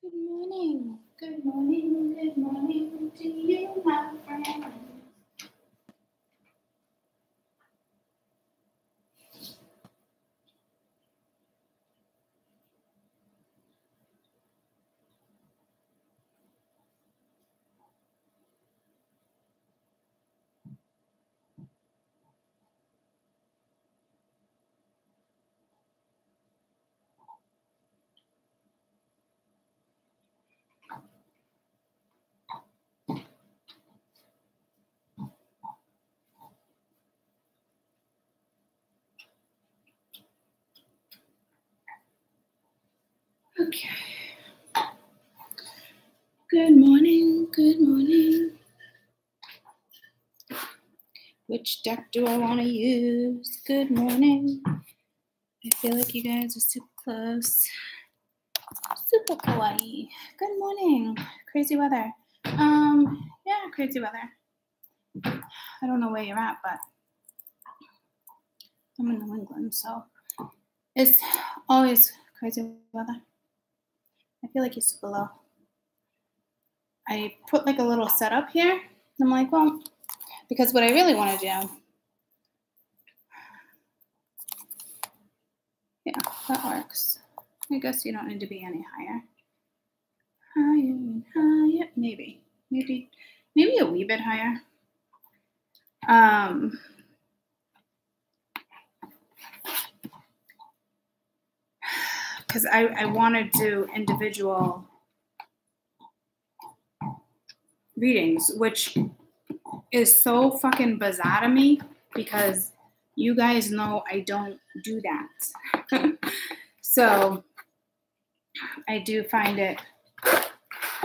Good morning, good morning, good morning to you, my friend. Okay. Good morning, good morning. Which deck do I want to use? Good morning. I feel like you guys are super close. Super kawaii. Good morning. Crazy weather. Yeah, crazy weather. I don't know where you're at, but I'm in New England, so it's always crazy weather. I feel like you're super low. I put like a little setup here. I'm like, well, because what I really want to do, yeah, that works. I guess you don't need to be any higher. Higher, maybe a wee bit higher. Because I want to do individual readings, which is so fucking bizarre to me because you guys know I don't do that. So I do find it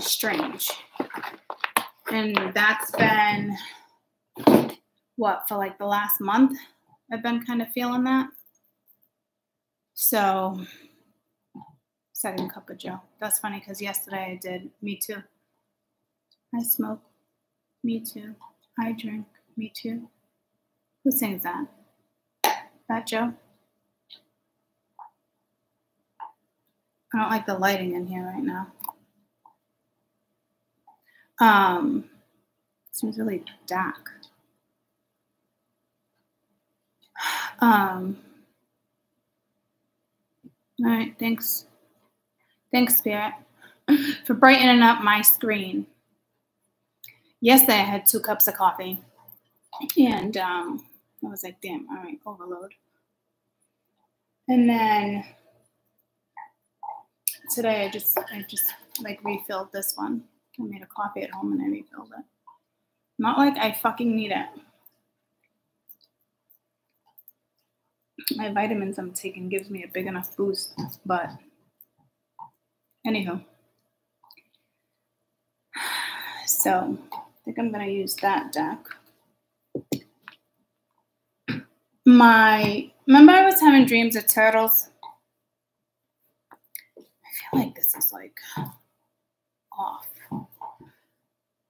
strange. And that's been, what, for like the last month? I've been kind of feeling that. So, second cup of Joe. That's funny because yesterday I did Me Too. I smoke. Me too. I drink. Me too. Who sings that? That Joe? I don't like the lighting in here right now. It seems really dark. All right, thanks. Thanks, Spirit, for brightening up my screen. Yesterday I had 2 cups of coffee, and I was like, damn, all right, overload. And then today I just like refilled this one. I made a coffee at home and I refilled it. Not like I fucking need it. My vitamins I'm taking gives me a big enough boost, but anywho. So I think I'm gonna use that deck. Remember I was having dreams of turtles? I feel like this is like off.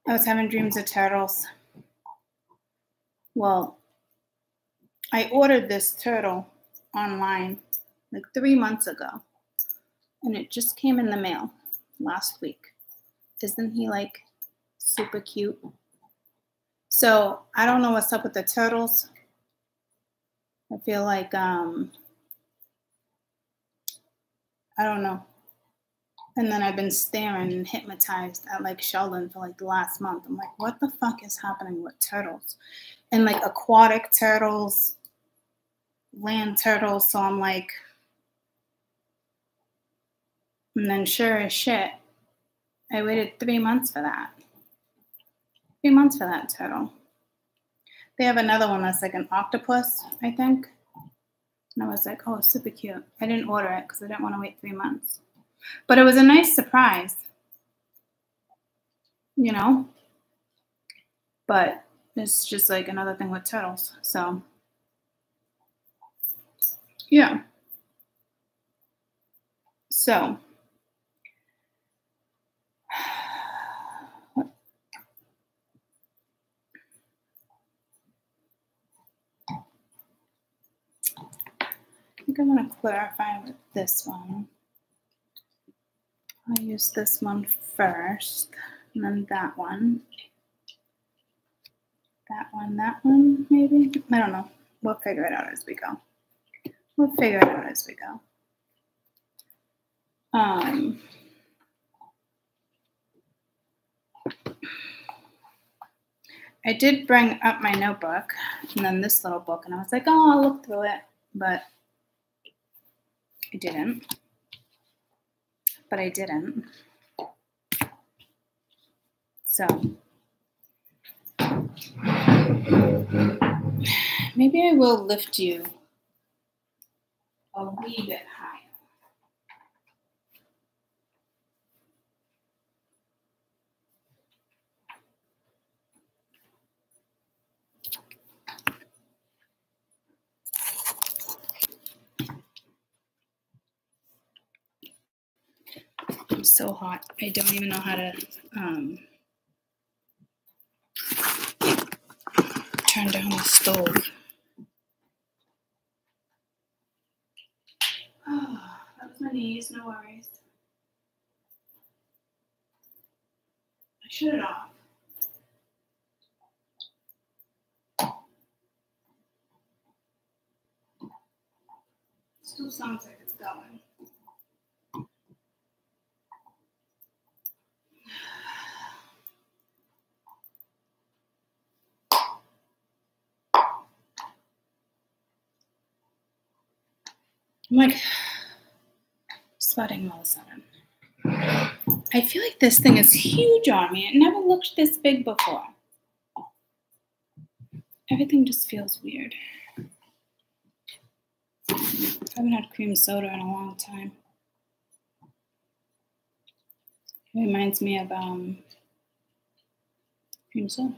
I was having dreams of turtles. Well, I ordered this turtle online like 3 months ago, and it just came in the mail last week. Isn't he like super cute? So I don't know what's up with the turtles. I feel like, I don't know. And then I've been staring and hypnotized at like Sheldon for like the last month. I'm like, what the fuck is happening with turtles? And like aquatic turtles, land turtles. So I'm like, and then sure as shit, I waited 3 months for that. 3 months for that turtle. They have another one that's like an octopus, I think. And I was like, oh, super cute. I didn't order it because I didn't want to wait 3 months. But it was a nice surprise, you know? But it's just like another thing with turtles. So, yeah. So, I think I want to clarify with this one. I'll use this one first, and then that one. That one, maybe? I don't know. We'll figure it out as we go. I did bring up my notebook and then this little book, and I was like, oh, I'll look through it, but I didn't. So maybe I will lift you a wee bit higher. I'm so hot. I don't even know how to turn down the stove. Oh, that was my knees, no worries. I shut it off. Still sounds like it's going. I'm like sweating all of a sudden. I feel like this thing is huge on me. It never looked this big before. Everything just feels weird. I haven't had cream soda in a long time. It reminds me of cream soda.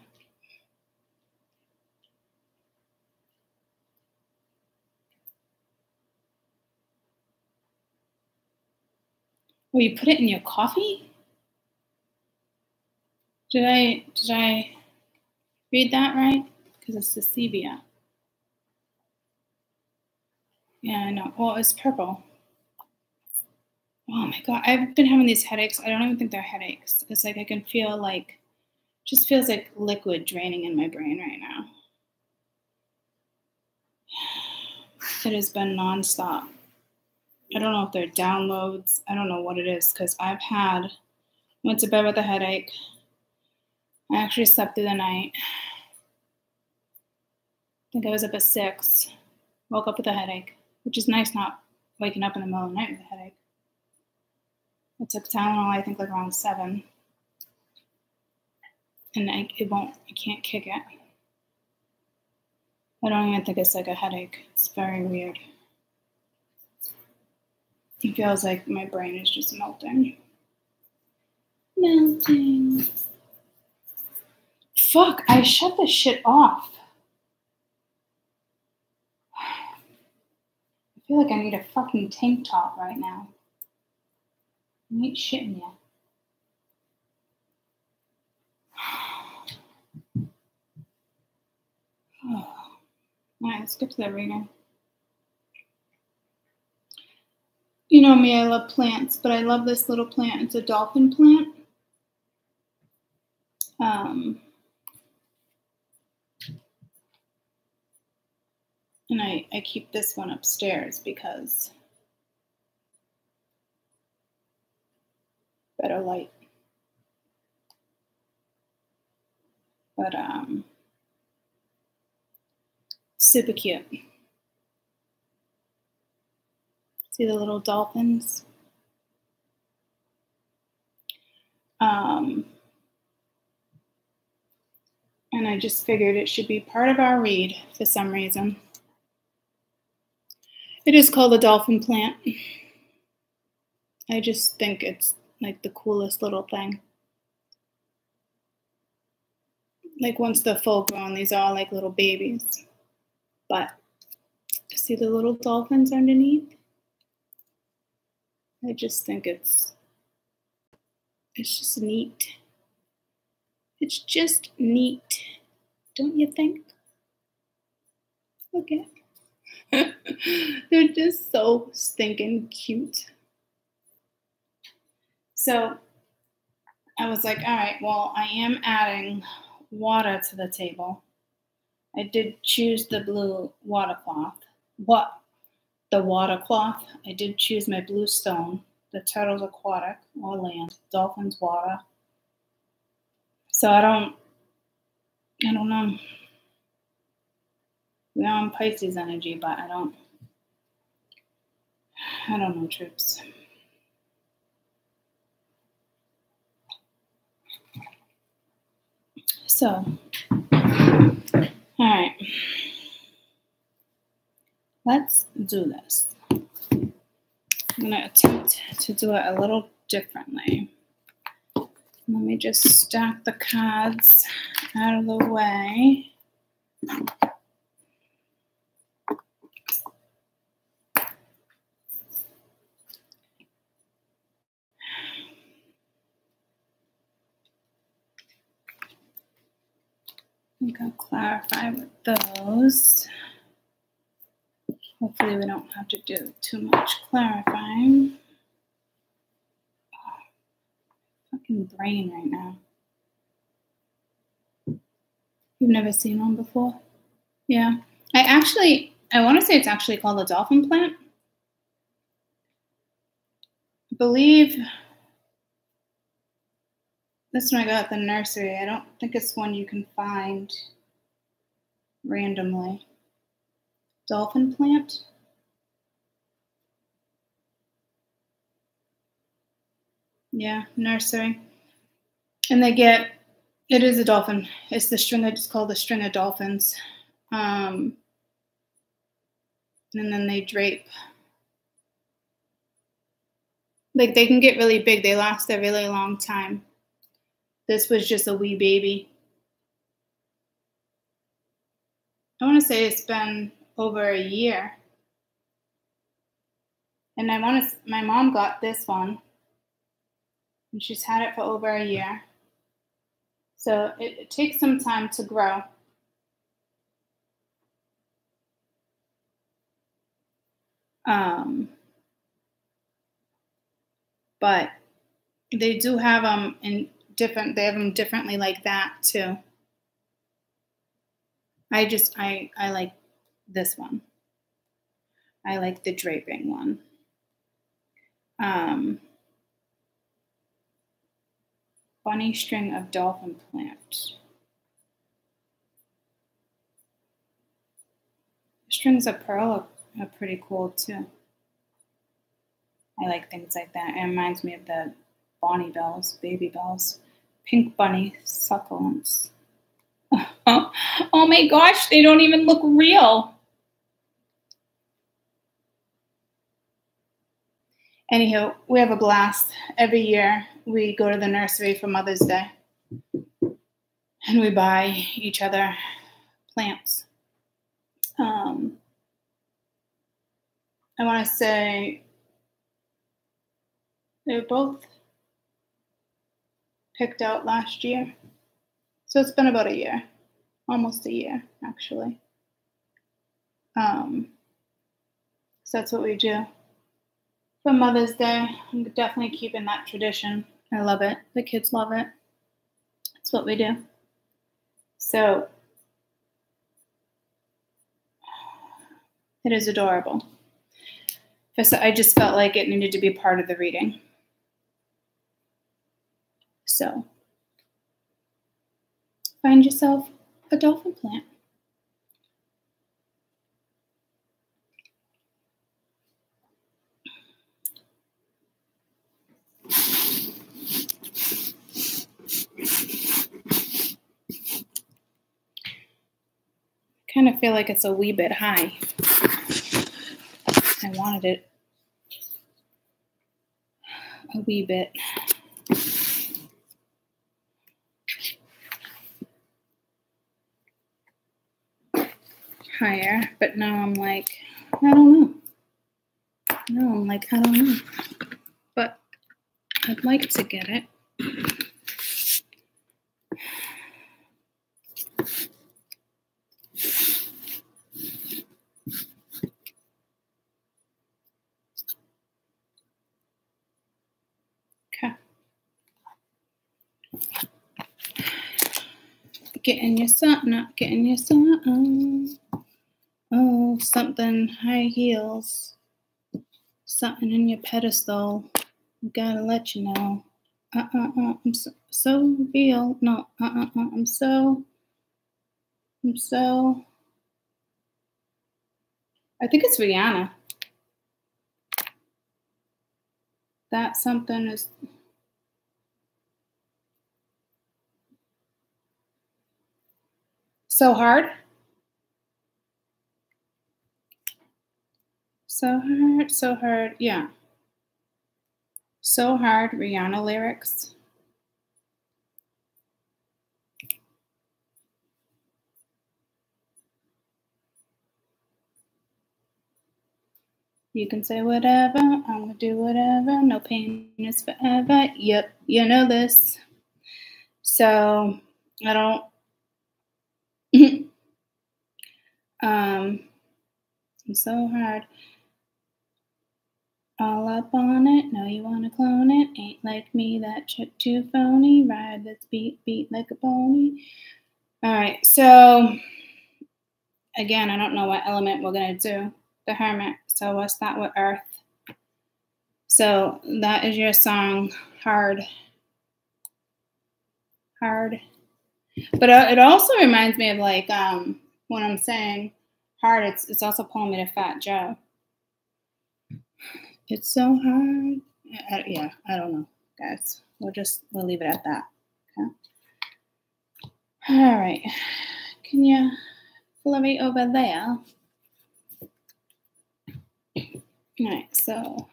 Oh, you put it in your coffee? Did I read that right? Because it's the stevia. Yeah, I know. Well, it's purple. Oh my God, I've been having these headaches. I don't even think they're headaches. It's like I can feel like, just feels like liquid draining in my brain right now. It has been nonstop. I don't know if they're downloads. I don't know what it is, because went to bed with a headache. I actually slept through the night. I think I was up at 6, woke up with a headache, which is nice, not waking up in the middle of the night with a headache. I took Tylenol, I think like around 7. And I can't kick it. I don't even think it's like a headache. It's very weird. It feels like my brain is just melting. Melting. Fuck, I shut this shit off. I feel like I need a fucking tank top right now. I ain't shitting you. All right, let's get to the reading. You know me, I love plants, but I love this little plant. It's a dolphin plant. And I keep this one upstairs because better light. But super cute. See the little dolphins? And I just figured it should be part of our read for some reason. It is called a dolphin plant. I just think it's like the coolest little thing. Like once they're full grown, these are all like little babies. But see the little dolphins underneath? I just think it's just neat. It's just neat. Don't you think? Okay. They're just so stinking cute. So I was like, all right, well, I am adding water to the table. I did choose the blue water cloth. The water cloth. I did choose my blue stone. The turtle's aquatic or land. Dolphin's water. So I don't know. We're on Pisces energy, but I don't know, troops. So, all right. Let's do this. I'm going to attempt to do it a little differently. Let me just stack the cards out of the way. I think I'll clarify with those. Hopefully we don't have to do too much clarifying. Oh, fucking brain right now. You've never seen one before? Yeah. I want to say it's actually called a dolphin plant. I believe this one I got at the nursery. I don't think it's one you can find randomly. Dolphin plant? Yeah, nursery. And it is a dolphin. It's called the string of dolphins. And then they drape. Like, they can get really big. They last a really long time. This was just a wee baby. I want to say it's been over a year. And my mom got this one. And she's had it for over a year. So it takes some time to grow. But they do have them they have them differently like that too. I like this one. I like the draping one. Bunny string of dolphin plant. The strings of pearl are pretty cool too. I like things like that. It reminds me of the Bonnie bells, baby bells. Pink bunny succulents. Oh my gosh, they don't even look real. Anywho, we have a blast. Every year we go to the nursery for Mother's Day. And we buy each other plants. I want to say they were both picked out last year. So it's been about a year. Almost a year, actually. So that's what we do. For Mother's Day, I'm definitely keeping that tradition. I love it. The kids love it. That's what we do. So it is adorable. So I just felt like it needed to be part of the reading. So find yourself a dolphin plant. I kind of feel like it's a wee bit high. I wanted it a wee bit higher, but now I'm like, I don't know. Now I'm like, I don't know. But I'd like to get it. Okay. Getting your sun, not getting your sun. Oh, something high heels. Something in your pedestal. Gotta let you know. I'm so real. No, I'm so. I think it's Rihanna. That something is. So hard. So hard. Yeah. So hard. Rihanna lyrics. You can say whatever, I'm gonna do whatever, no pain is forever. Yep, you know this. So I don't I'm so hard. All up on it, know you wanna clone it. Ain't like me, that chick too phony. Ride this beat like a pony. Alright, so again, I don't know what element we're gonna do. The Hermit. So we'll start with Earth. So that is your song, Hard. Hard. But it also reminds me of like when I'm saying hard, it's also pulling me to Fat Joe. It's so hard. Yeah, I don't know, guys. We'll leave it at that. Okay. All right. Can you follow me over there? All right. So.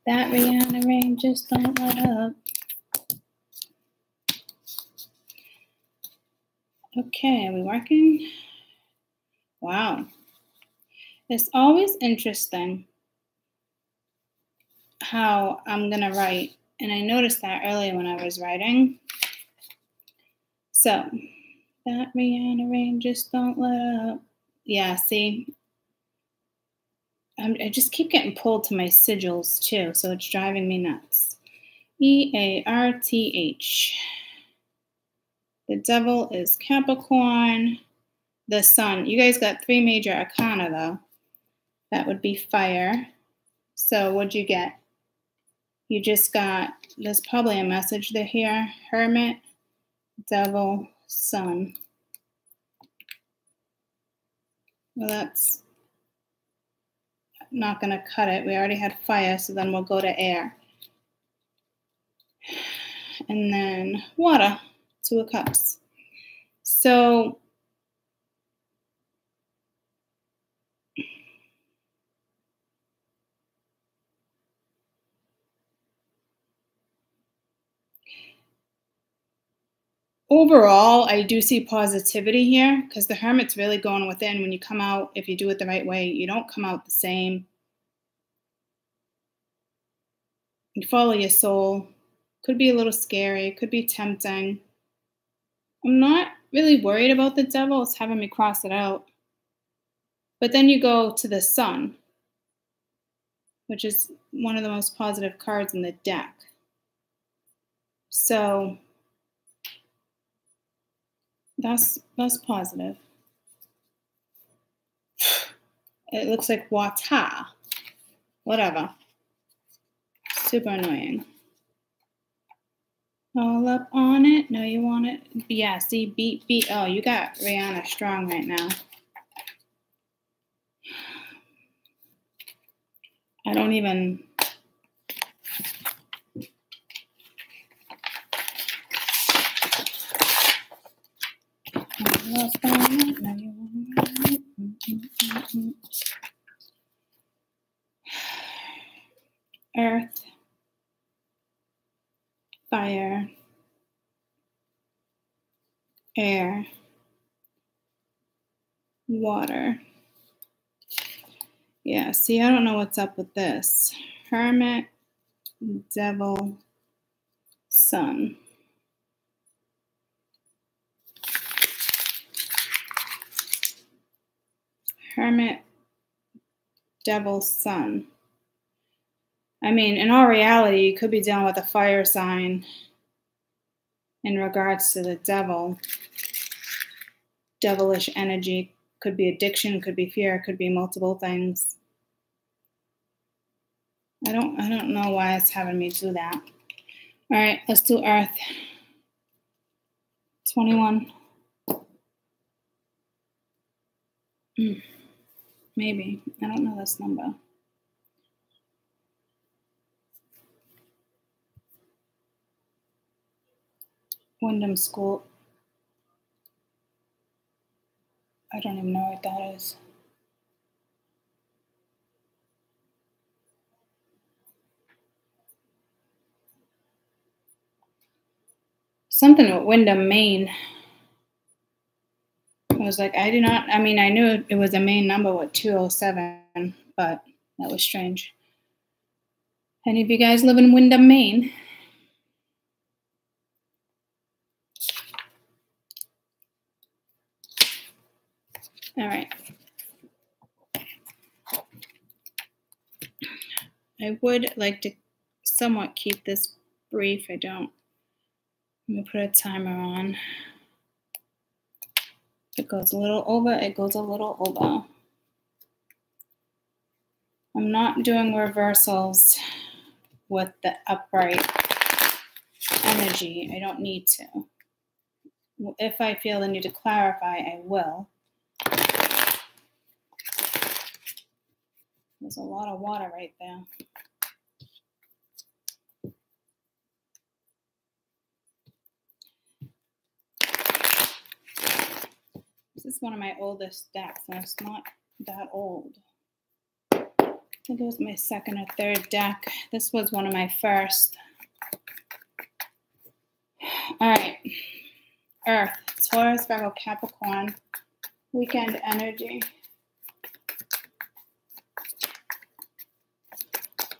That Rihanna rain just don't let up. Okay, are we working? Wow. It's always interesting how I'm going to write. And I noticed that earlier when I was writing. So, that Rihanna rain just don't let up. Yeah, see? I just keep getting pulled to my sigils too, so it's driving me nuts. EARTH. The devil is Capricorn. The sun. You guys got 3 major arcana though. That would be fire. So what'd you get? You just got, there's probably a message there here. Hermit, devil, sun. Well, that's not going to cut it. We already had fire, so then we'll go to air. And then water, 2 of cups. So overall, I do see positivity here because the Hermit's really going within. When you come out, if you do it the right way, you don't come out the same. You follow your soul. Could be a little scary. Could be tempting. I'm not really worried about the devil. It's having me cross it out. But then you go to the sun, which is one of the most positive cards in the deck. So that's positive. It looks like wata. Whatever. Super annoying. All up on it. No, you want it. Yeah, see, beat. Oh, you got Rihanna strong right now. I don't even. Lost on it. No, you want it. Earth. Fire. Air. Water. Yeah, see, I don't know what's up with this. Hermit, devil, sun. Hermit, devil, sun. I mean, in all reality, you could be dealing with a fire sign in regards to the devil. Devilish energy. Could be addiction, could be fear, could be multiple things. I don't know why it's having me do that. All right, let's do Earth. 21. Maybe. I don't know this number. Wyndham School. I don't even know what that is. Something with Wyndham, Maine. I was like, I knew it was a Maine number with 207, but that was strange. Any of you guys live in Wyndham, Maine? All right. I would like to somewhat keep this brief. I don't. Let me put a timer on. It goes a little over, it goes a little over. I'm not doing reversals with the upright energy. I don't need to. If I feel the need to clarify, I will. There's a lot of water right there. This is one of my oldest decks, and it's not that old. I think it was my second or third deck. This was one of my first. All right. Earth, Taurus, Virgo, Capricorn, weekend energy.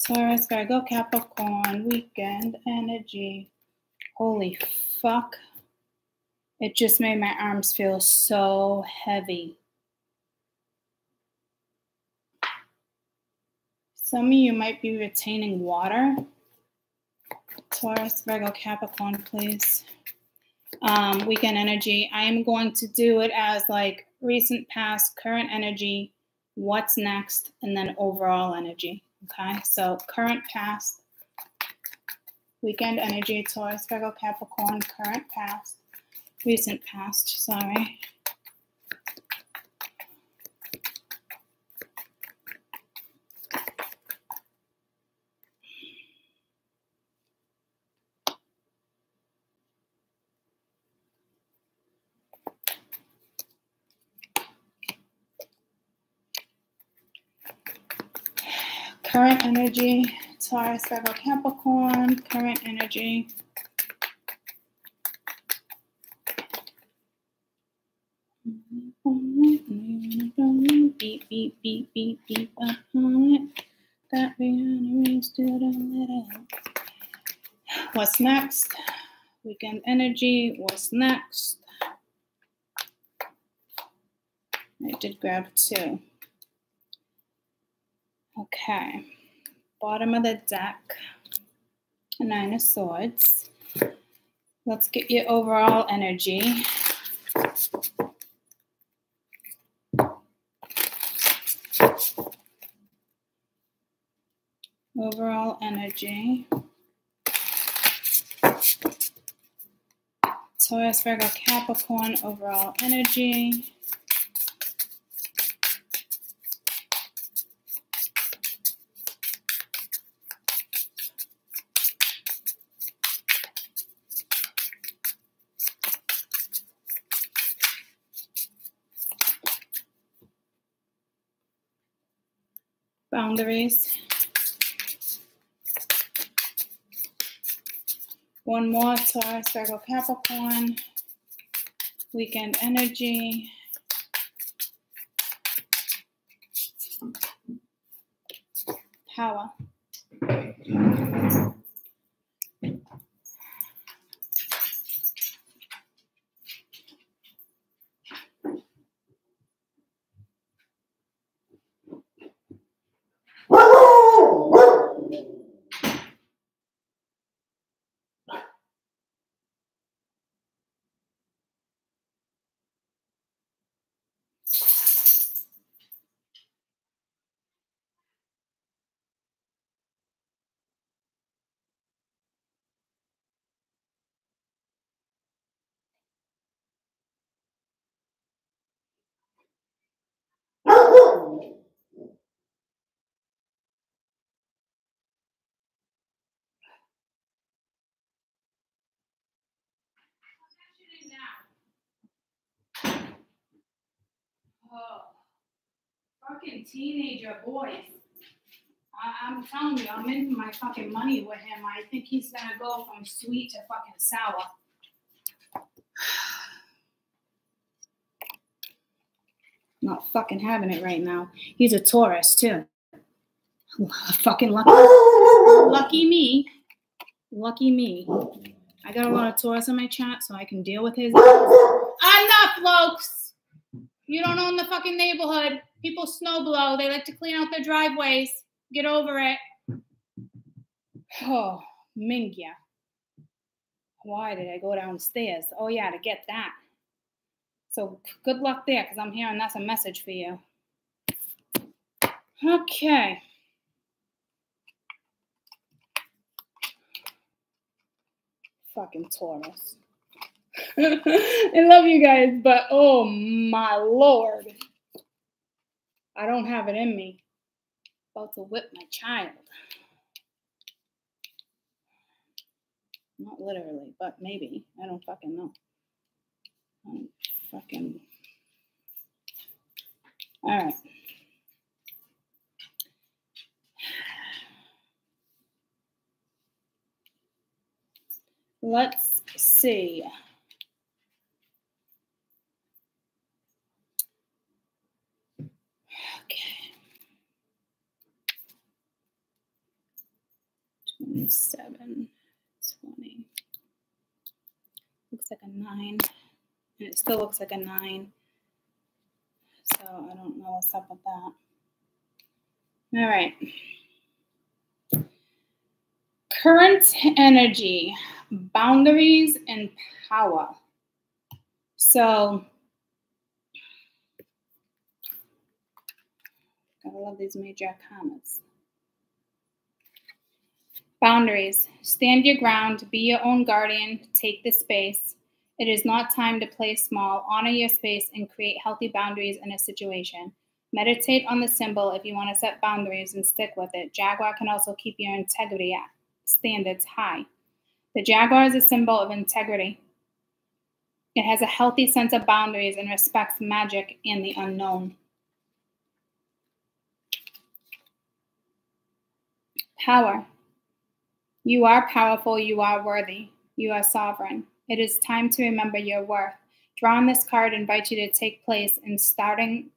Taurus, Virgo, Capricorn, weekend energy. Holy fuck. It just made my arms feel so heavy. Some of you might be retaining water. Taurus, Virgo, Capricorn, please. Weekend energy. I am going to do it as like recent, past, current energy, what's next, and then overall energy. Okay, so current, past, weekend energy, Taurus, Virgo, Capricorn, current, past, recent, past, sorry. Current energy, Taurus, Virgo, Capricorn, current energy. Beep, beep, beep, beep, beep, upon it. That rearrange to the little. What's next? Weekend energy, what's next? I did grab two. Okay, bottom of the deck, a Nine of Swords. Let's get your overall energy. Overall energy. Taurus, Virgo, Capricorn, overall energy. Boundaries. One more, Taurus, Virgo, Capricorn, weekend energy. Power. Fucking teenager boys. I'm telling you, I'm into my fucking money with him. I think he's gonna go from sweet to fucking sour. Not fucking having it right now. He's a Taurus too. Fucking lucky. Lucky me. Lucky me. I got a lot of Taurus in my chat, so I can deal with his. Enough, folks. You don't own the fucking neighborhood. People snowblow. They like to clean out their driveways. Get over it. Oh, Mingya. Why did I go downstairs? Oh, yeah, to get that. So good luck there, because I'm hearing that's a message for you. Okay. Fucking Taurus. I love you guys, but oh my Lord. I don't have it in me. About to whip my child. Not literally, but maybe. I don't fucking know. All right. Let's see. Okay. 27, 20. Looks like a 9. And it still looks like a 9. So I don't know what's up with that. All right. Current energy, boundaries, and power. So, gotta love these major arcanas. Boundaries. Stand your ground. Be your own guardian. Take the space. It is not time to play small. Honor your space and create healthy boundaries in a situation. Meditate on the symbol if you want to set boundaries and stick with it. Jaguar can also keep your integrity standards high. The jaguar is a symbol of integrity. It has a healthy sense of boundaries and respects magic and the unknown. Power. You are powerful. You are worthy. You are sovereign. It is time to remember your worth. Drawing this card invites you to take place in starting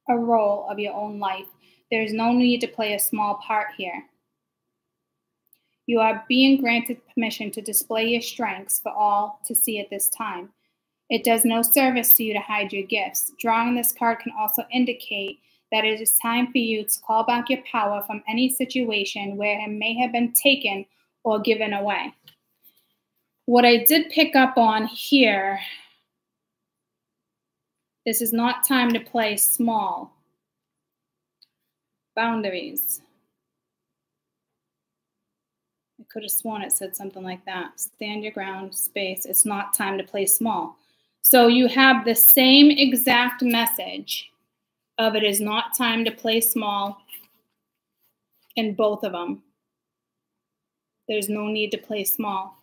a role of your own life. There is no need to play a small part here. You are being granted permission to display your strengths for all to see at this time. It does no service to you to hide your gifts. Drawing this card can also indicate that it is time for you to call back your power from any situation where it may have been taken or given away. What I did pick up on here, this is not time to play small. Boundaries. I could have sworn it said something like that. Stand your ground, space. It's not time to play small. So you have the same exact message of it is not time to play small in both of them. There's no need to play small.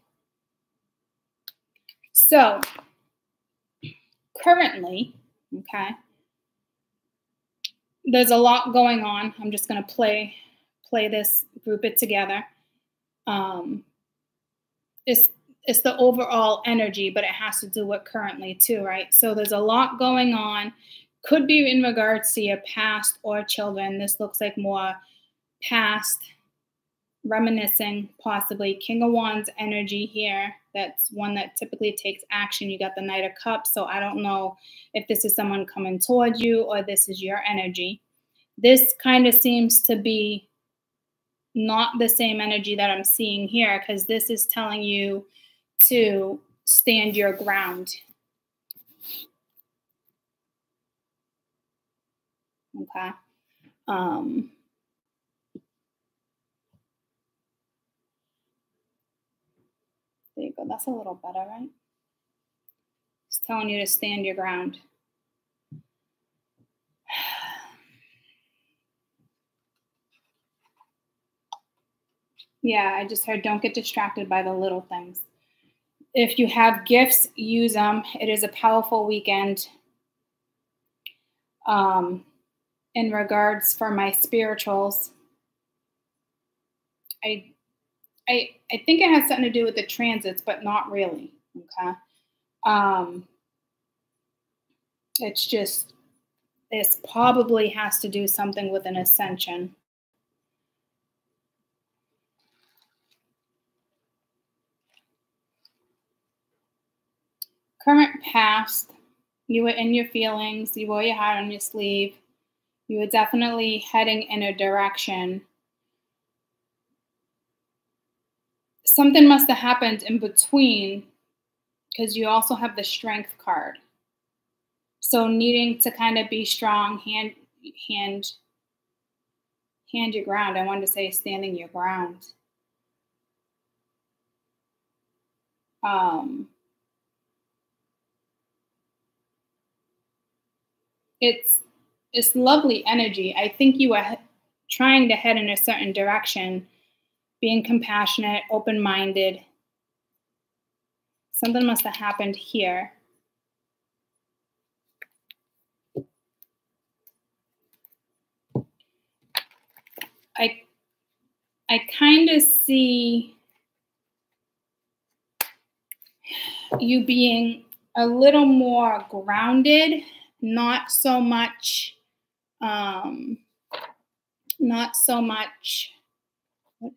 So currently, okay, there's a lot going on. I'm just going to play this, group it together. It's the overall energy, but it has to do with currently too, right? So there's a lot going on. Could be in regards to your past or children. This looks like more past, reminiscing, possibly. King of Wands energy here. That's one that typically takes action. You got the Knight of Cups, so I don't know if this is someone coming towards you or this is your energy. This kind of seems to be not the same energy that I'm seeing here, because this is telling you to stand your ground. Okay. There you go. That's a little better, right? It's telling you to stand your ground. Yeah, I just heard don't get distracted by the little things. If you have gifts, use them. It is a powerful weekend. And in regards for my spirituals. I think it has something to do with the transits, but not really. Okay. It's just, this probably has to do something with an ascension. Current past, you were in your feelings, you wore your heart on your sleeve, you were definitely heading in a direction. Something must have happened in between, because you also have the Strength card. So needing to kind of be strong, hand your ground. I wanted to say standing your ground. It's lovely energy. I think you were trying to head in a certain direction, being compassionate, open-minded. Something must have happened here. I kind of see you being a little more grounded, not so much, what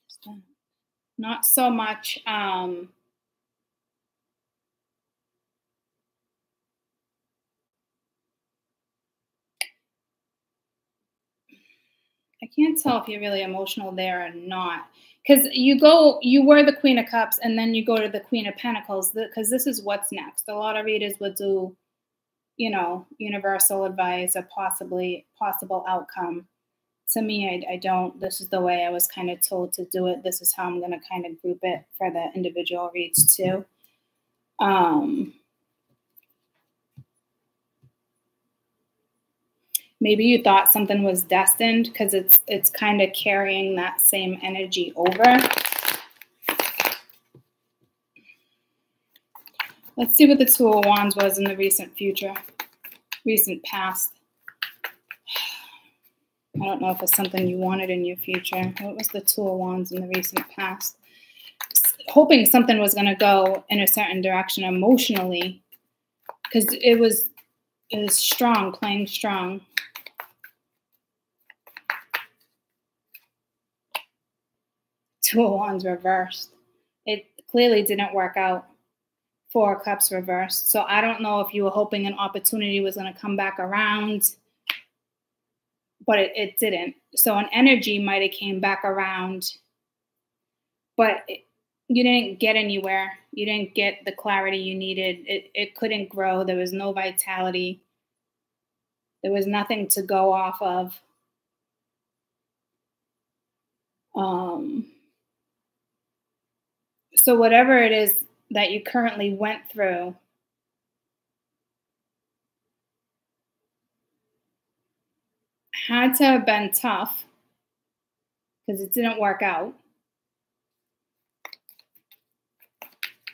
is that? Not so much, I can't tell if you're really emotional there or not. Because you were the Queen of Cups, and then you go to the Queen of Pentacles, because this is what's next. A lot of readers would do, universal advice, a possible outcome. To me, I don't. This is the way I was kind of told to do it. This is how I'm going to kind of group it for the individual reads too. Maybe you thought something was destined, because it's kind of carrying that same energy over. Let's see what the Two of Wands was in the recent past. I don't know if it's something you wanted in your future. What was the Two of Wands in the recent past? Hoping something was going to go in a certain direction emotionally, because it was strong, playing strong. Two of Wands reversed. It clearly didn't work out. Four of Cups reversed. So I don't know if you were hoping an opportunity was going to come back around, but it didn't. So an energy might have came back around, but you didn't get anywhere. You didn't get the clarity you needed. It couldn't grow. There was no vitality. There was nothing to go off of. So whatever it is that you currently went through, had to have been tough, because it didn't work out.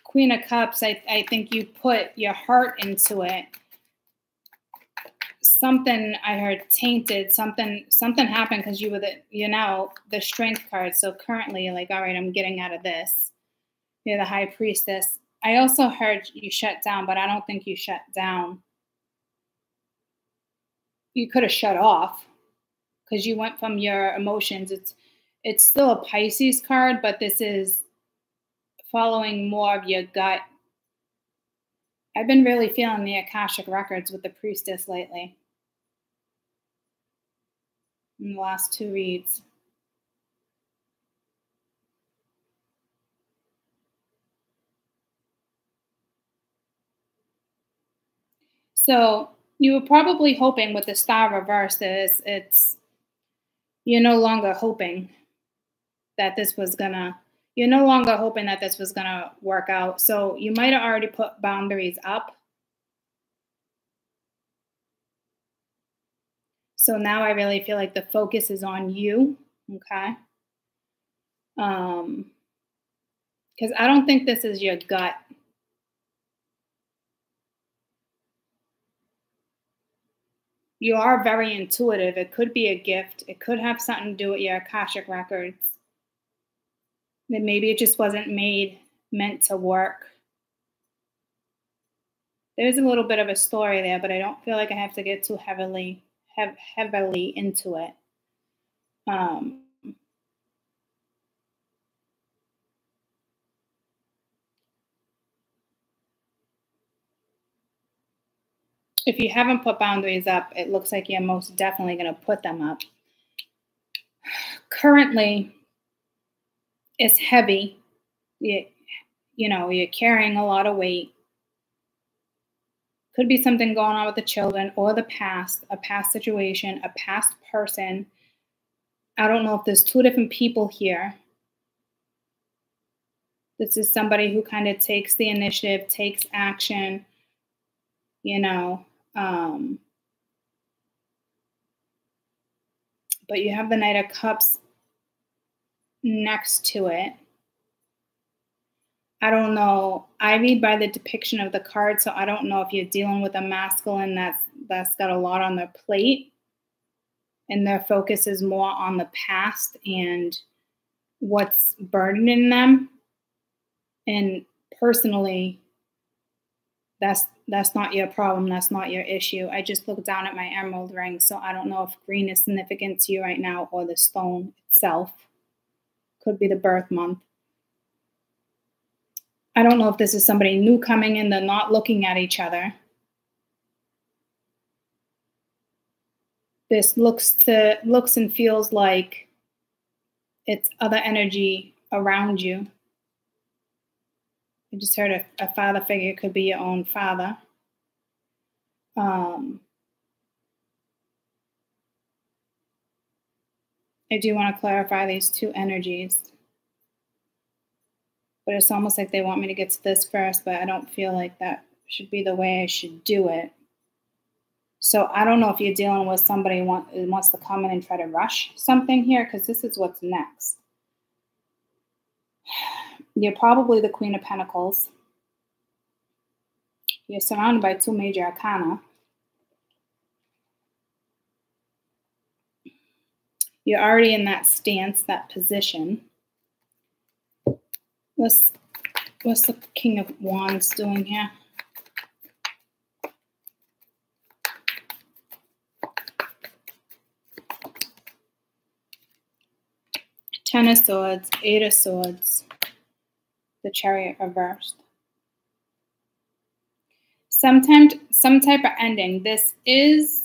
Queen of Cups, I think you put your heart into it. Something I heard tainted, something happened, because you were the Strength card. So currently you're like, all right, I'm getting out of this. You're the High Priestess. I also heard you shut down, but I don't think you shut down. You could have shut off, because you went from your emotions. It's still a Pisces card, but this is following more of your gut. I've been really feeling the Akashic Records with the Priestess lately. In the last two reads. So you were probably hoping with the Star reversed, you're no longer hoping that this was gonna work out. So you might have already put boundaries up. So now I really feel like the focus is on you, okay? Because I don't think this is your gut. You are very intuitive. It could be a gift. It could have something to do with your Akashic records. That maybe it just wasn't meant to work. There's a little bit of a story there, but I don't feel like I have to get too heavily into it. If you haven't put boundaries up, it looks like you're most definitely going to put them up. Currently, it's heavy. You're carrying a lot of weight. Could be something going on with the children or the past, a past situation, a past person. I don't know if there's two different people here. This is somebody who kind of takes the initiative, takes action, but you have the Knight of Cups next to it. I don't know. I read by the depiction of the card, so I don't know if you're dealing with a masculine that's got a lot on their plate and their focus is more on the past and what's burdening them. And personally, that's not your problem. That's not your issue. I just looked down at my emerald ring, so I don't know if green is significant to you right now or the stone itself. Could be the birth month. I don't know if this is somebody new coming in. They're not looking at each other. This looks and feels like it's other energy around you. I just heard a father figure. Could be your own father. I do want to clarify these two energies. But it's almost like they want me to get to this first, but I don't feel like that should be the way I should do it. So I don't know if you're dealing with somebody who wants to come in and try to rush something here, because this is what's next. You're probably the Queen of Pentacles. You're surrounded by two major arcana. You're already in that stance, that position. What's the King of Wands doing here? Ten of Swords, Eight of Swords, the Chariot reversed. Some type of ending. This is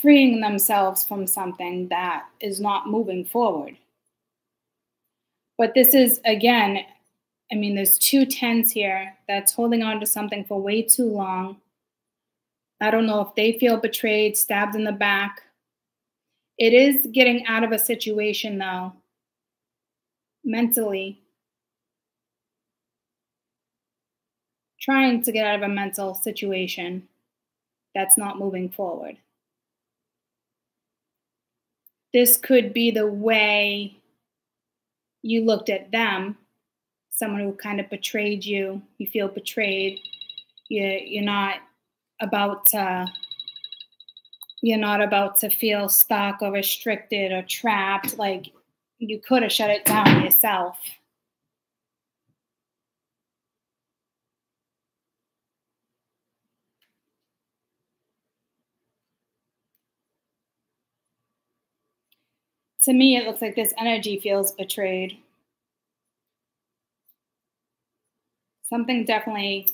freeing themselves from something that is not moving forward. But this is, again, I mean, there's two tens here that's holding on to something for way too long. I don't know if they feel betrayed, stabbed in the back. It is getting out of a situation, though, mentally. Trying to get out of a mental situation that's not moving forward. This could be the way you looked at them, someone who kind of betrayed you. You feel betrayed. You're not about to feel stuck or restricted or trapped. Like you could have shut it down yourself. To me, it looks like this energy feels betrayed. Something definitely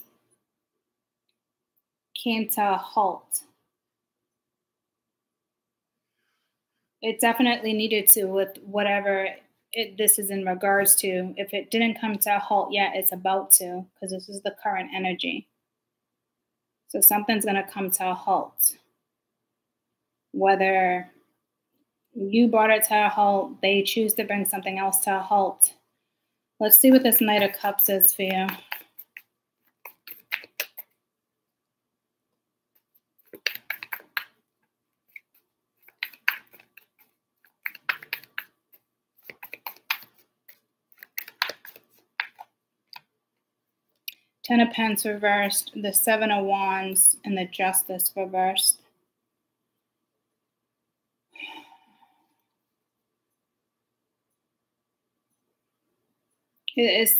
came to a halt. It definitely needed to, with whatever this is in regards to. If it didn't come to a halt yet, it's about to, because this is the current energy. So something's going to come to a halt. Whether you brought it to a halt, they choose to bring something else to a halt. Let's see what this Knight of Cups is for you. Ten of Pence reversed, the Seven of Wands, and the Justice reversed. It is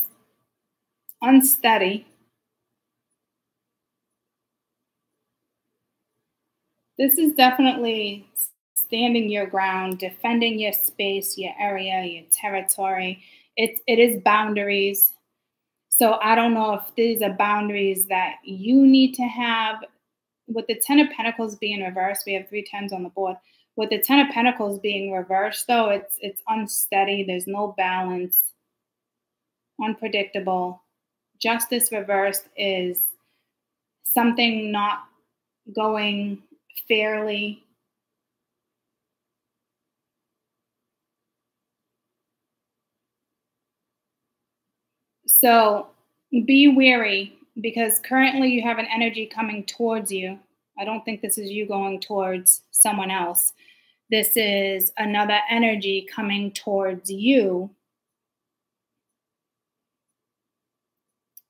unsteady. This is definitely standing your ground, defending your space, your area, your territory. It is boundaries. So I don't know if these are boundaries that you need to have. With the Ten of Pentacles being reversed, we have 3 tens on the board. With the Ten of Pentacles being reversed, though, it's unsteady. There's no balance, unpredictable. Justice reversed is something not going fairly. So be wary, because currently you have an energy coming towards you. I don't think this is you going towards someone else. This is another energy coming towards you.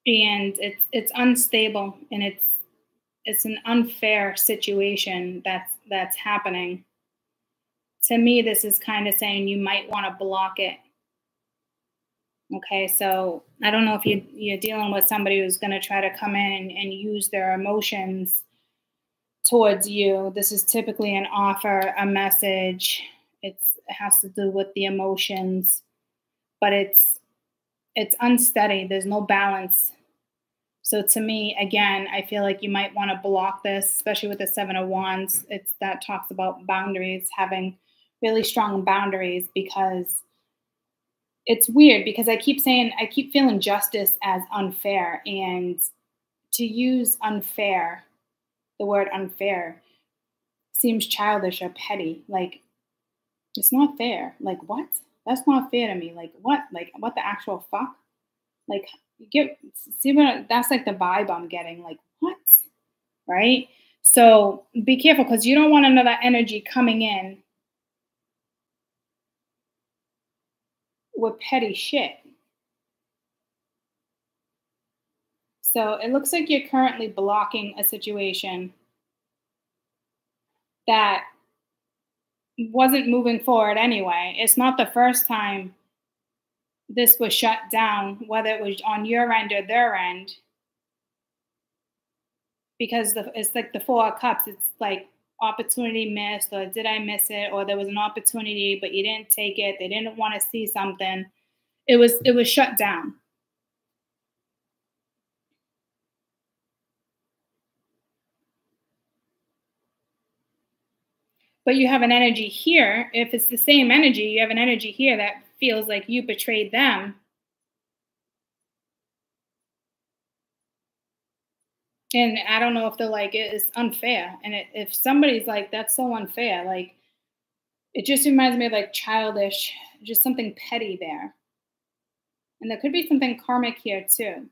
And it's unstable, and it's an unfair situation that's happening. To me, this is kind of saying you might want to block it. Okay, so I don't know if you're dealing with somebody who's going to try to come in and use their emotions towards you. This is typically an offer, a message. It has to do with the emotions, but it's unsteady. There's no balance. So to me, again, I feel like you might want to block this, especially with the Seven of Wands. That talks about boundaries, having really strong boundaries, because it's weird, because I keep feeling justice as unfair, and to use unfair, the word unfair, seems childish or petty. Like, it's not fair. Like, what? That's not fair to me. Like, what? Like, what the actual fuck? Like, that's like the vibe I'm getting. Like, what? Right? So be careful, because you don't want another energy coming in with petty shit. So it looks like you're currently blocking a situation that wasn't moving forward anyway. It's not the first time this was shut down, whether it was on your end or their end, because it's like the Four of Cups. It's like opportunity missed, or did I miss it, or there was an opportunity but you didn't take it. They didn't want to see something. It was shut down. But you have an energy here. If it's the same energy, you have an energy here that feels like you betrayed them. And I don't know if they're like, it's unfair. And if somebody's like, that's so unfair, like, it just reminds me of like childish, just something petty there. And there could be something karmic here too.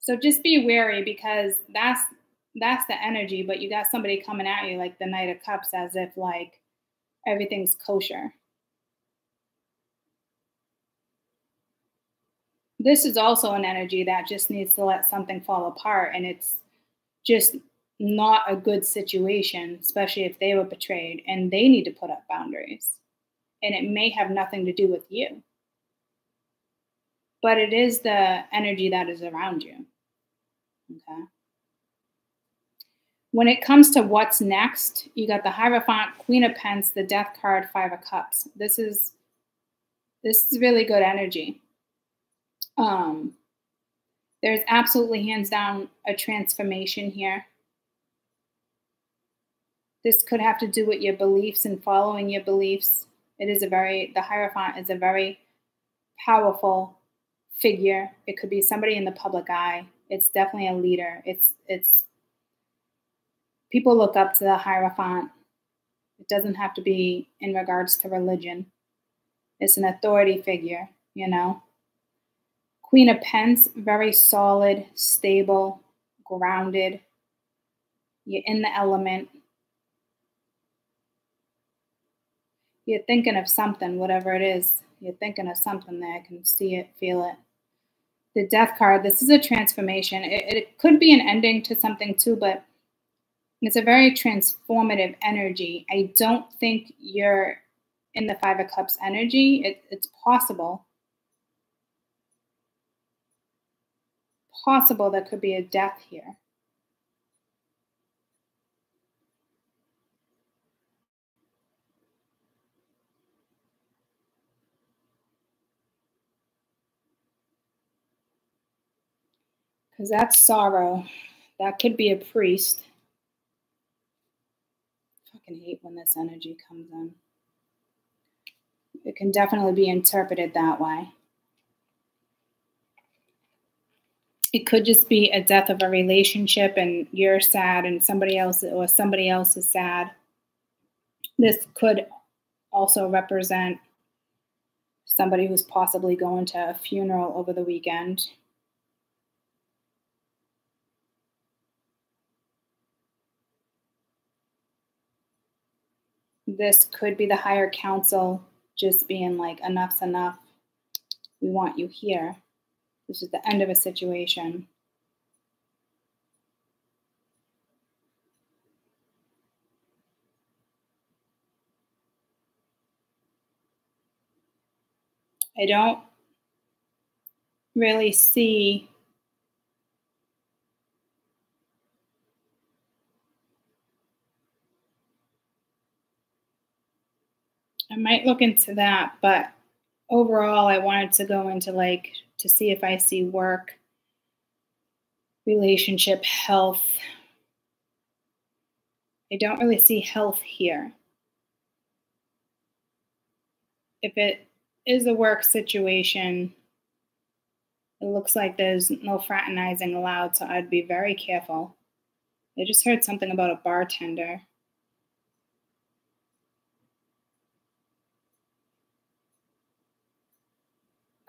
So just be wary, because that's the energy, but you got somebody coming at you like the Knight of Cups, as if like everything's kosher. This is also an energy that just needs to let something fall apart, and it's just not a good situation, especially if they were betrayed, and they need to put up boundaries. And it may have nothing to do with you, but it is the energy that is around you. Okay. When it comes to what's next, you got the Hierophant, Queen of Pence, the Death card, Five of Cups. This is really good energy. There's absolutely, hands down, a transformation here. This could have to do with your beliefs and following your beliefs. The Hierophant is a very powerful figure. It could be somebody in the public eye. It's definitely a leader. It's people look up to the Hierophant. It doesn't have to be in regards to religion. It's an authority figure, you know. Queen of Pence, very solid, stable, grounded. You're in the element. You're thinking of something, whatever it is. You're thinking of something there. I can see it, feel it. The Death card, this is a transformation. It could be an ending to something too, but it's a very transformative energy. I don't think you're in the Five of Cups energy. It's possible. Possible there could be a death here. Because that's sorrow. That could be a priest. I fucking hate when this energy comes in. It can definitely be interpreted that way. It could just be a death of a relationship and you're sad and somebody else is sad. This could also represent somebody who's possibly going to a funeral over the weekend. This could be the higher council just being like, enough's enough. We want you here. This is the end of a situation. I don't really see I might look into that, but overall I wanted to go into like to see if I see work, relationship, health. I don't really see health here. If it is a work situation, it looks like there's no fraternizing allowed, so I'd be very careful. I just heard something about a bartender.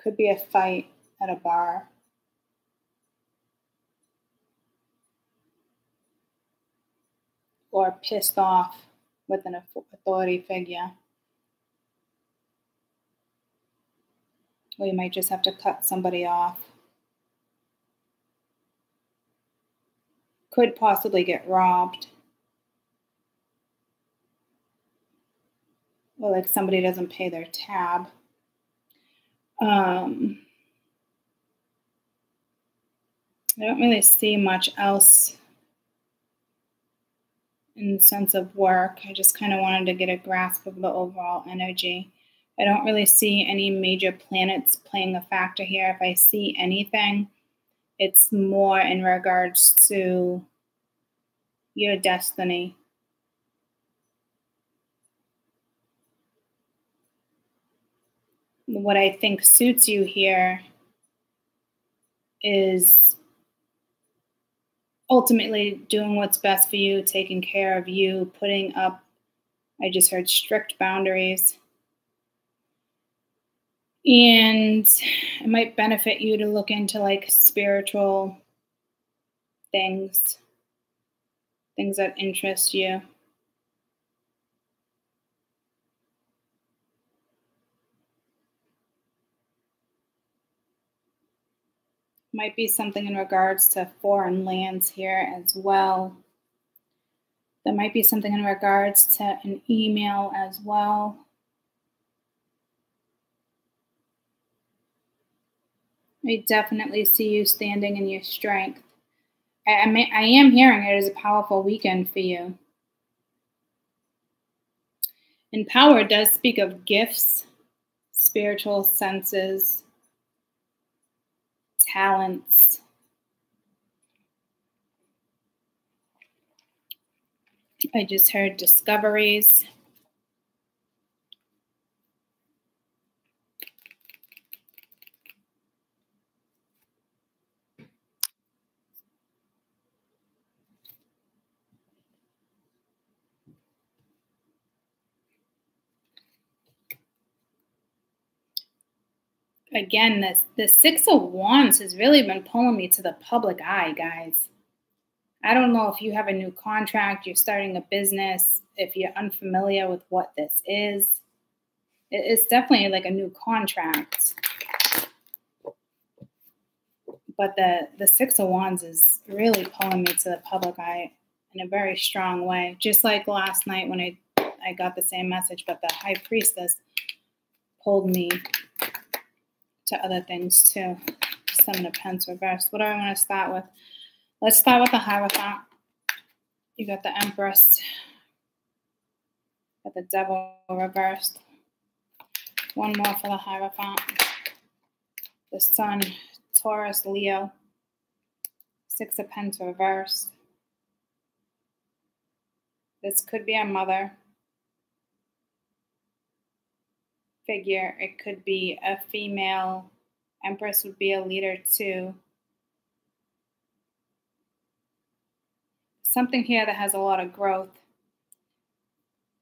Could be a fight at a bar. Or pissed off with an authority figure. Or you might just have to cut somebody off. Could possibly get robbed. Or like somebody doesn't pay their tab. I don't really see much else in the sense of work. I just kind of wanted to get a grasp of the overall energy. I don't really see any major planets playing a factor here. If I see anything, it's more in regards to your destiny. What I think suits you here is ultimately doing what's best for you, taking care of you, putting up, I just heard strict boundaries. And it might benefit you to look into like spiritual things that interest you. Might be something in regards to foreign lands here as well. There might be something in regards to an email as well. I definitely see you standing in your strength. I am hearing it as a powerful weekend for you. And power does speak of gifts, spiritual senses, talents. I just heard discoveries. Again, the Six of Wands has really been pulling me to the public eye, guys. I don't know if you have a new contract, you're starting a business, if you're unfamiliar with what this is. It's definitely like a new contract. But the Six of Wands is really pulling me to the public eye in a very strong way. Just like last night when I got the same message, but the High Priestess pulled me to other things too. Seven of Pentacles reversed. What do I want to start with? Let's start with the Hierophant. You got the Empress. Got the Devil reversed. One more for the Hierophant. The Sun, Taurus, Leo. Six of Pentacles reversed. This could be a mother figure. It could be a female. Empress would be a leader too. Something here that has a lot of growth.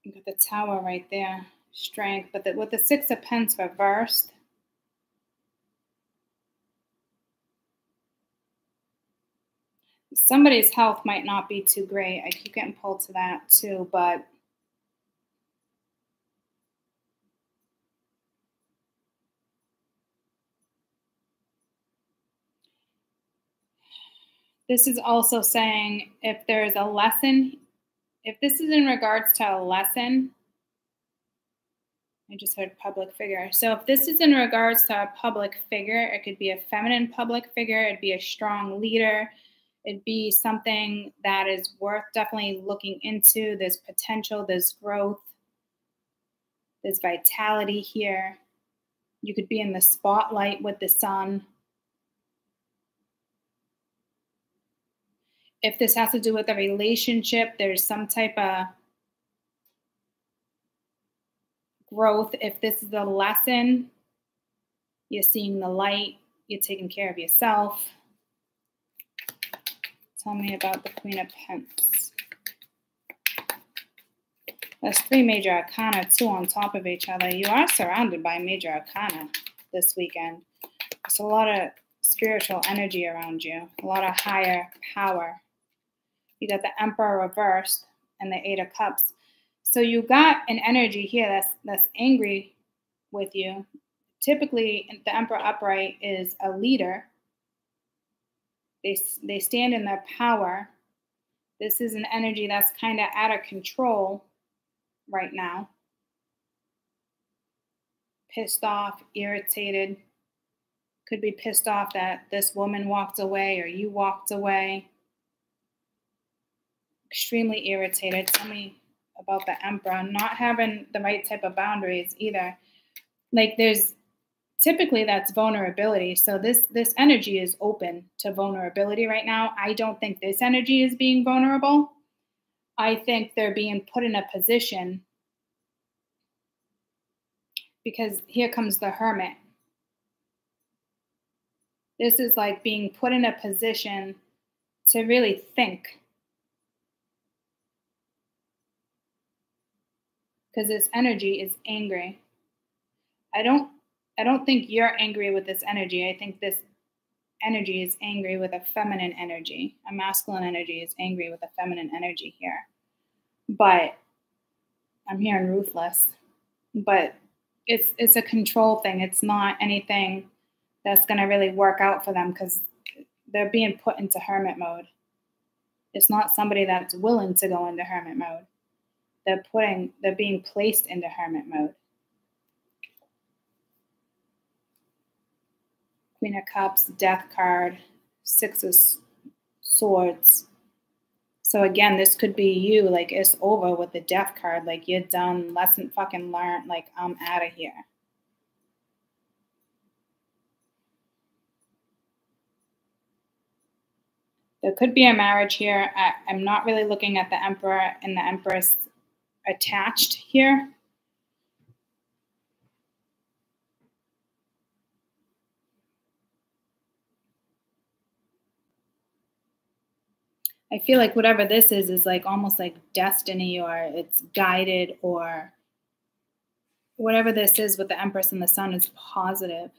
You got the Tower right there. Strength. But with the Six of Pentacles reversed, somebody's health might not be too great. I keep getting pulled to that too, but this is also saying if there's a lesson, if this is in regards to a lesson, I just heard public figure. So if this is in regards to a public figure, it could be a feminine public figure. It'd be a strong leader. It'd be something that is worth definitely looking into. There's potential, there's growth, there's vitality here. You could be in the spotlight with the Sun. If this has to do with a relationship, there's some type of growth. If this is a lesson, you're seeing the light, you're taking care of yourself. Tell me about the Queen of Pentacles. There's three major arcana, two on top of each other. You are surrounded by major arcana this weekend. There's a lot of spiritual energy around you, a lot of higher power. You got the Emperor reversed and the Eight of Cups. So you got an energy here that's angry with you. Typically, the Emperor upright is a leader. They stand in their power. This is an energy that's kind of out of control right now. Pissed off, irritated. Could be pissed off that this woman walked away or you walked away. Extremely irritated. Tell me about the Emperor. Not having the right type of boundaries either. Like there's typically that's vulnerability. So this energy is open to vulnerability right now. I don't think this energy is being vulnerable. I think they're being put in a position because here comes the Hermit. This is like being put in a position to really think. Because this energy is angry. I don't think you're angry with this energy. I think this energy is angry with a feminine energy. A masculine energy is angry with a feminine energy here. But I'm hearing ruthless. But it's a control thing. It's not anything that's going to really work out for them because they're being put into hermit mode. It's not somebody that's willing to go into hermit mode. They're being placed into hermit mode. Queen of Cups, Death card, Six of Swords. So again, this could be you, like it's over with the Death card, like you're done, lesson fucking learned, like I'm out of here. There could be a marriage here. I'm not really looking at the Emperor and the Empress attached here. I feel like whatever this is like almost like destiny or it's guided or whatever this is with the Empress and the Sun is positive.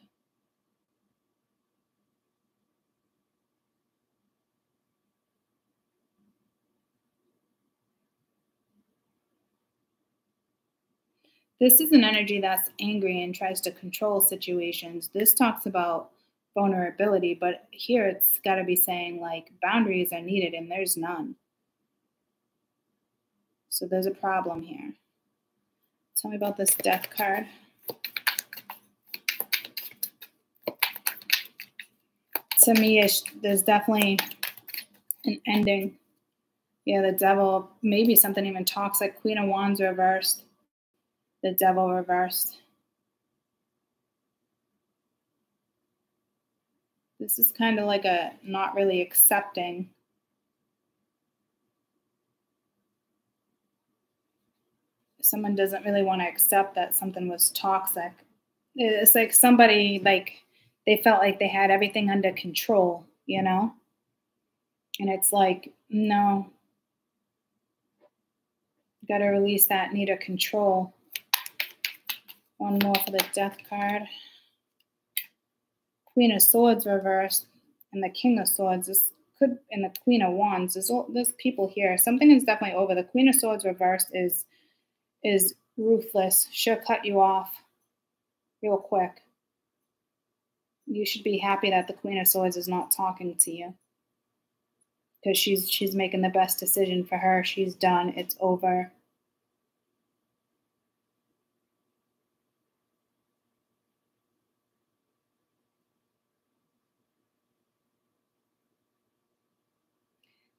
This is an energy that's angry and tries to control situations. This talks about vulnerability, but here it's got to be saying like boundaries are needed and there's none. So there's a problem here. Tell me about this death card. To me, there's definitely an ending. Yeah, the devil, maybe something even toxic. Queen of Wands reversed. The devil reversed. This is kind of like a not really accepting. Someone doesn't really want to accept that something was toxic. It's like somebody, like, they felt like they had everything under control, you know? And it's like, no. Got to release that need of control. One more for the death card. Queen of Swords reversed and the King of Swords. This could, and the Queen of Wands. There's people here. Something is definitely over. The Queen of Swords reversed is ruthless. She'll cut you off real quick. You should be happy that the Queen of Swords is not talking to you, because she's making the best decision for her. She's done. It's over.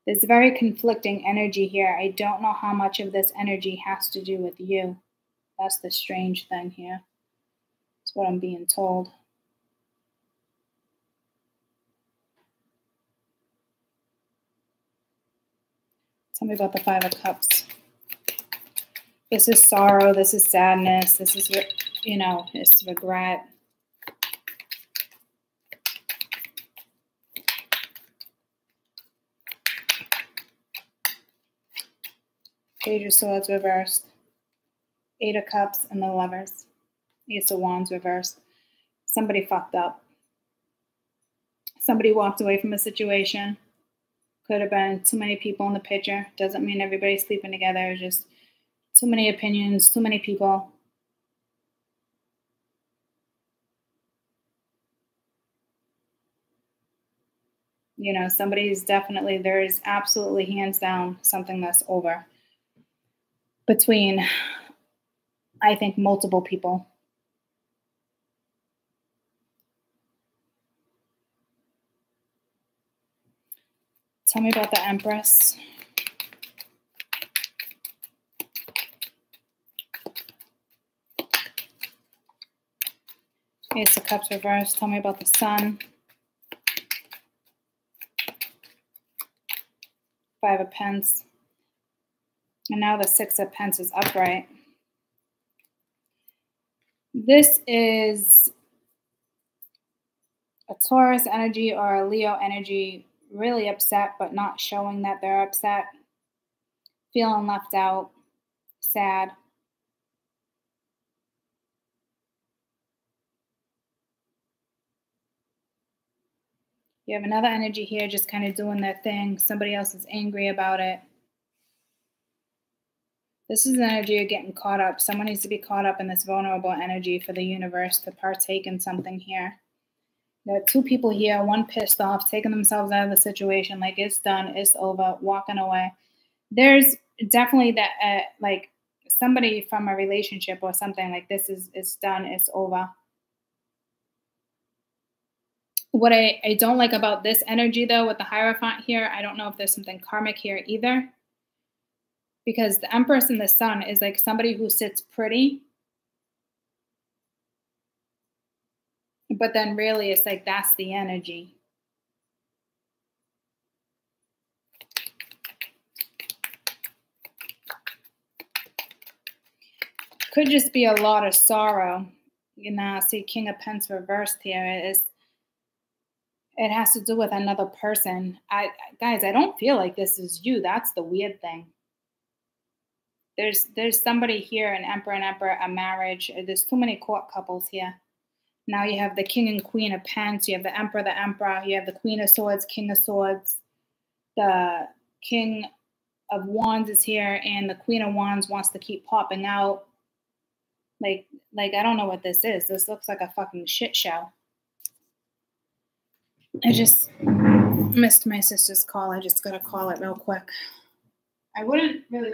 There's very conflicting energy here. I don't know how much of this energy has to do with you. That's the strange thing here. That's what I'm being told. Tell me about the Five of Cups. This is sorrow. This is sadness. This is, you know, it's regret. Page of Swords reversed. Eight of Cups and the Lovers. Ace of Wands reversed. Somebody fucked up. Somebody walked away from a situation. Could have been too many people in the picture. Doesn't mean everybody's sleeping together. Just too many opinions, too many people. You know, somebody's definitely, there is absolutely hands down something that's over between, I think, multiple people. Tell me about the Empress. Ace of Cups reversed. Tell me about the Sun. Five of Pence. And now the Six of Pence is upright. This is a Taurus energy or a Leo energy, really upset but not showing that they're upset, feeling left out, sad. You have another energy here just kind of doing their thing. Somebody else is angry about it. This is an energy of getting caught up. Someone needs to be caught up in this vulnerable energy for the universe to partake in something here. There are two people here, one pissed off, taking themselves out of the situation, like it's done, it's over, walking away. There's definitely that, like somebody from a relationship or something like this it's done, it's over. What I don't like about this energy, though, with the Hierophant here, I don't know if there's something karmic here either. Because the Empress and the Sun is like somebody who sits pretty. But then really it's like that's the energy. Could just be a lot of sorrow. You know, I see King of Pence reversed here. It has to do with another person. Guys, I don't feel like this is you. That's the weird thing. There's somebody here, an Emperor and Emperor, a marriage. There's too many court couples here. Now you have the King and Queen of Pence. You have the Emperor, you have the Queen of Swords, King of Swords. The King of Wands is here, and the Queen of Wands wants to keep popping out. Like I don't know what this is. This looks like a fucking shit show. I just missed my sister's call. I just got to call it real quick. I wouldn't really.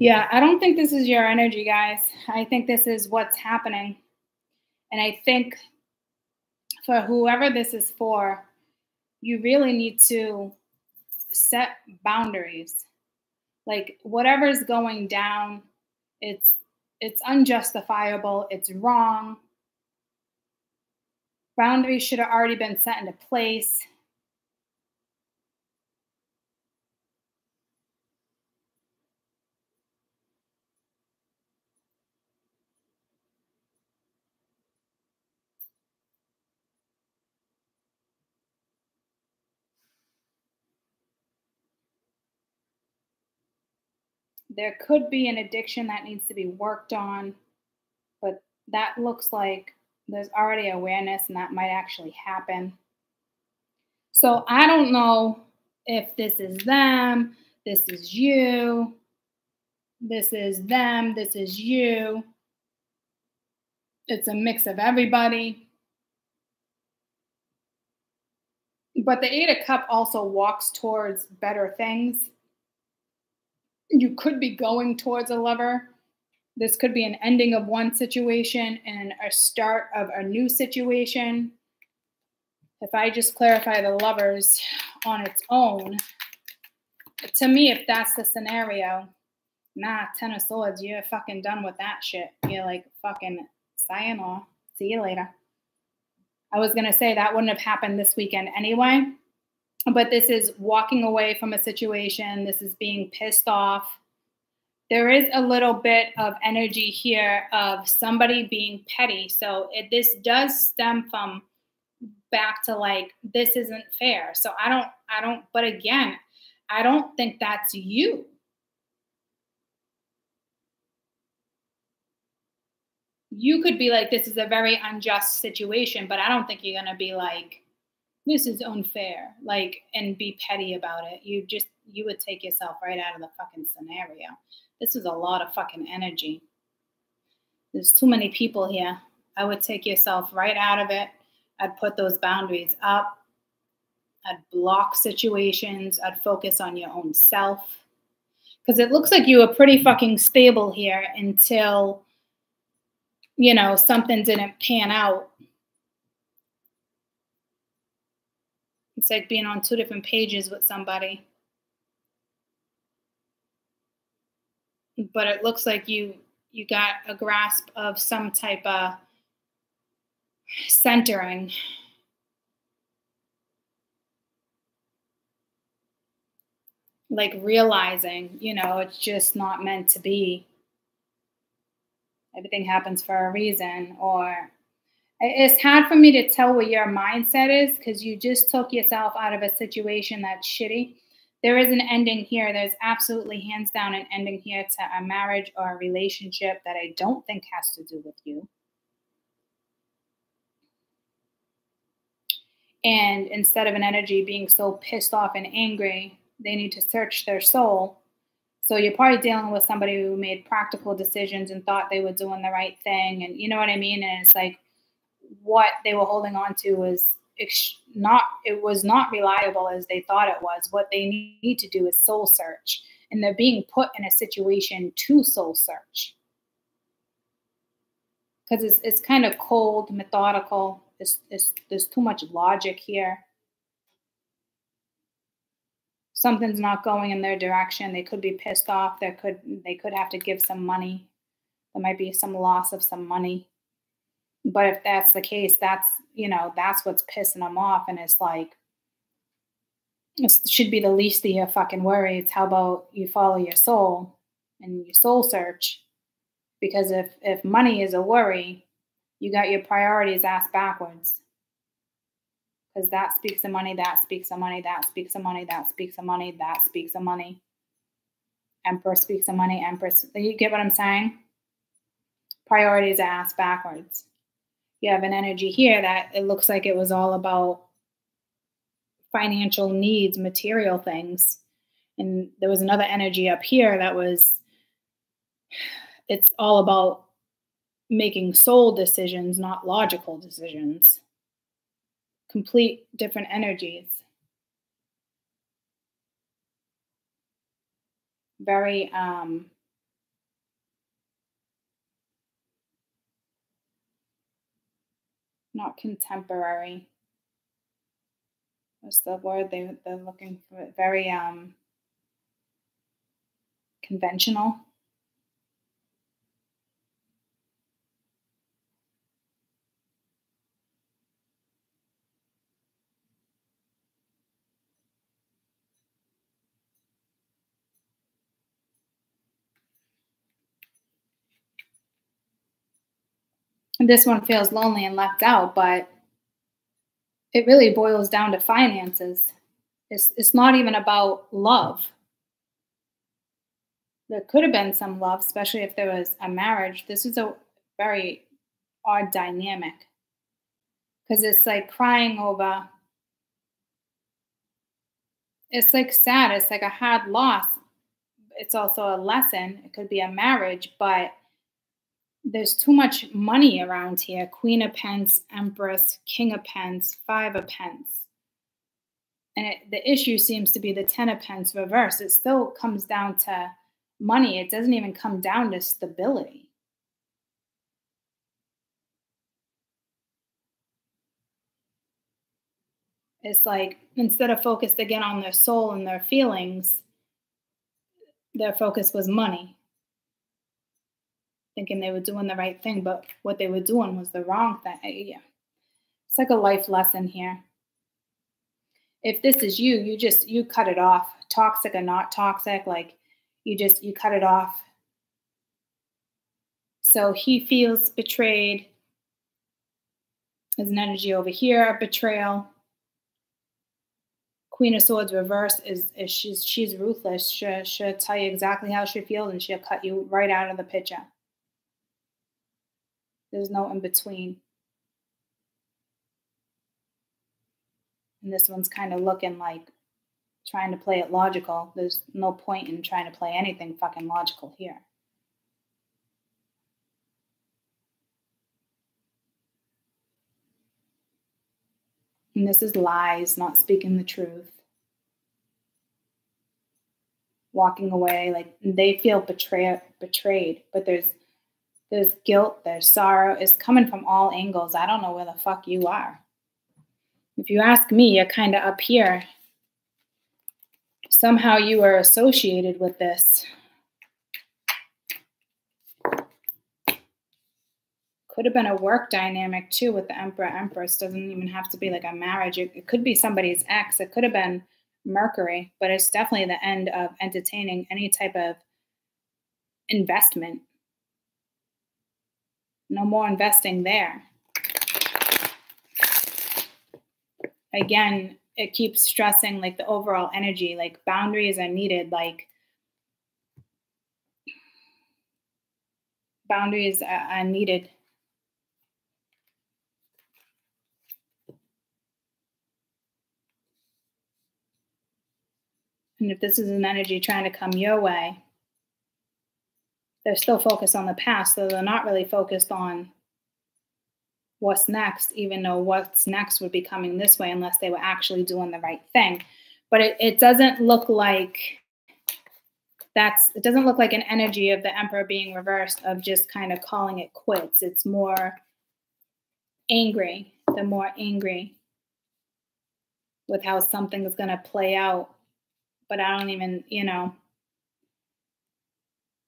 Yeah, I don't think this is your energy, guys. I think this is what's happening. And I think for whoever this is for, you really need to set boundaries. Like whatever's going down, it's unjustifiable, it's wrong. Boundaries should have already been set into place. There could be an addiction that needs to be worked on, but that looks like there's already awareness and that might actually happen. So I don't know if this is them, this is you, this is them, this is you. It's a mix of everybody. But the Eight of Cups also walks towards better things. You could be going towards a lover. This could be an ending of one situation and a start of a new situation. If I just clarify the Lovers on its own, to me, if that's the scenario, nah, Ten of Swords, you're fucking done with that shit. You're like, fucking sayonara. See you later. I was going to say that wouldn't have happened this weekend anyway, but this is walking away from a situation. This is being pissed off. There is a little bit of energy here of somebody being petty. So this does stem from back to like, this isn't fair. So but again, I don't think that's you. You could be like, this is a very unjust situation, but I don't think you're going to be like, this is unfair, like, and be petty about it. You would take yourself right out of the fucking scenario. This is a lot of fucking energy. There's too many people here. I would take yourself right out of it. I'd put those boundaries up. I'd block situations. I'd focus on your own self. Because it looks like you were pretty fucking stable here until, you know, something didn't pan out. It's like being on two different pages with somebody. But it looks like you got a grasp of some type of centering. Like realizing, you know, it's just not meant to be. Everything happens for a reason. Or it's hard for me to tell what your mindset is because you just took yourself out of a situation that's shitty. There is an ending here. There's absolutely hands down an ending here to a marriage or a relationship that I don't think has to do with you. And instead of an energy being so pissed off and angry, they need to search their soul. So you're probably dealing with somebody who made practical decisions and thought they were doing the right thing. And you know what I mean? And it's like what they were holding on to was not reliable as they thought it was. What they need to do is soul search. And they're being put in a situation to soul search. Because it's kind of cold, methodical. There's too much logic here. Something's not going in their direction. They could be pissed off. They could have to give some money. There might be some loss of some money. But if that's the case, that's what's pissing them off. And it's like, it should be the least of your fucking worries. How about you follow your soul and you soul search? Because if money is a worry, you got your priorities ass backwards. Because that speaks of money, that speaks of money, that speaks of money, that speaks of money, that speaks of money. Emperor speaks of money, Empress. You get what I'm saying? Priorities ass backwards. You have an energy here that it looks like it was all about financial needs, material things. And there was another energy up here that was, it's all about making soul decisions, not logical decisions. Complete different energies. Very, not contemporary. What's the word they're looking for? Very conventional. And this one feels lonely and left out, but it really boils down to finances. It's not even about love. There could have been some love, especially if there was a marriage. This is a very odd dynamic because it's like crying over. It's like sad. It's like a hard loss. It's also a lesson. It could be a marriage, but there's too much money around here. Queen of Pence, Empress, King of Pence, Five of Pence. And the issue seems to be the Ten of Pence reverse. It still comes down to money. It doesn't even come down to stability. It's like instead of focused again on their soul and their feelings, their focus was money. Thinking they were doing the right thing, but what they were doing was the wrong thing. Yeah. It's like a life lesson here. If this is you cut it off. Toxic or not toxic, like you cut it off. So he feels betrayed. There's an energy over here, betrayal. Queen of Swords reverse is she's ruthless. She'll tell you exactly how she feels and she'll cut you right out of the picture. There's no in between. And this one's kind of looking like trying to play it logical. There's no point in trying to play anything fucking logical here. And this is lies, not speaking the truth. Walking away, like they feel betrayed, but there's guilt, there's sorrow. It's coming from all angles. I don't know where the fuck you are. If you ask me, you're kind of up here. Somehow you are associated with this. Could have been a work dynamic too with the Emperor, Empress. Doesn't even have to be like a marriage. It could be somebody's ex. It could have been Mercury, but it's definitely the end of entertaining any type of investment. No more investing there. Again, it keeps stressing like the overall energy, like boundaries are needed, like boundaries are needed. And if this is an energy trying to come your way, they're still focused on the past, so they're not really focused on what's next, even though what's next would be coming this way unless they were actually doing the right thing. But it doesn't look like it doesn't look like an energy of the Emperor being reversed, of just kind of calling it quits. It's more angry. They're more angry with how something is going to play out. But I don't even,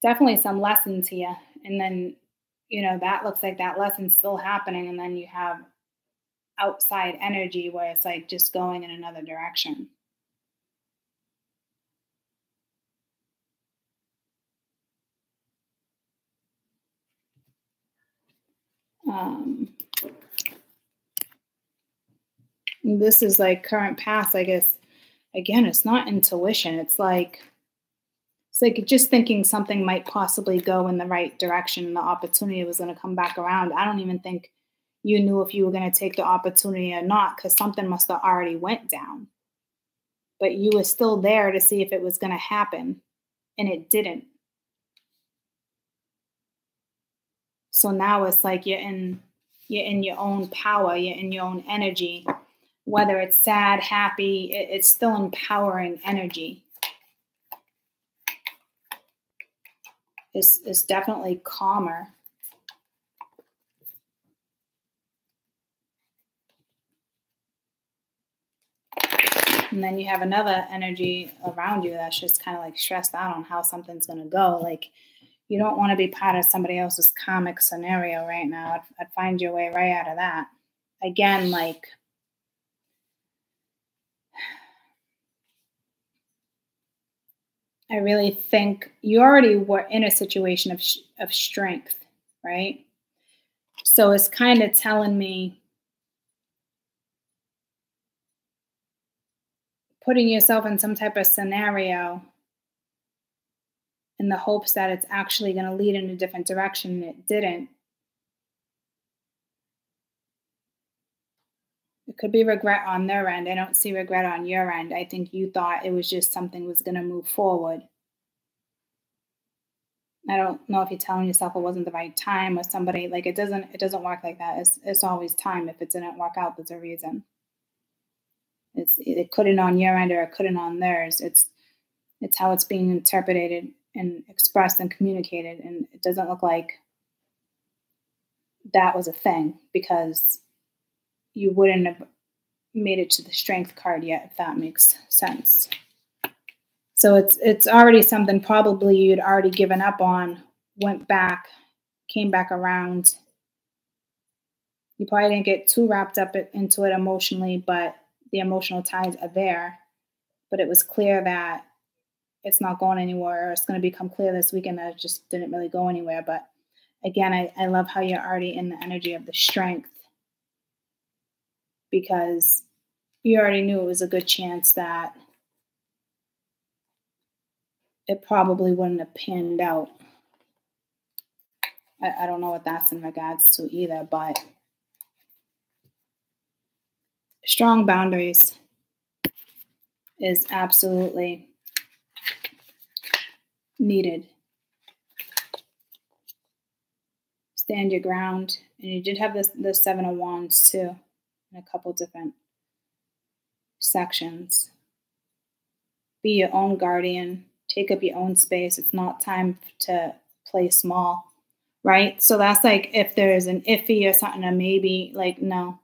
definitely some lessons here. And then, that looks like that lesson's still happening. And then you have outside energy where it's like just going in another direction. This is like current past, I guess. Again, it's not intuition. It's like just thinking something might possibly go in the right direction and the opportunity was going to come back around. I don't even think you knew if you were going to take the opportunity or not, because something must have already went down. But you were still there to see if it was going to happen, and it didn't. So now it's like you're in your own power, you're in your own energy. Whether it's sad, happy, it's still empowering energy. It's definitely calmer. And then you have another energy around you that's just kind of like stressed out on how something's going to go. Like, you don't want to be part of somebody else's karmic scenario right now. I'd find your way right out of that. Again, like, I really think you already were in a situation of strength, right? So it's kind of telling me, putting yourself in some type of scenario in the hopes that it's actually going to lead in a different direction, and it didn't. It could be regret on their end. I don't see regret on your end. I think you thought it was just something was going to move forward. I don't know if you're telling yourself it wasn't the right time, or somebody, like, it doesn't work like that. It's always time. If it didn't work out, there's a reason. It couldn't on your end or it couldn't on theirs. It's how it's being interpreted and expressed and communicated. And it doesn't look like that was a thing, because you wouldn't have made it to the strength card yet, if that makes sense. So it's already something probably you'd already given up on, went back, came back around. You probably didn't get too wrapped up into it emotionally, but the emotional ties are there. But it was clear that it's not going anywhere, or it's going to become clear this weekend that it just didn't really go anywhere. But again, I love how you're already in the energy of the strength, because you already knew it was a good chance that it probably wouldn't have panned out. I don't know what that's in regards to either, but strong boundaries is absolutely needed. Stand your ground. And you did have the Seven of Wands too, in a couple different sections. Be your own guardian. Take up your own space. It's not time to play small, right? So that's like, if there's an iffy or something, a maybe, like, no,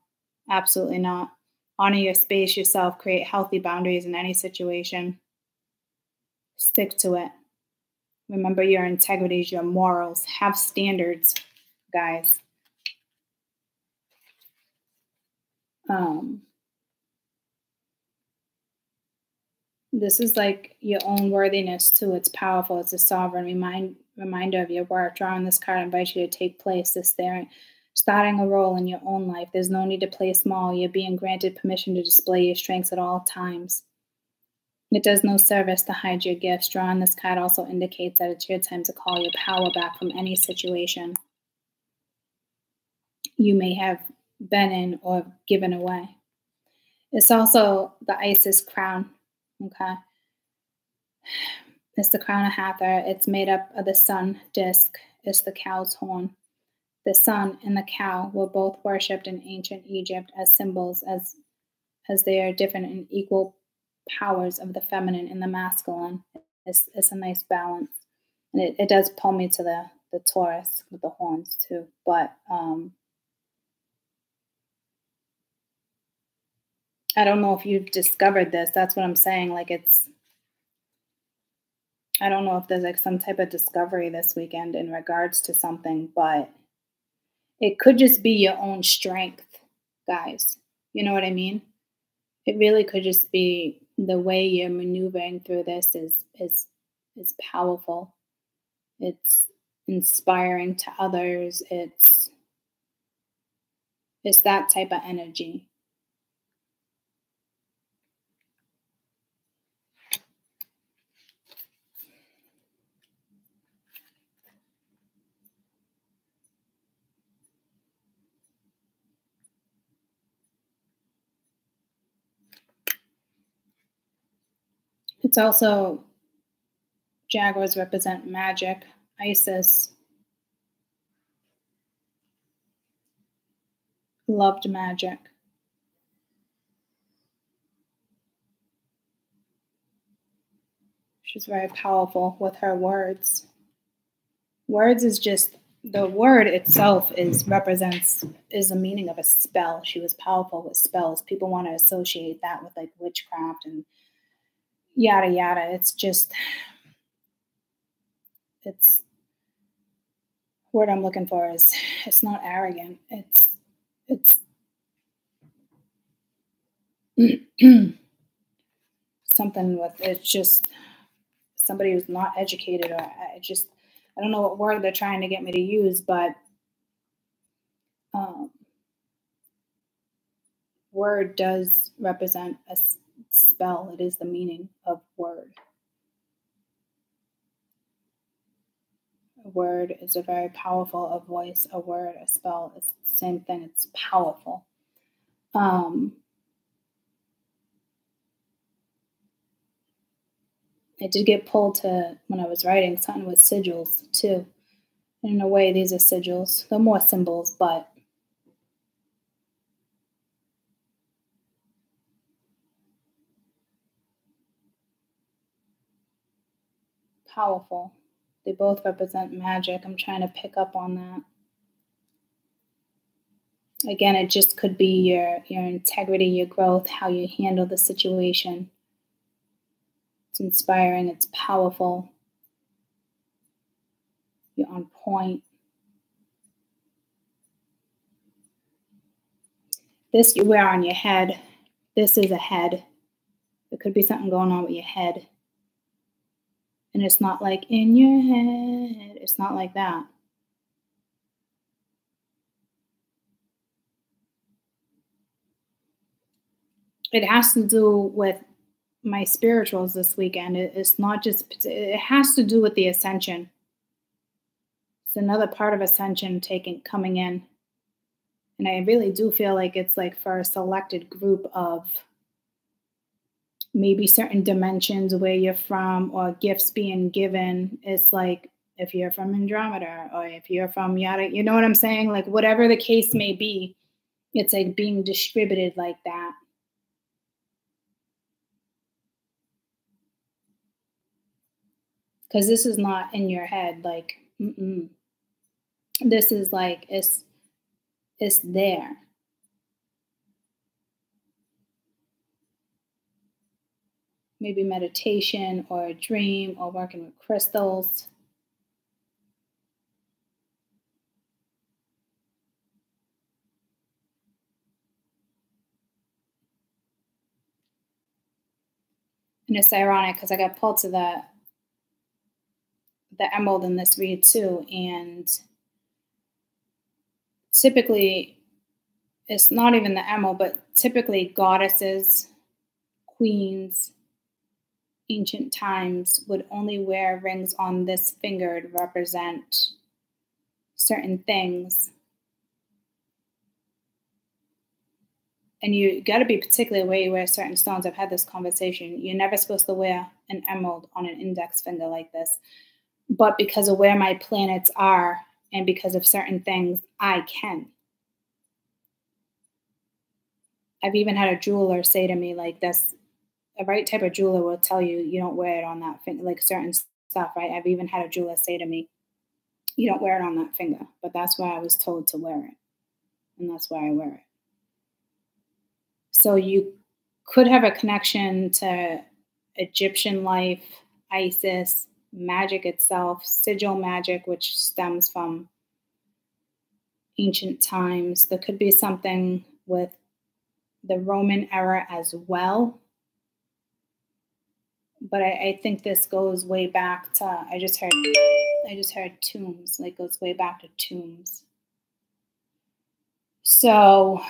absolutely not. Honor your space yourself. Create healthy boundaries in any situation. Stick to it. Remember your integrities, your morals. Have standards, guys. This is like your own worthiness too. It's powerful. It's a sovereign reminder of your worth. Drawing this card invites you to take place. This Starting a role in your own life. There's no need to play small. You're being granted permission to display your strengths at all times. It does no service to hide your gifts. Drawing this card also indicates that it's your time to call your power back from any situation you may have been in or given away. It's also the Isis crown, okay? It's the crown of Hathor. It's made up of the sun disc. It's the cow's horn. The sun and the cow were both worshipped in ancient Egypt as symbols, as they are different and equal powers of the feminine and the masculine. It's a nice balance. And it does pull me to the Taurus with the horns too. But I don't know if you've discovered this. That's what I'm saying. Like I don't know if there's like some type of discovery this weekend in regards to something, but it could just be your own strength, guys. You know what I mean? It really could just be the way you're maneuvering through this is powerful. It's inspiring to others. It's that type of energy. It's also, jaguars represent magic. Isis loved magic. She's very powerful with her words. Words is just, the word itself is the meaning of a spell. She was powerful with spells. People want to associate that with like witchcraft and yada yada. It's just, it's, word I'm looking for is, it's not arrogant. It's something with, it's just somebody who's not educated, or I don't know what word they're trying to get me to use, but word does represent a spell. It is the meaning of word. A word is a very powerful, a voice, a word, a spell. It's the same thing. It's powerful. I did get pulled to, when I was writing, something with sigils too. In a way, these are sigils. They're more symbols, but powerful. They both represent magic. I'm trying to pick up on that. Again, it just could be your integrity, your growth, how you handle the situation. It's inspiring. It's powerful. You're on point. This you wear on your head. This is a head. There could be something going on with your head. And it's not like in your head. It's not like that. It has to do with my spirituals this weekend. It's not just, it has to do with the ascension. It's another part of ascension coming in. And I really do feel like it's like for a selected group of maybe certain dimensions where you're from, or gifts being given. It's like if you're from Andromeda, or if you're from yada, you know what I'm saying? Like whatever the case may be, it's like being distributed like that. Because this is not in your head, like, This is like, it's there. Maybe meditation, or a dream, or working with crystals. And it's ironic because I got pulled to the emerald in this read too, and typically, it's not even the emerald, but typically goddesses, queens, ancient times would only wear rings on this finger to represent certain things. And you got to be particular where you wear certain stones. I've had this conversation. You're never supposed to wear an emerald on an index finger like this. But because of where my planets are and because of certain things, I can. I've even had a jeweler say to me, like, this, the right type of jeweler will tell you, you don't wear it on that finger, like certain stuff, right? I've even had a jeweler say to me, you don't wear it on that finger. But that's why I was told to wear it. And that's why I wear it. So you could have a connection to Egyptian life, Isis, magic itself, sigil magic, which stems from ancient times. There could be something with the Roman era as well. But I think this goes way back to, I just heard tombs, like goes way back to tombs. So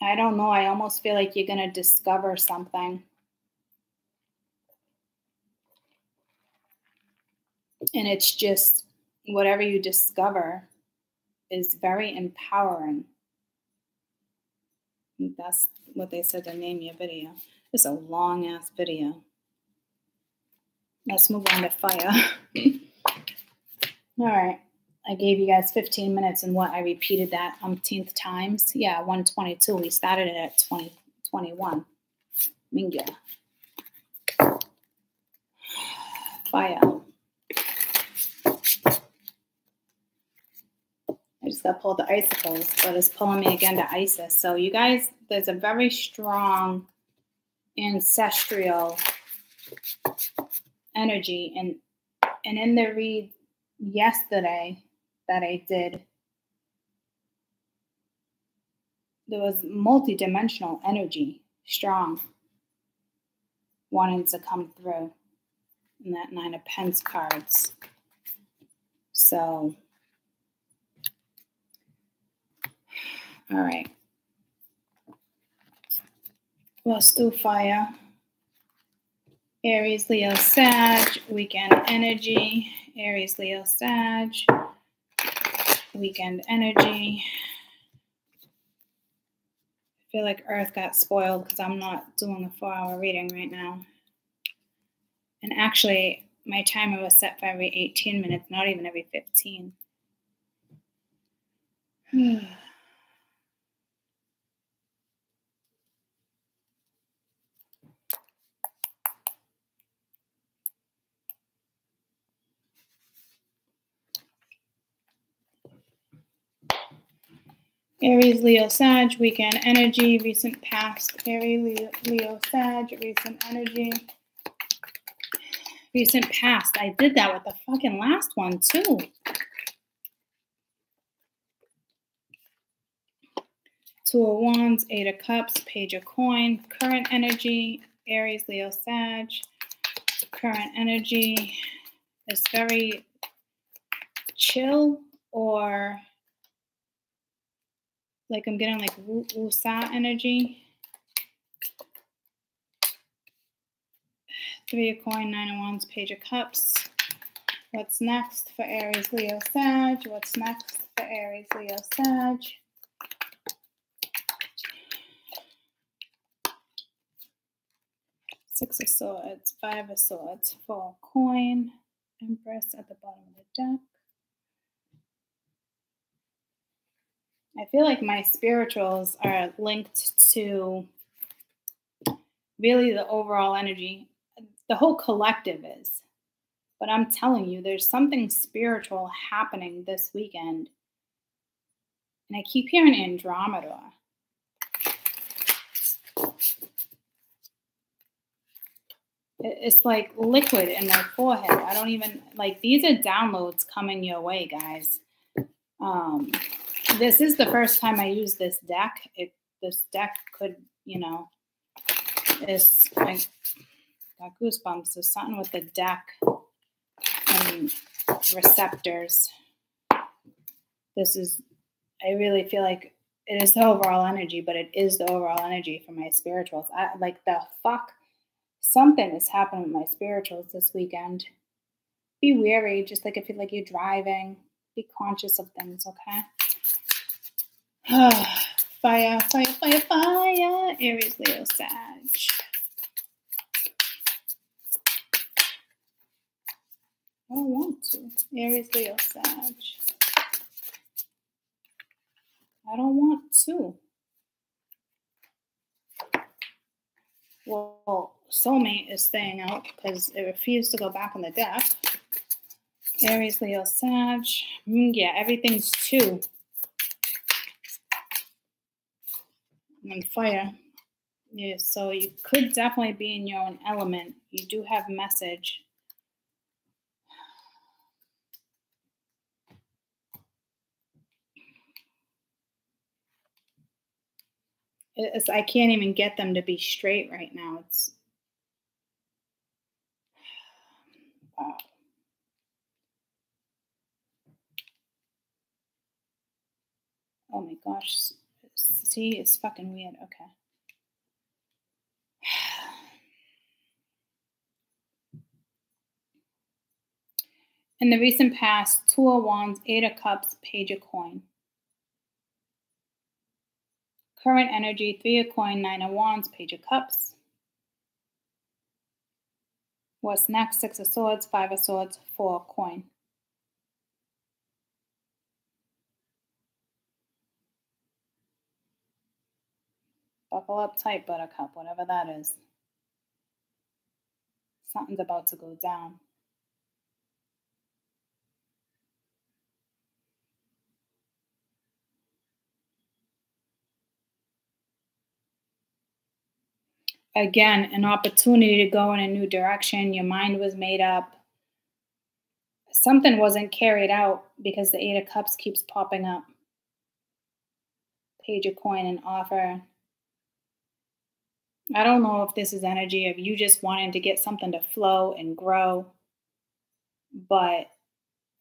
I don't know. I almost feel like you're going to discover something. And it's just whatever you discover is very empowering. That's what they said to name your video. It's a long ass video. Let's move on to fire. All right. I gave you guys 15 minutes and what? I repeated that umpteenth times. Yeah, 122. We started it at 2021. Minga. Fire. I just got pulled to icicles, but it's pulling me again to Isis. So you guys, there's a very strong ancestral energy. And in the read yesterday that I did, there was multi-dimensional energy, strong, wanting to come through in that 9 of Pence cards. So, all right. Let's do fire. Aries, Leo, Sag, weekend energy. Aries, Leo, Sag, weekend energy. I feel like Earth got spoiled because I'm not doing a 4-hour reading right now. And actually, my timer was set for every 18 minutes, not even every 15. Aries, Leo, Sag, weekend energy, recent past. Aries, Leo, Sag, recent energy. Recent past. I did that with the fucking last one, too. Two of Wands, 8 of Cups, Page of Coin. Current energy, Aries, Leo, Sag. Current energy is very chill, or like I'm getting like wusa energy. 3 of Coin, 9 of Wands, Page of Cups. What's next for Aries, Leo, Sag? What's next for Aries, Leo, Sag? Six of Swords, 5 of Swords, 4 of Coin, Empress at the bottom of the deck. I feel like my spirituals are linked to really the overall energy. The whole collective is. But I'm telling you, there's something spiritual happening this weekend. And I keep hearing Andromeda. It's like liquid in my forehead. I don't even, like, these are downloads coming your way, guys. This is the first time I use this deck. This deck could, you know, it's like, got goosebumps. There's something with the deck and receptors. This is, I really feel like it is the overall energy, but it is the overall energy for my spirituals. Like the fuck, something is happening with my spirituals this weekend. Be wary, just like if you like you're driving, be conscious of things, okay? Fire, fire, fire, fire. Aries, Leo, Sag. I don't want to. Aries, Leo, Sag. I don't want to. Well, soulmate is staying out because it refused to go back on the deck. Aries, Leo, Sag. Yeah, everything's 2. And fire. Yeah, so you could definitely be in your own element. You do have message. I can't even get them to be straight right now. It's wow. Oh my gosh. See, it's fucking weird. Okay. In the recent past, 2 of Wands, 8 of Cups, Page of Coin. Current energy, 3 of Coin, 9 of Wands, Page of Cups. What's next? 6 of Swords, 5 of Swords, 4 of Coin. Buckle up tight, Buttercup, whatever that is. Something's about to go down. Again, an opportunity to go in a new direction. Your mind was made up. Something wasn't carried out because the 8 of Cups keeps popping up. Page of Coin and offer. I don't know if this is energy of you just wanting to get something to flow and grow, but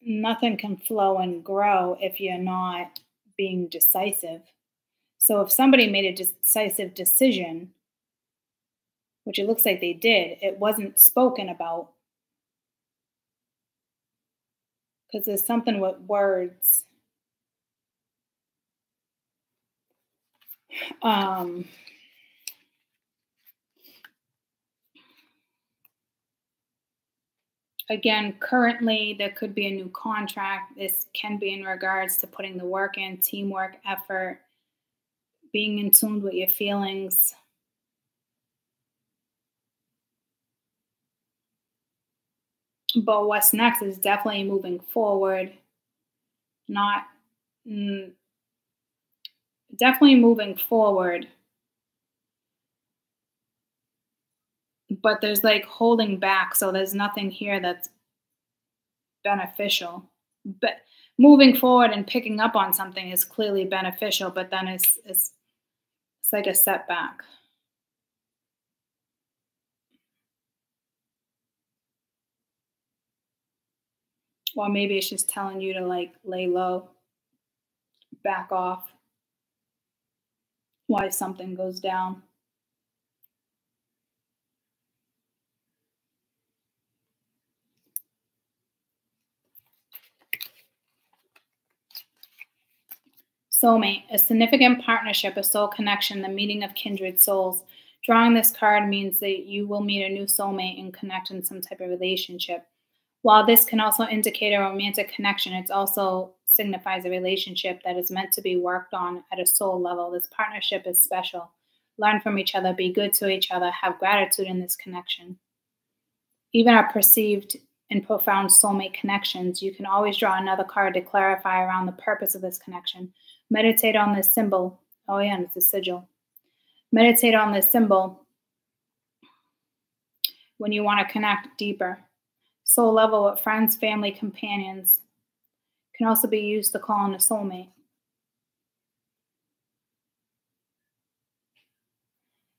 nothing can flow and grow if you're not being decisive. So if somebody made a decisive decision, which it looks like they did, it wasn't spoken about. Because there's something with words. Again, currently there could be a new contract. This can be in regards to putting the work in, teamwork, effort, being in tune with your feelings. But what's next is definitely moving forward. Definitely moving forward. But there's like holding back. So there's nothing here that's beneficial. But moving forward and picking up on something is clearly beneficial, but then it's like a setback. Or maybe it's just telling you to like lay low, back off, while something goes down. Soulmate, a significant partnership, a soul connection, the meeting of kindred souls. Drawing this card means that you will meet a new soulmate and connect in some type of relationship. While this can also indicate a romantic connection, it also signifies a relationship that is meant to be worked on at a soul level. This partnership is special. Learn from each other, be good to each other, have gratitude in this connection. Even our perceived and profound soulmate connections, you can always draw another card to clarify around the purpose of this connection. Meditate on this symbol. Oh yeah, and it's a sigil. Meditate on this symbol when you want to connect deeper. Soul level with friends, family, companions. Can also be used to call on a soulmate.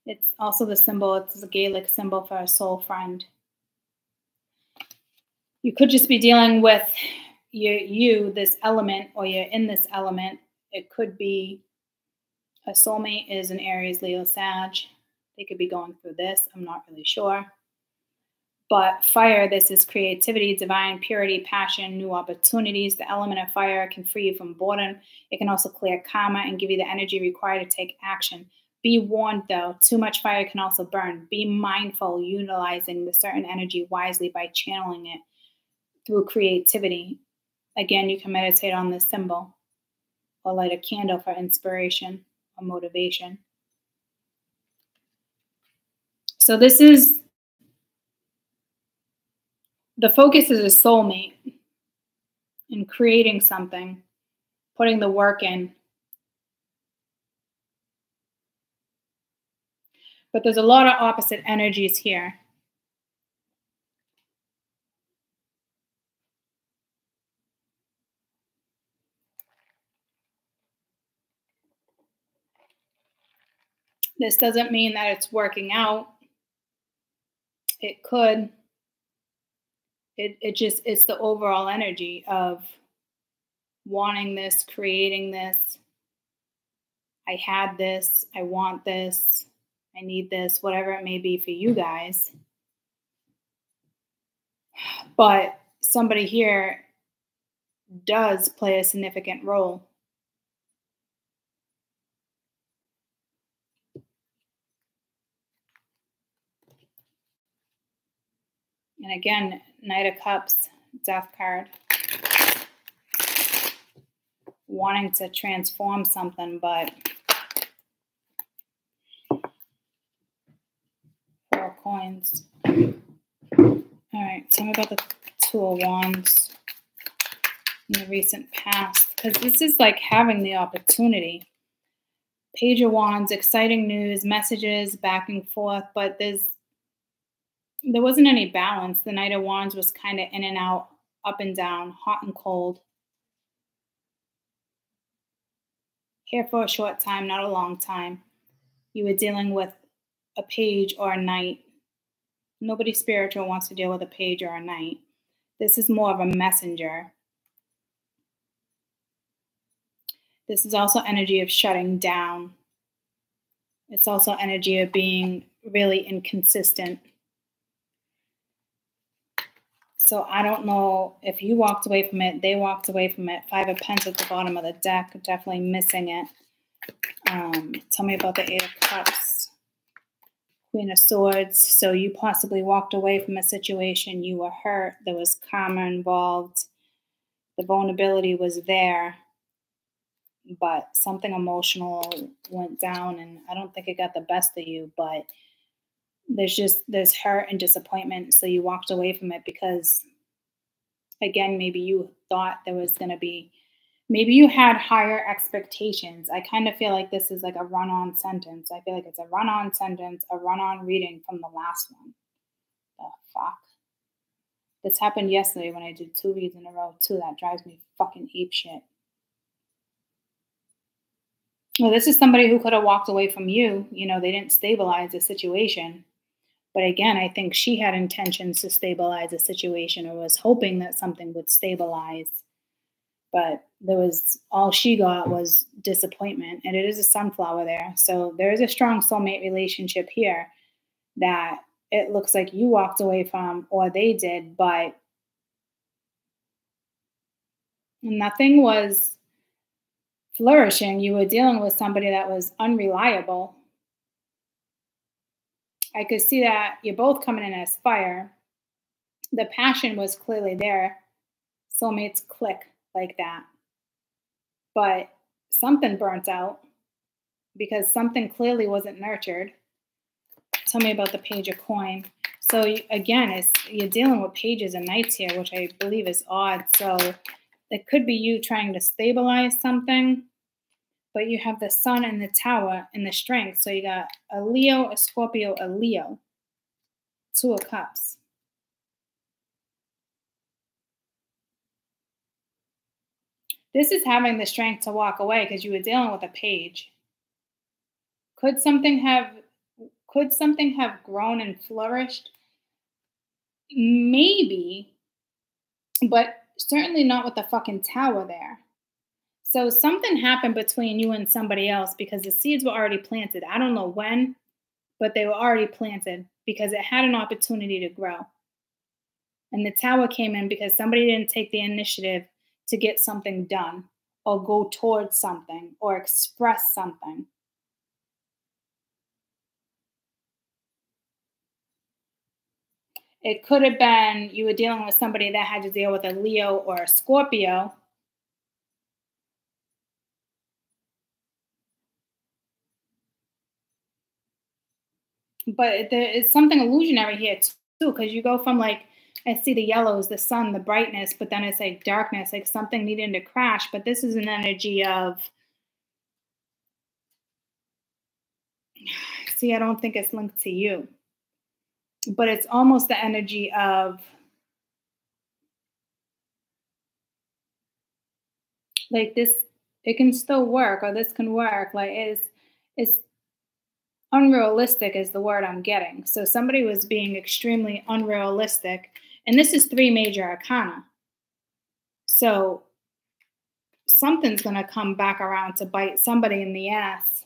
It's also the symbol, it's a Gaelic symbol for a soul friend. You could just be dealing with you this element, or you're in this element. It could be a soulmate is an Aries, Leo, Sag. They could be going through this. I'm not really sure. But fire, this is creativity, divine purity, passion, new opportunities. The element of fire can free you from boredom. It can also clear karma and give you the energy required to take action. Be warned, though, too much fire can also burn. Be mindful, utilizing the certain energy wisely by channeling it through creativity. Again, you can meditate on this symbol or light a candle for inspiration or motivation. So this is, the focus is a soulmate in creating something, putting the work in. But there's a lot of opposite energies here. This doesn't mean that it's working out. It could. It's the overall energy of wanting this, creating this. I had this, I want this, I need this, whatever it may be for you guys. But somebody here does play a significant role. And again, Knight of Cups, Death card. Wanting to transform something, but Four of Coins. All right, tell me about the Two of Wands in the recent past, because this is like having the opportunity. Page of Wands, exciting news, messages back and forth, but there wasn't any balance. The Knight of Wands was kind of in and out, up and down, hot and cold. Here for a short time, not a long time. You were dealing with a page or a knight. Nobody spiritual wants to deal with a page or a knight. This is more of a messenger. This is also energy of shutting down. It's also energy of being really inconsistent. So I don't know if you walked away from it, they walked away from it. Five of Pentacles at the bottom of the deck, definitely missing it. Tell me about the Eight of Cups. Queen of Swords. So you possibly walked away from a situation. You were hurt. There was karma involved. The vulnerability was there. But something emotional went down, and I don't think it got the best of you, but there's hurt and disappointment. So you walked away from it because, again, maybe you thought there was going to be, maybe you had higher expectations. I kind of feel like this is like a run-on sentence. I feel like it's a run-on sentence, a run-on reading from the last one. The fuck? This happened yesterday when I did 2 reads in a row, too. That drives me fucking apeshit. Well, this is somebody who could have walked away from you. You know, they didn't stabilize the situation. But again, I think she had intentions to stabilize the situation, or was hoping that something would stabilize. But all she got was disappointment. And it is a sunflower there. So there is a strong soulmate relationship here that it looks like you walked away from, or they did, but nothing was flourishing. You were dealing with somebody that was unreliable. I could see that you're both coming in as fire. The passion was clearly there. Soulmates click like that. But something burnt out because something clearly wasn't nurtured. Tell me about the Page of Coin. So again, you're dealing with pages and knights here, which I believe is odd. So it could be you trying to stabilize something, but you have the Sun and the Tower and the Strength. So you got a Leo, a Scorpio, a Leo. Two of Cups. This is having the strength to walk away because you were dealing with a page. Could something have grown and flourished? Maybe, but Certainly not with the fucking tower there. So something happened between you and somebody else because the seeds were already planted. I don't know when, but they were already planted because it had an opportunity to grow. And the tower came in because somebody didn't take the initiative to get something done or go towards something or express something. It could have been you were dealing with somebody that had to deal with a Leo or a Scorpio. But there is something illusionary here too, because you go from like, I see the yellows, the sun, the brightness, but then it's like darkness, like something needing to crash. But this is an energy of, see, I don't think it's linked to you, but it's almost the energy of like this, it can still work, or this can work. Like it's unrealistic is the word I'm getting. So somebody was being extremely unrealistic. And this is 3 major arcana. So something's going to come back around to bite somebody in the ass.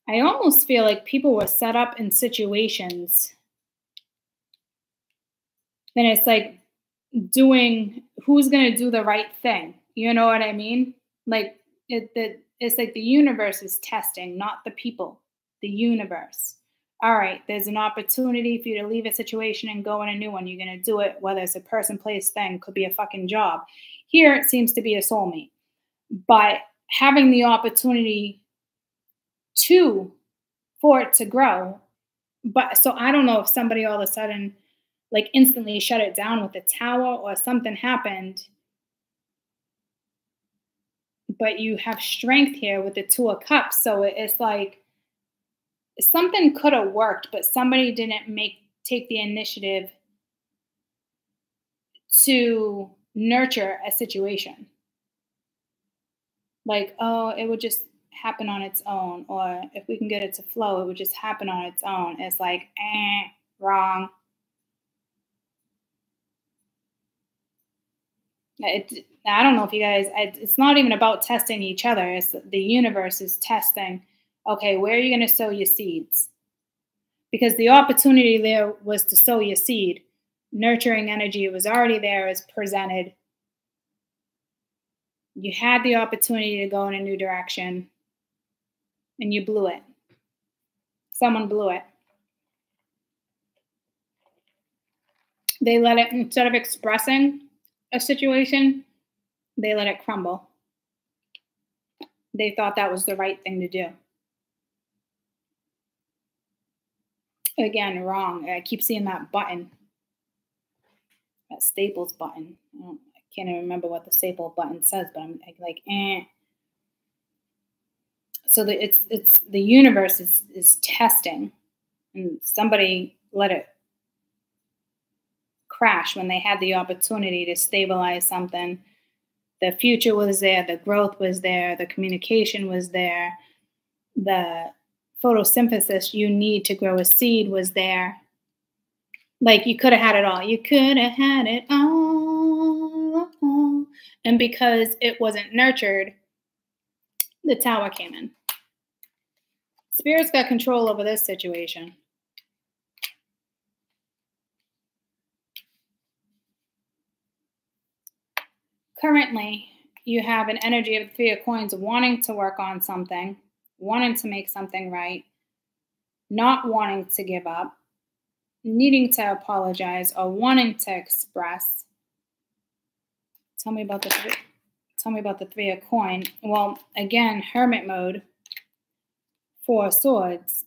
I almost feel like people were set up in situations. Then it's like doing, who's going to do the right thing? You know what I mean? Like it's like the universe is testing, not the people, the universe. All right, there's an opportunity for you to leave a situation and go in a new one. You're going to do it, whether it's a person, place, thing, could be a fucking job. Here, it seems to be a soulmate. But having the opportunity for it to grow. But so I don't know if somebody all of a sudden like instantly shut it down with the tower or something happened. But you have strength here with the 2 of Cups. So it's like something could have worked, but somebody didn't take the initiative to nurture a situation. Like, oh, it would just happen on its own. Or if we can get it to flow, it would just happen on its own. It's like, wrong. I don't know if you guys, it's not even about testing each other. It's the universe is testing, okay, where are you going to sow your seeds? Because the opportunity there was to sow your seed. Nurturing energy was already there as presented. You had the opportunity to go in a new direction and you blew it. Someone blew it. They let it, instead of expressing a situation, they let it crumble. They thought that was the right thing to do. Again, wrong. I keep seeing that button. That Staples button. I can't even remember what the staple button says, but I'm like, So it's the universe is testing, and somebody let it crash when they had the opportunity to stabilize something. The future was there, the growth was there, the communication was there, the photosynthesis you need to grow a seed was there. Like you could have had it all. You could have had it all. And because it wasn't nurtured, the tower came in. Spirit's got control over this situation. Currently, you have an energy of the 3 of Coins wanting to work on something, wanting to make something right, not wanting to give up, needing to apologize, or wanting to express. Tell me about the 3 of Coins. Well, again, Hermit mode, 4 of Swords.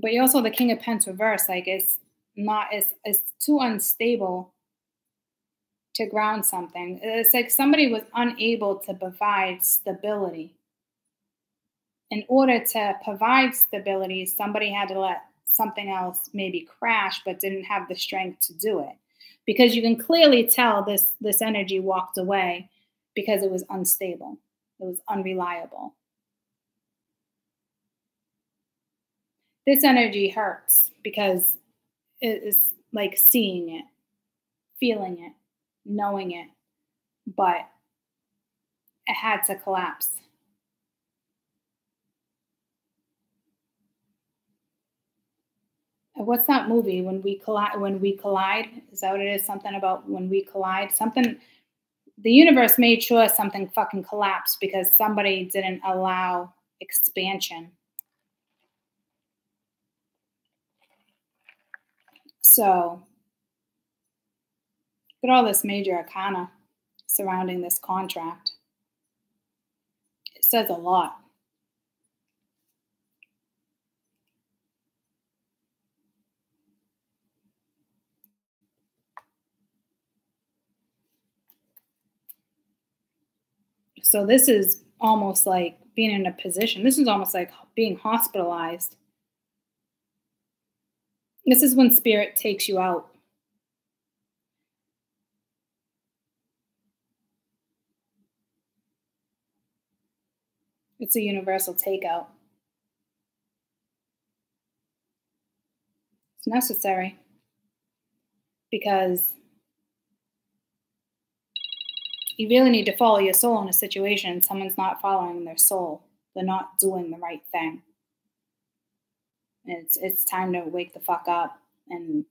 But you also have the King of Pentacles reverse. Like it's too unstable to ground something. It's like somebody was unable to provide stability. In order to provide stability, somebody had to let something else maybe crash, but didn't have the strength to do it. Because you can clearly tell this energy walked away because it was unstable. It was unreliable. This energy hurts because it is like seeing it, feeling it, knowing it, but it had to collapse. What's that movie? When we collide? Is that what it is? Something about when we collide? Something, the universe made sure something fucking collapsed because somebody didn't allow expansion. So, look at all this major arcana surrounding this contract. It says a lot. So this is almost like being in a position. This is almost like being hospitalized. This is when spirit takes you out. It's a universal takeout. It's necessary because you really need to follow your soul in a situation. Someone's not following their soul. They're not doing the right thing. It's time to wake the fuck up and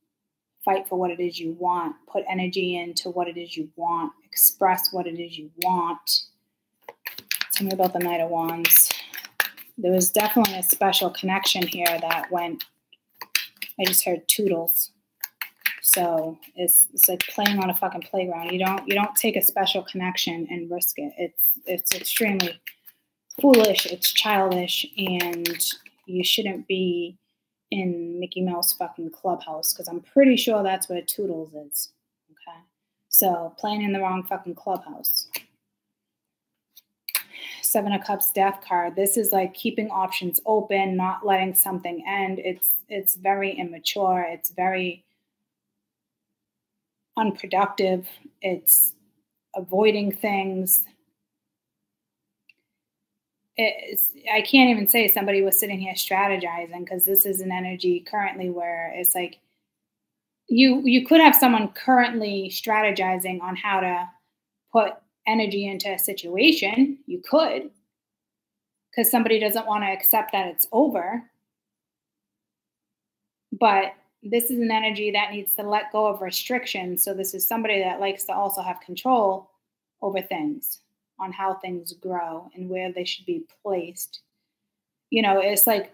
fight for what it is you want. Put energy into what it is you want. Express what it is you want. Tell me about the Knight of Wands. There was definitely a special connection here that went, I just heard toodles. So it's like playing on a fucking playground. You don't take a special connection and risk it. It's extremely foolish. It's childish, and you shouldn't be in Mickey Mouse fucking clubhouse, because I'm pretty sure that's where toodles is. Okay, so playing in the wrong fucking clubhouse. Seven of Cups, Death card. This is like keeping options open, not letting something end. It's very immature. It's very unproductive. It's avoiding things. I can't even say somebody was sitting here strategizing, because this is an energy currently where it's like you could have someone currently strategizing on how to put energy into a situation. You could, because somebody doesn't want to accept that it's over. But this is an energy that needs to let go of restrictions. So this is somebody that likes to also have control over things, on how things grow and where they should be placed. You know, it's like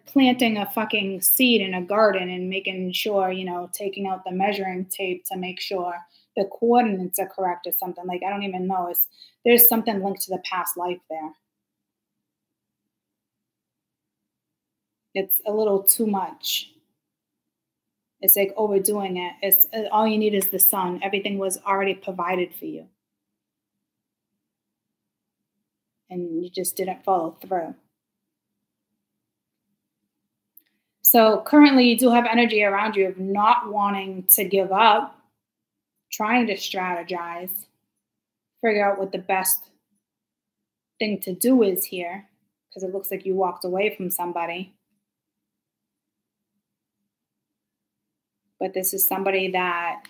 planting a fucking seed in a garden and making sure, you know, taking out the measuring tape to make sure the coordinates are correct or something. Like, I don't even know. There's something linked to the past life there. It's a little too much. It's like overdoing it. It's all you need is the sun. Everything was already provided for you. And you just didn't follow through. So currently you do have energy around you of not wanting to give up, trying to strategize, figure out what the best thing to do is here, because it looks like you walked away from somebody. But this is somebody that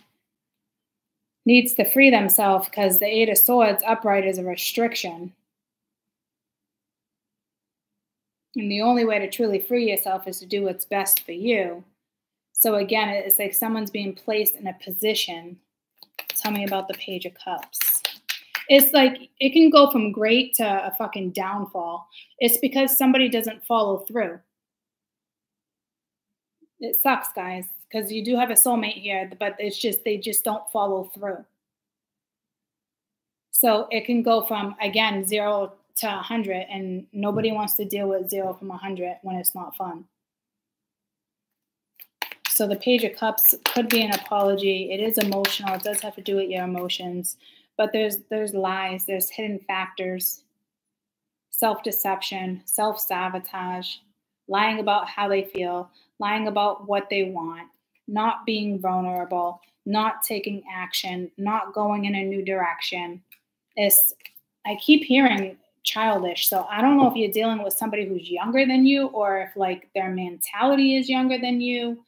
needs to free themselves, because the Eight of Swords upright is a restriction. And the only way to truly free yourself is to do what's best for you. So again, it's like someone's being placed in a position. Tell me about the Page of Cups. It's like it can go from great to a fucking downfall. It's because somebody doesn't follow through. It sucks, guys, because you do have a soulmate here, but it's just they just don't follow through. So it can go from, again, 0 to 100, and nobody wants to deal with 0 from 100 when it's not fun. So the Page of Cups could be an apology. It is emotional. It does have to do with your emotions, but there's lies, there's hidden factors, self-deception, self-sabotage, lying about how they feel, lying about what they want, not being vulnerable, not taking action, not going in a new direction. I keep hearing childish. So I don't know if you're dealing with somebody who's younger than you, or if like their mentality is younger than you,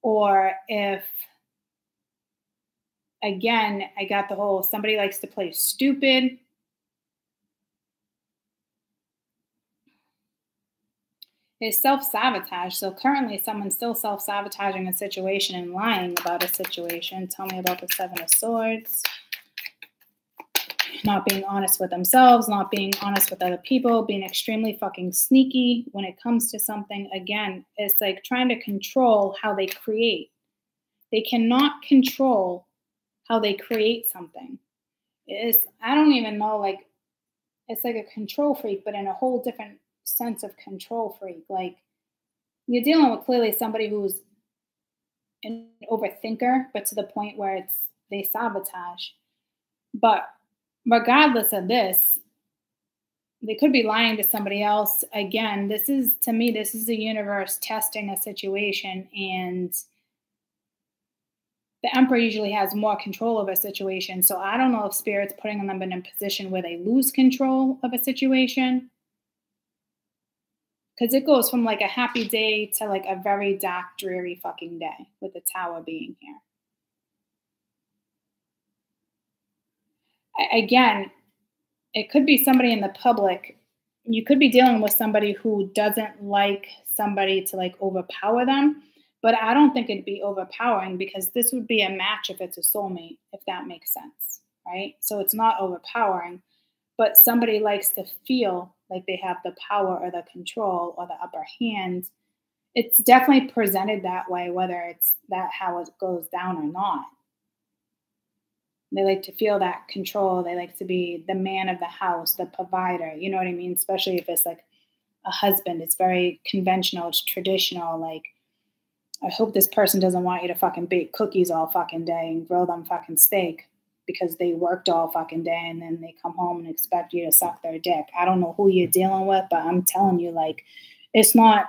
or if again, I got the whole somebody likes to play stupid. Is self-sabotage. So currently someone's still self-sabotaging a situation and lying about a situation. Tell me about the Seven of Swords. Not being honest with themselves, not being honest with other people, being extremely fucking sneaky when it comes to something. Again, it's like trying to control how they create. They cannot control how they create something. I don't even know, like, it's like a control freak, but in a whole different sense of control freak. Like, you're dealing with clearly somebody who's an overthinker, but to the point where they sabotage. But regardless of this, they could be lying to somebody else. Again, to me, this is the universe testing a situation, and the Emperor usually has more control of a situation. So I don't know if Spirit's putting them in a position where they lose control of a situation. Because it goes from like a happy day to like a very dark, dreary fucking day with the Tower being here. Again, it could be somebody in the public. You could be dealing with somebody who doesn't like somebody to like overpower them. But I don't think it'd be overpowering, because this would be a match if it's a soulmate, if that makes sense, right? So it's not overpowering, but somebody likes to feel like they have the power or the control or the upper hand. It's definitely presented that way, whether it's that how it goes down or not. They like to feel that control. They like to be the man of the house, the provider. You know what I mean? Especially if it's like a husband. It's very conventional. It's traditional. Like, I hope this person doesn't want you to fucking bake cookies all fucking day and grill them fucking steak because they worked all fucking day, and then they come home and expect you to suck their dick. I don't know who you're dealing with, but I'm telling you, like, it's not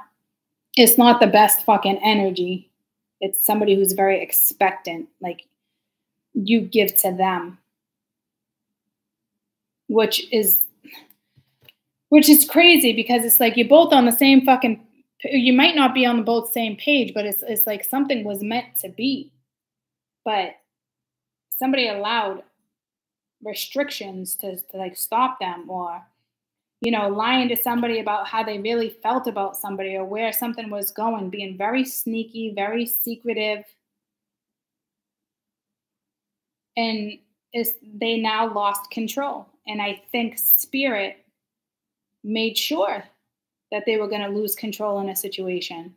the best fucking energy. It's somebody who's very expectant. Like, you give to them, which is crazy, because it's like you're both on the same fucking. You might not be on the both same page, but it's like something was meant to be. But somebody allowed restrictions to like stop them, or, you know, lying to somebody about how they really felt about somebody or where something was going, being very sneaky, very secretive. And they now lost control. And I think Spirit made sure that they were going to lose control in a situation,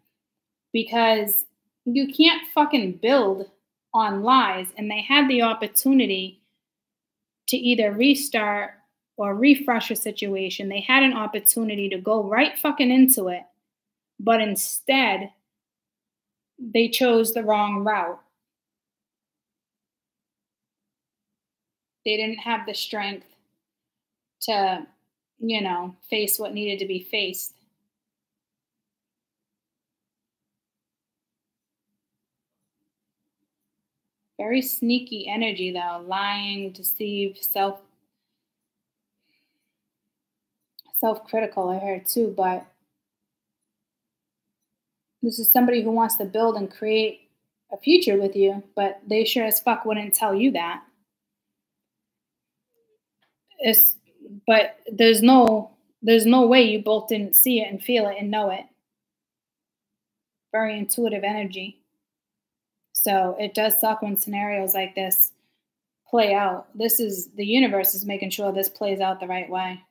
because you can't fucking build on lies. And they had the opportunity to either restart or refresh a situation. They had an opportunity to go right fucking into it, but instead they chose the wrong route. They didn't have the strength to, you know, face what needed to be faced. Very sneaky energy, though. Lying, deceive, self-critical, I heard too. But this is somebody who wants to build and create a future with you, but they sure as fuck wouldn't tell you that. But there's no way you both didn't see it and feel it and know it. Very intuitive energy. So it does suck when scenarios like this play out. The universe is making sure this plays out the right way.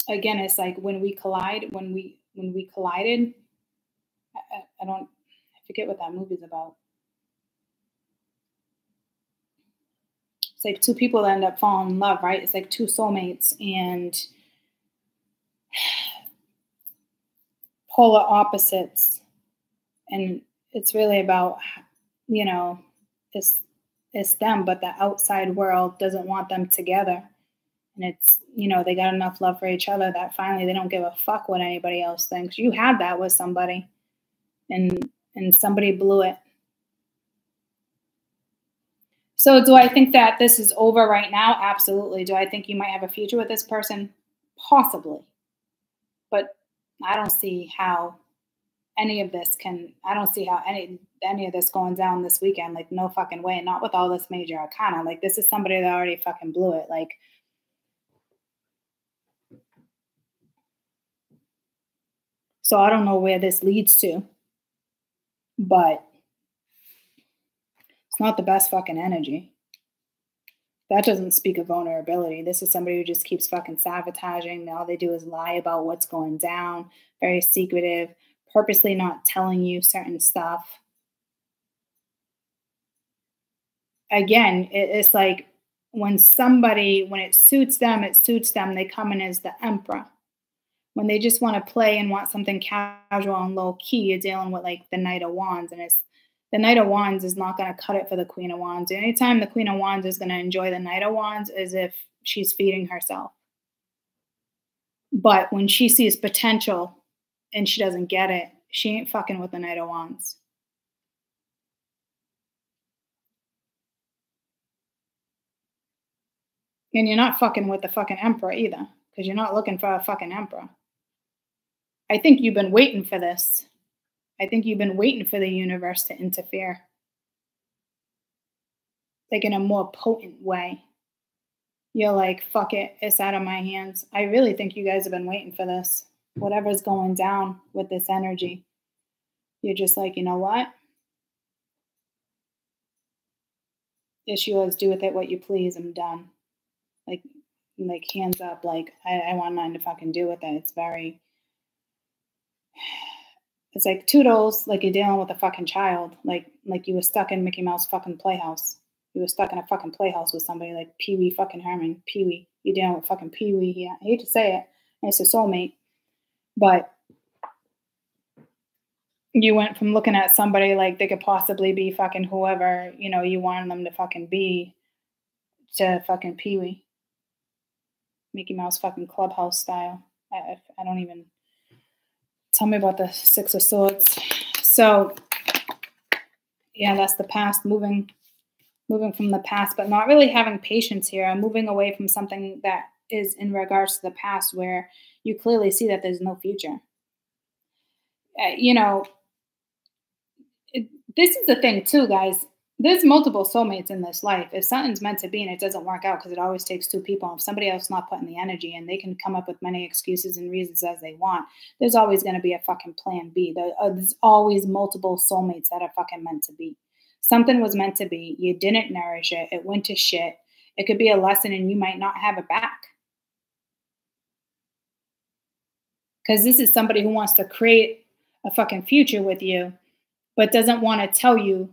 Again, it's like when we collided, I forget what that movie's about. It's like two people that end up falling in love, right? It's like two soulmates and polar opposites. And it's really about, you know, it's them, but the outside world doesn't want them together. And it's, you know, they got enough love for each other that finally they don't give a fuck what anybody else thinks. You had that with somebody, and somebody blew it. So do I think that this is over right now? Absolutely. Do I think you might have a future with this person? Possibly. But I don't see how any of this can, I don't see how any of this going down this weekend. Like, no fucking way. Not with all this major arcana. Like, this is somebody that already fucking blew it. Like, so I don't know where this leads to, but it's not the best fucking energy. That doesn't speak of vulnerability. This is somebody who just keeps fucking sabotaging. All they do is lie about what's going down. Very secretive, purposely not telling you certain stuff. Again, it's like when it suits them, they come in as the emperor. When they just want to play and want something casual and low key, you're dealing with like the Knight of Wands, and the Knight of Wands is not going to cut it for the Queen of Wands. Anytime the Queen of Wands is going to enjoy the Knight of Wands is if she's feeding herself. But when she sees potential and she doesn't get it, she ain't fucking with the Knight of Wands. And you're not fucking with the fucking Emperor either, because you're not looking for a fucking Emperor. I think you've been waiting for this. I think you've been waiting for the universe to interfere. Like in a more potent way. You're like, fuck it, it's out of my hands. I really think you guys have been waiting for this. Whatever's going down with this energy. You're just like, you know what? It's yours, do with it what you please, I'm done. Like hands up, like, I want nothing to fucking do with it. It's like toodles, like you're dealing with a fucking child. Like you were stuck in Mickey Mouse fucking playhouse. You were stuck in a fucking playhouse with somebody like Pee Wee fucking Herman. Pee Wee. You're dealing with fucking Pee Wee here. I hate to say it. It's a soulmate. But you went from looking at somebody like they could possibly be fucking whoever, you wanted them to fucking be, to fucking Pee Wee. Mickey Mouse fucking clubhouse style. I don't even... Tell me about the Six of Swords. So, yeah, that's the past. Moving from the past, but not really having patience here. I'm moving away from something that is in regards to the past where you clearly see that there's no future. This is the thing too, guys. There's multiple soulmates in this life. If something's meant to be and it doesn't work out, because it always takes two people, if somebody else not putting the energy in, they can come up with many excuses and reasons as they want. There's always going to be a fucking plan B. There's always multiple soulmates that are fucking meant to be. Something was meant to be. You didn't nourish it. It went to shit. It could be a lesson and you might not have it back. Because this is somebody who wants to create a fucking future with you, but doesn't want to tell you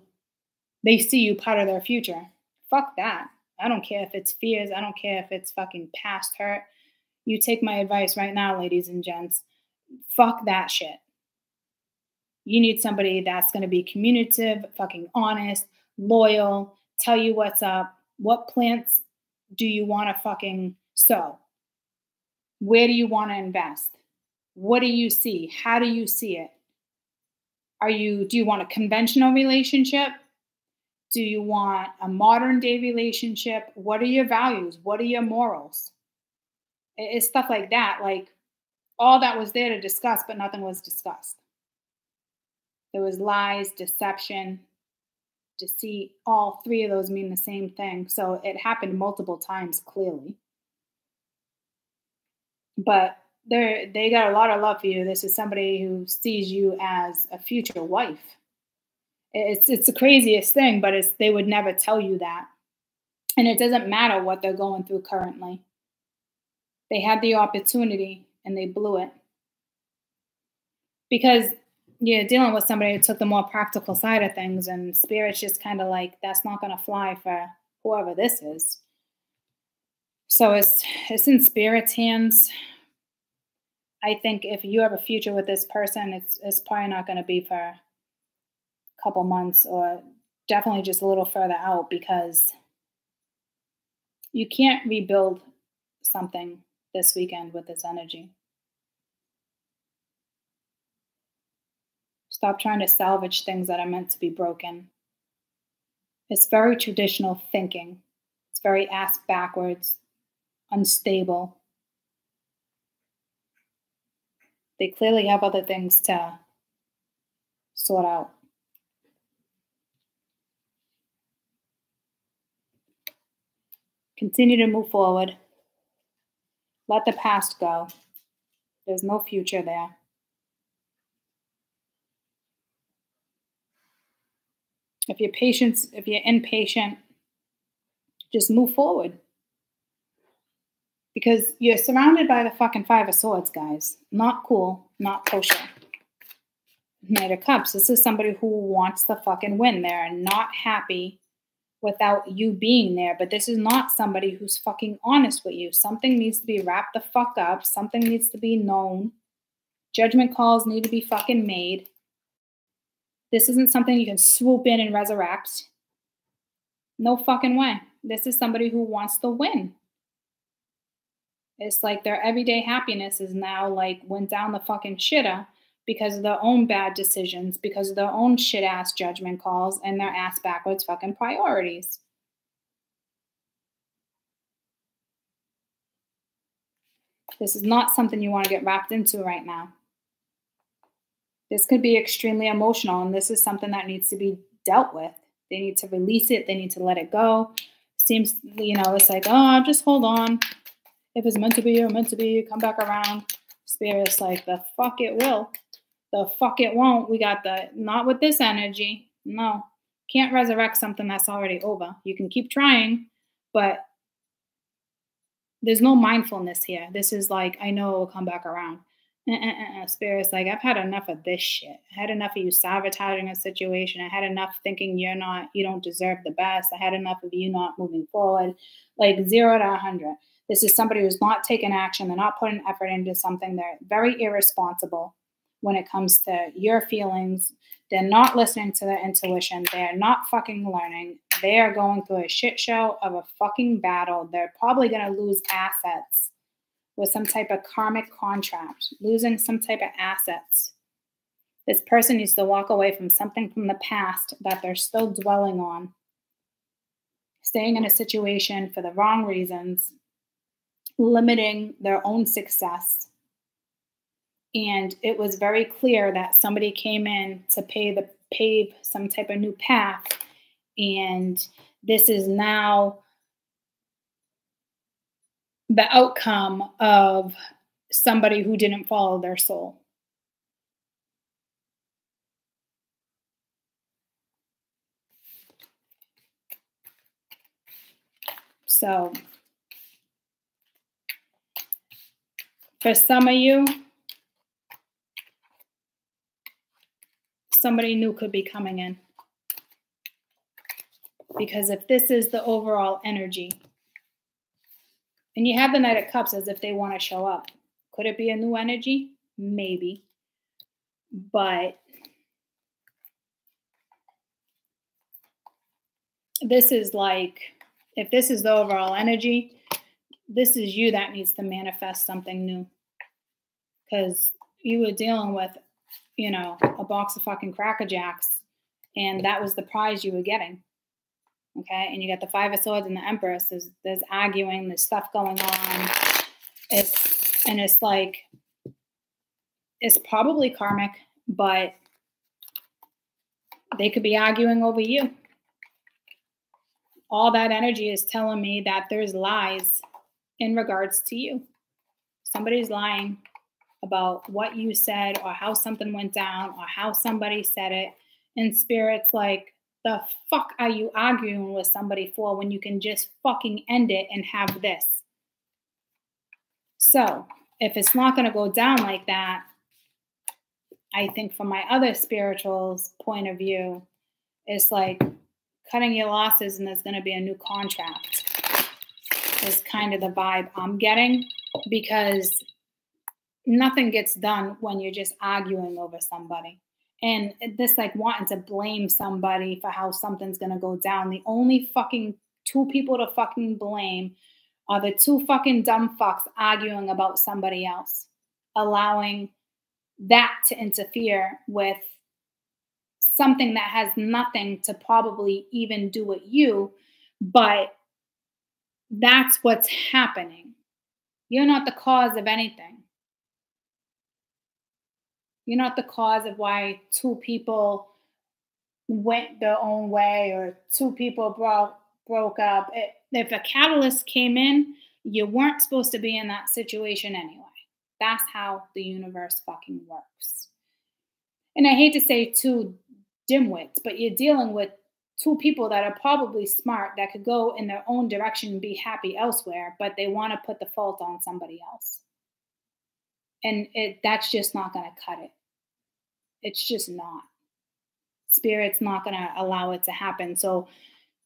they see you part of their future. Fuck that. I don't care if it's fears. I don't care if it's fucking past hurt. You take my advice right now, ladies and gents. Fuck that shit. You need somebody that's going to be communicative, fucking honest, loyal, tell you what's up. What plants do you want to fucking sow? Where do you want to invest? What do you see? How do you see it? Do you want a conventional relationship? Do you want a modern day relationship? What are your values? What are your morals? It's stuff like that. Like, all that was there to discuss, but nothing was discussed. There was lies, deception, deceit. All three of those mean the same thing. So it happened multiple times, clearly. But they got a lot of love for you. This is somebody who sees you as a future wife. It's the craziest thing, but they would never tell you that. And it doesn't matter what they're going through currently. They had the opportunity and they blew it. Because you're dealing with somebody who took the more practical side of things, and Spirit's just kind of like, that's not going to fly for whoever this is. So it's in Spirit's hands. I think if you have a future with this person, it's probably not going to be for a couple months, or definitely just a little further out, because you can't rebuild something this weekend with this energy. Stop trying to salvage things that are meant to be broken. It's very traditional thinking. It's very ass backwards, unstable. They clearly have other things to sort out. Continue to move forward. Let the past go. There's no future there. If you're impatient, just move forward. Because you're surrounded by the fucking Five of Swords, guys. Not cool, not kosher. Knight of Cups. This is somebody who wants the fucking win. They're not happy without you being there. But this is not somebody who's fucking honest with you. Something needs to be wrapped the fuck up. Something needs to be known. Judgment calls need to be fucking made. This isn't something you can swoop in and resurrect. No fucking way. This is somebody who wants to win. It's like their everyday happiness is now like went down the fucking shitter because of their own bad decisions, because of their own shit-ass judgment calls and their ass-backwards fucking priorities. This is not something you want to get wrapped into right now. This could be extremely emotional, and this is something that needs to be dealt with. They need to release it. They need to let it go. Seems, it's like, oh, just hold on. If it's meant to be or meant to be, come back around. Spirit's like, the fuck it will. The fuck it won't. We got not with this energy. No. Can't resurrect something that's already over. You can keep trying, but there's no mindfulness here. This is like, I know it will come back around. Spirit's like, I've had enough of this shit. I had enough of you sabotaging a situation. I had enough thinking you don't deserve the best. I had enough of you not moving forward. Like 0 to 100. This is somebody who's not taking action. They're not putting effort into something. They're very irresponsible when it comes to your feelings. They're not listening to their intuition. They're not fucking learning. They are going through a shit show of a fucking battle. They're probably going to lose assets with some type of karmic contract, losing some type of assets. This person needs to walk away from something from the past that they're still dwelling on, staying in a situation for the wrong reasons, limiting their own success. And it was very clear that somebody came in to pave some type of new path. And this is now the outcome of somebody who didn't follow their soul. So for some of you, somebody new could be coming in. Because if this is the overall energy, and you have the Knight of Cups as if they want to show up. Could it be a new energy? Maybe. But this is like, if this is the overall energy, this is you that needs to manifest something new. Because you were dealing with, a box of fucking Cracker Jacks, and that was the prize you were getting. Okay, and you got the Five of Swords and the Empress. There's arguing, there's stuff going on. It's like, it's probably karmic, but they could be arguing over you. All that energy is telling me that there's lies in regards to you. Somebody's lying about what you said or how something went down or how somebody said it. And Spirit's like, the fuck are you arguing with somebody for when you can just fucking end it and have this? So if it's not going to go down like that, I think from my other spirituals' point of view, it's like cutting your losses and there's going to be a new contract is kind of the vibe I'm getting, because nothing gets done when you're just arguing over somebody. And this like wanting to blame somebody for how something's going to go down. The only fucking two people to fucking blame are the two fucking dumb fucks arguing about somebody else, allowing that to interfere with something that has nothing to probably even do with you, but that's what's happening. You're not the cause of anything. You're not the cause of why two people went their own way or two people broke up. If a catalyst came in, you weren't supposed to be in that situation anyway. That's how the universe fucking works. And I hate to say two dimwits, but you're dealing with two people that are probably smart, that could go in their own direction and be happy elsewhere, but they want to put the fault on somebody else. And that's just not going to cut it. It's just not. Spirit's not going to allow it to happen. So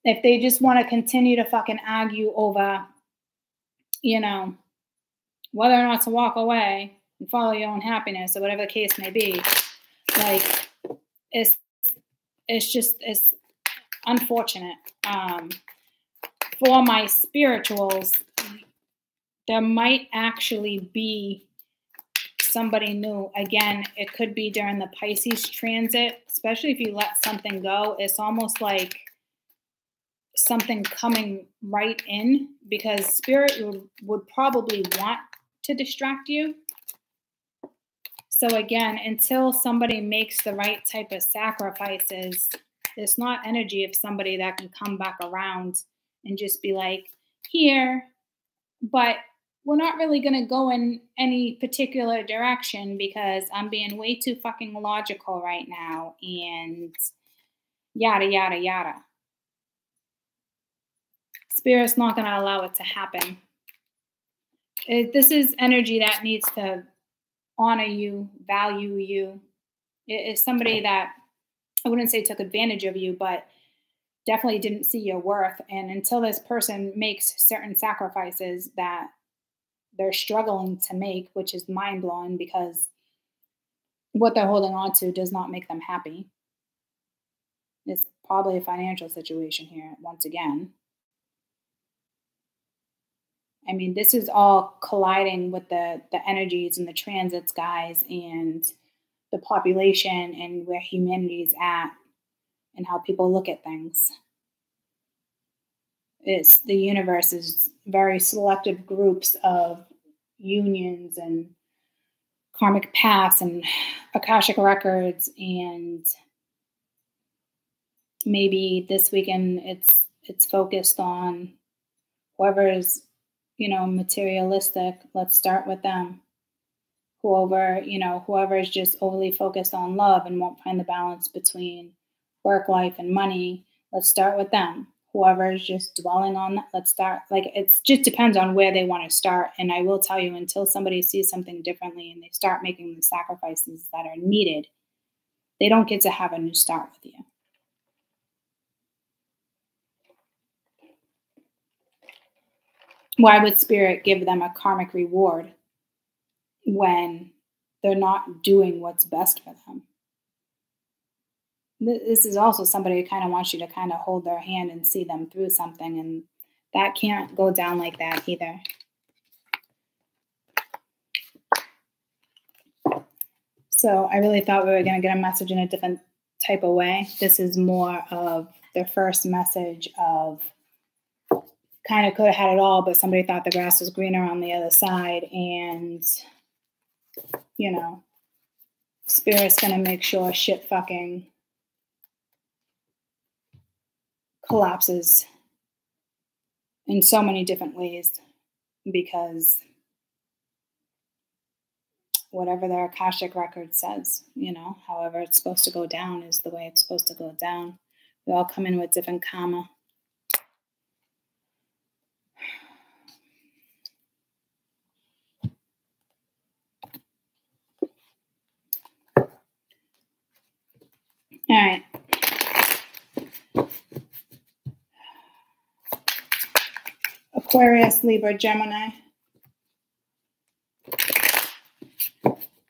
if they just want to continue to fucking argue over, you know, whether or not to walk away and follow your own happiness or whatever the case may be, like, it's unfortunate. For my spirituals, there might actually be somebody new. Again, it could be during the Pisces transit, especially if you let something go. It's almost like something coming right in, because spirit would probably want to distract you. So again, until somebody makes the right type of sacrifices, it's not energy of somebody that can come back around and just be like, here, but we're not really going to go in any particular direction because I'm being way too fucking logical right now, and yada, yada, yada. Spirit's not going to allow it to happen. This is energy that needs to honor you, value you. It's somebody that, I wouldn't say took advantage of you, but definitely didn't see your worth. And until this person makes certain sacrifices that they're struggling to make, which is mind-blowing, because what they're holding on to does not make them happy. It's probably a financial situation here, once again. I mean, this is all colliding with the energies and the transits, guys, and the population and where humanity is at and how people look at things. The universe is very selective groups of unions and karmic paths and Akashic records, and maybe this weekend it's focused on whoever is, materialistic. Let's start with them. Whoever is just overly focused on love and won't find the balance between work, life, and money, let's start with them. Whoever is just dwelling on that, let's start. Like, it just depends on where they want to start. And I will tell you, until somebody sees something differently and they start making the sacrifices that are needed, they don't get to have a new start with you. Why would Spirit give them a karmic reward when they're not doing what's best for them? This is also somebody who kind of wants you to kind of hold their hand and see them through something, and that can't go down like that either. So I really thought we were going to get a message in a different type of way. This is more of the first message of kind of could have had it all, but somebody thought the grass was greener on the other side, and, Spirit's going to make sure shit fucking collapses in so many different ways, because whatever their Akashic record says, however it's supposed to go down is the way it's supposed to go down. We all come in with different karma. All right. Aquarius, Libra, Gemini.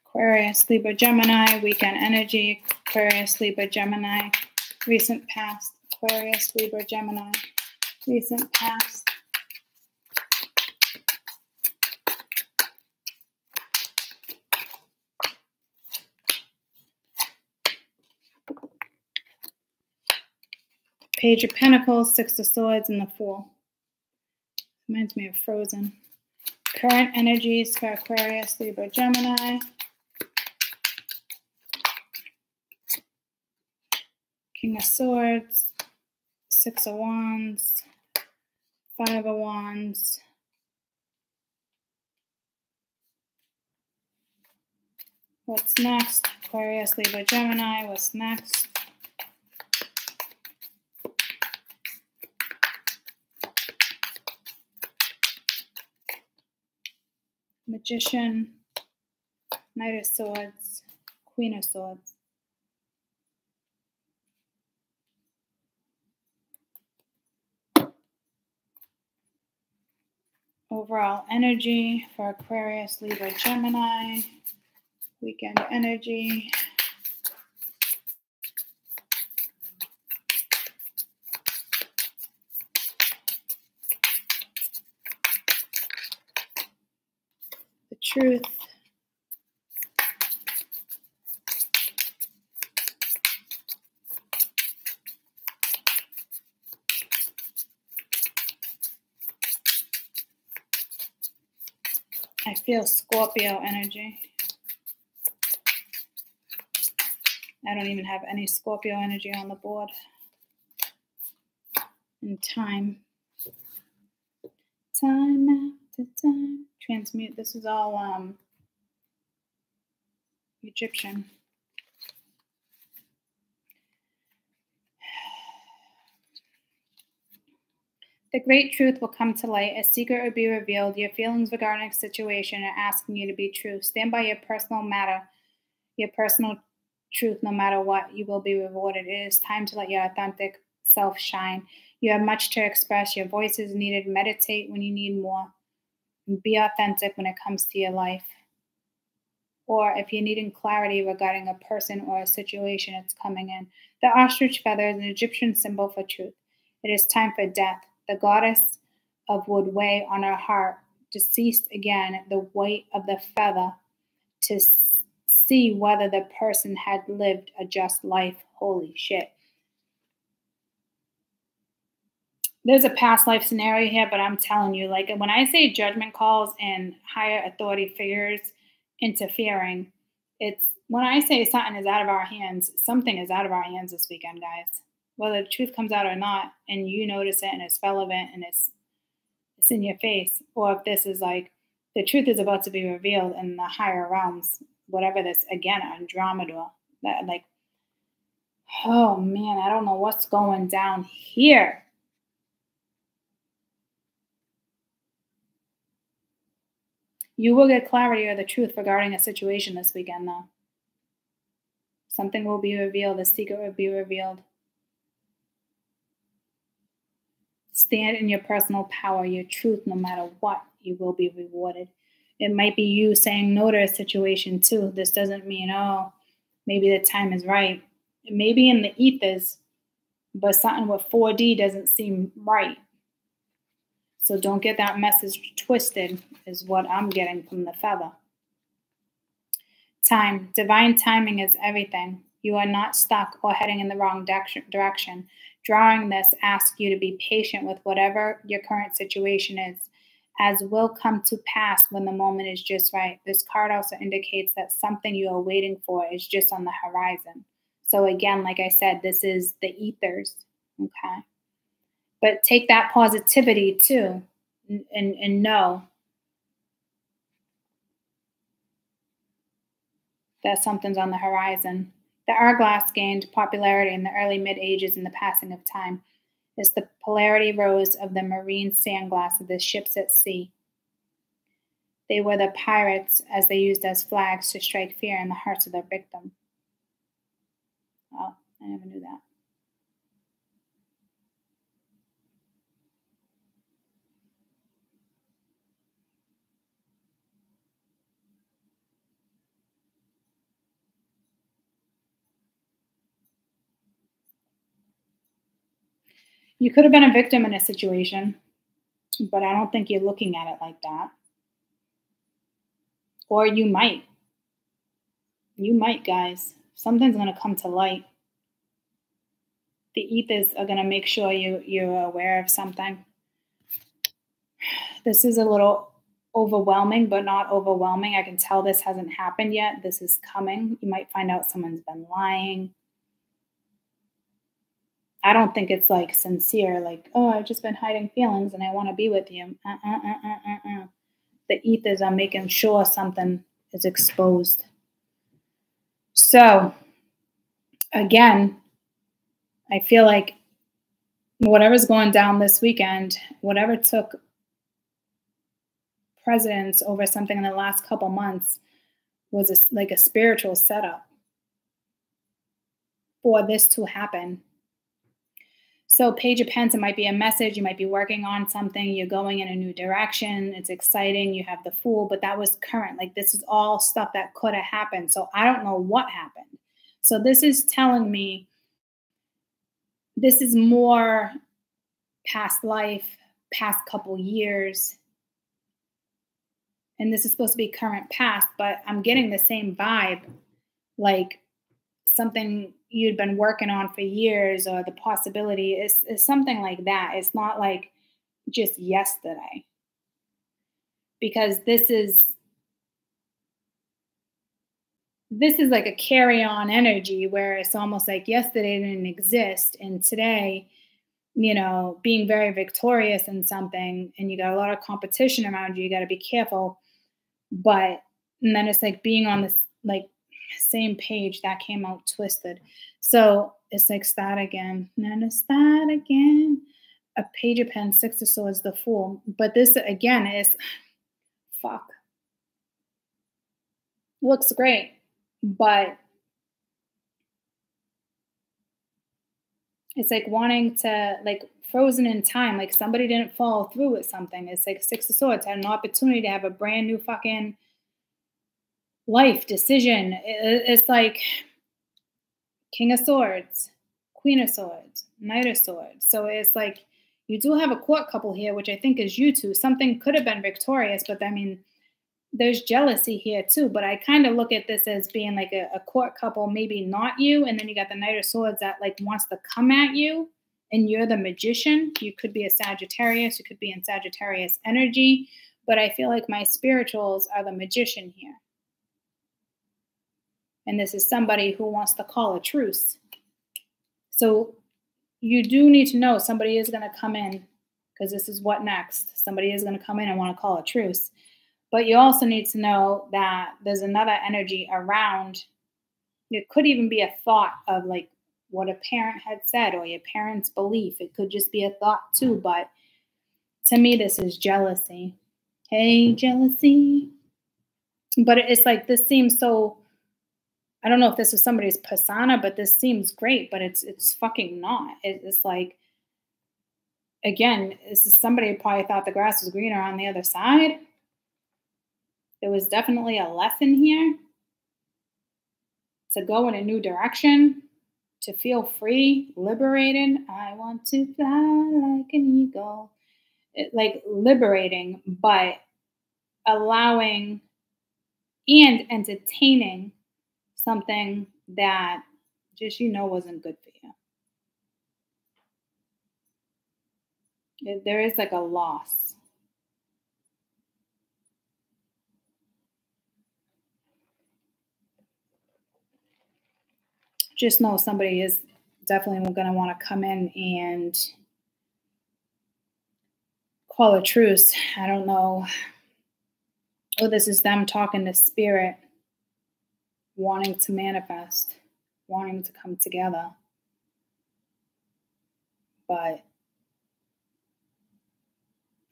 Aquarius, Libra, Gemini. Weekend energy. Aquarius, Libra, Gemini. Recent past. Aquarius, Libra, Gemini. Recent past. Page of Pentacles, Six of Swords, and the Fool. Reminds me of Frozen. Current energies for Aquarius, Libra, Gemini. King of Swords, Six of Wands, Five of Wands, what's next? Aquarius, Libra, Gemini, what's next? Magician, Knight of Swords, Queen of Swords. Overall energy for Aquarius, Libra, Gemini. Weekend energy. The truth. I feel Scorpio energy. I don't even have any Scorpio energy on the board. And time. Time after time. Transmute. This is all Egyptian. The great truth will come to light. A secret will be revealed. Your feelings regarding a situation are asking you to be true. Stand by your personal matter, your personal truth, no matter what. You will be rewarded. It is time to let your authentic self shine. You have much to express. Your voice is needed. Meditate when you need more. Be authentic when it comes to your life. Or if you're needing clarity regarding a person or a situation, it's coming in. The ostrich feather is an Egyptian symbol for truth. It is time for death. The goddess of wood weigh on her heart, deceased again, the weight of the feather, to see whether the person had lived a just life. Holy shit. There's a past life scenario here, but I'm telling you, like when I say judgment calls and higher authority figures interfering, it's when I say something is out of our hands, something is out of our hands this weekend, guys. Whether the truth comes out or not, and you notice it and it's relevant and it's in your face, or if this is like the truth is about to be revealed in the higher realms, whatever this, again, Andromeda, that like, oh man, I don't know what's going down here. You will get clarity or the truth regarding a situation this weekend, though. Something will be revealed. A secret will be revealed. Stand in your personal power, your truth, no matter what. You will be rewarded. It might be you saying no to a situation, too. This doesn't mean, oh, maybe the time is right. It may be in the ethers, but something with 4D doesn't seem right. So don't get that message twisted, is what I'm getting from the feather. Time. Divine timing is everything. You are not stuck or heading in the wrong direction. Drawing this asks you to be patient with whatever your current situation is, as will come to pass when the moment is just right. This card also indicates that something you are waiting for is just on the horizon. So again, like I said, this is the ethers, okay? But take that positivity too and know that something's on the horizon. The hourglass gained popularity in the early mid-ages in the passing of time. It's the polarity rose of the marine sand glass of the ships at sea. They were the pirates as they used as flags to strike fear in the hearts of their victim. Oh, I never knew that. You could have been a victim in a situation, but I don't think you're looking at it like that. Or you might. You might, guys. Something's going to come to light. The ethers are going to make sure you're aware of something. This is a little overwhelming, but not overwhelming. I can tell this hasn't happened yet. This is coming. You might find out someone's been lying. I don't think it's like sincere, like, oh, I've just been hiding feelings and I want to be with you. The ethers are making sure something is exposed. So, again, I feel like whatever's going down this weekend, whatever took precedence over something in the last couple months was like a spiritual setup for this to happen. So Page of Pens, it might be a message. You might be working on something. You're going in a new direction. It's exciting. You have the Fool, but that was current. Like, this is all stuff that could have happened. So I don't know what happened. So this is telling me this is more past life, past couple years. And this is supposed to be current past, but I'm getting the same vibe, like something you'd been working on for years, or the possibility is something like that. It's not like just yesterday, because this is like a carry-on energy where it's almost like yesterday didn't exist, and today, you know, being very victorious in something, and you got a lot of competition around you, you got to be careful. But, and then it's like being on this like same page that came out twisted. So it's like start again, and then start again. A Page of Pens, Six of Swords, the Fool. But this again is, fuck. Looks great, but it's like wanting to, like, frozen in time, like somebody didn't follow through with something. It's like Six of Swords had an opportunity to have a brand new fucking life decision. It's like King of Swords, Queen of Swords, Knight of Swords. So it's like you do have a court couple here, which I think is you two. Something could have been victorious, but I mean, there's jealousy here too. But I kind of look at this as being like a court couple, maybe not you. And then you got the Knight of Swords that like wants to come at you, and you're the Magician. You could be a Sagittarius. You could be in Sagittarius energy. But I feel like my spirituals are the Magician here. And this is somebody who wants to call a truce. So you do need to know somebody is going to come in, because this is what next. Somebody is going to come in and want to call a truce. But you also need to know that there's another energy around. It could even be a thought of like what a parent had said, or your parent's belief. It could just be a thought too. But to me, this is jealousy. Hey, jealousy. But it's like, this seems so, I don't know if this is somebody's persona, but this seems great, but it's fucking not. It's like, again, this is somebody who probably thought the grass was greener on the other side. There was definitely a lesson here to go in a new direction, to feel free, liberated. I want to fly like an eagle. Like liberating, but allowing and entertaining something that just, you know, wasn't good for you. There is like a loss. Just know somebody is definitely going to want to come in and call a truce. I don't know. Oh, this is them talking to spirit, wanting to manifest, wanting to come together. But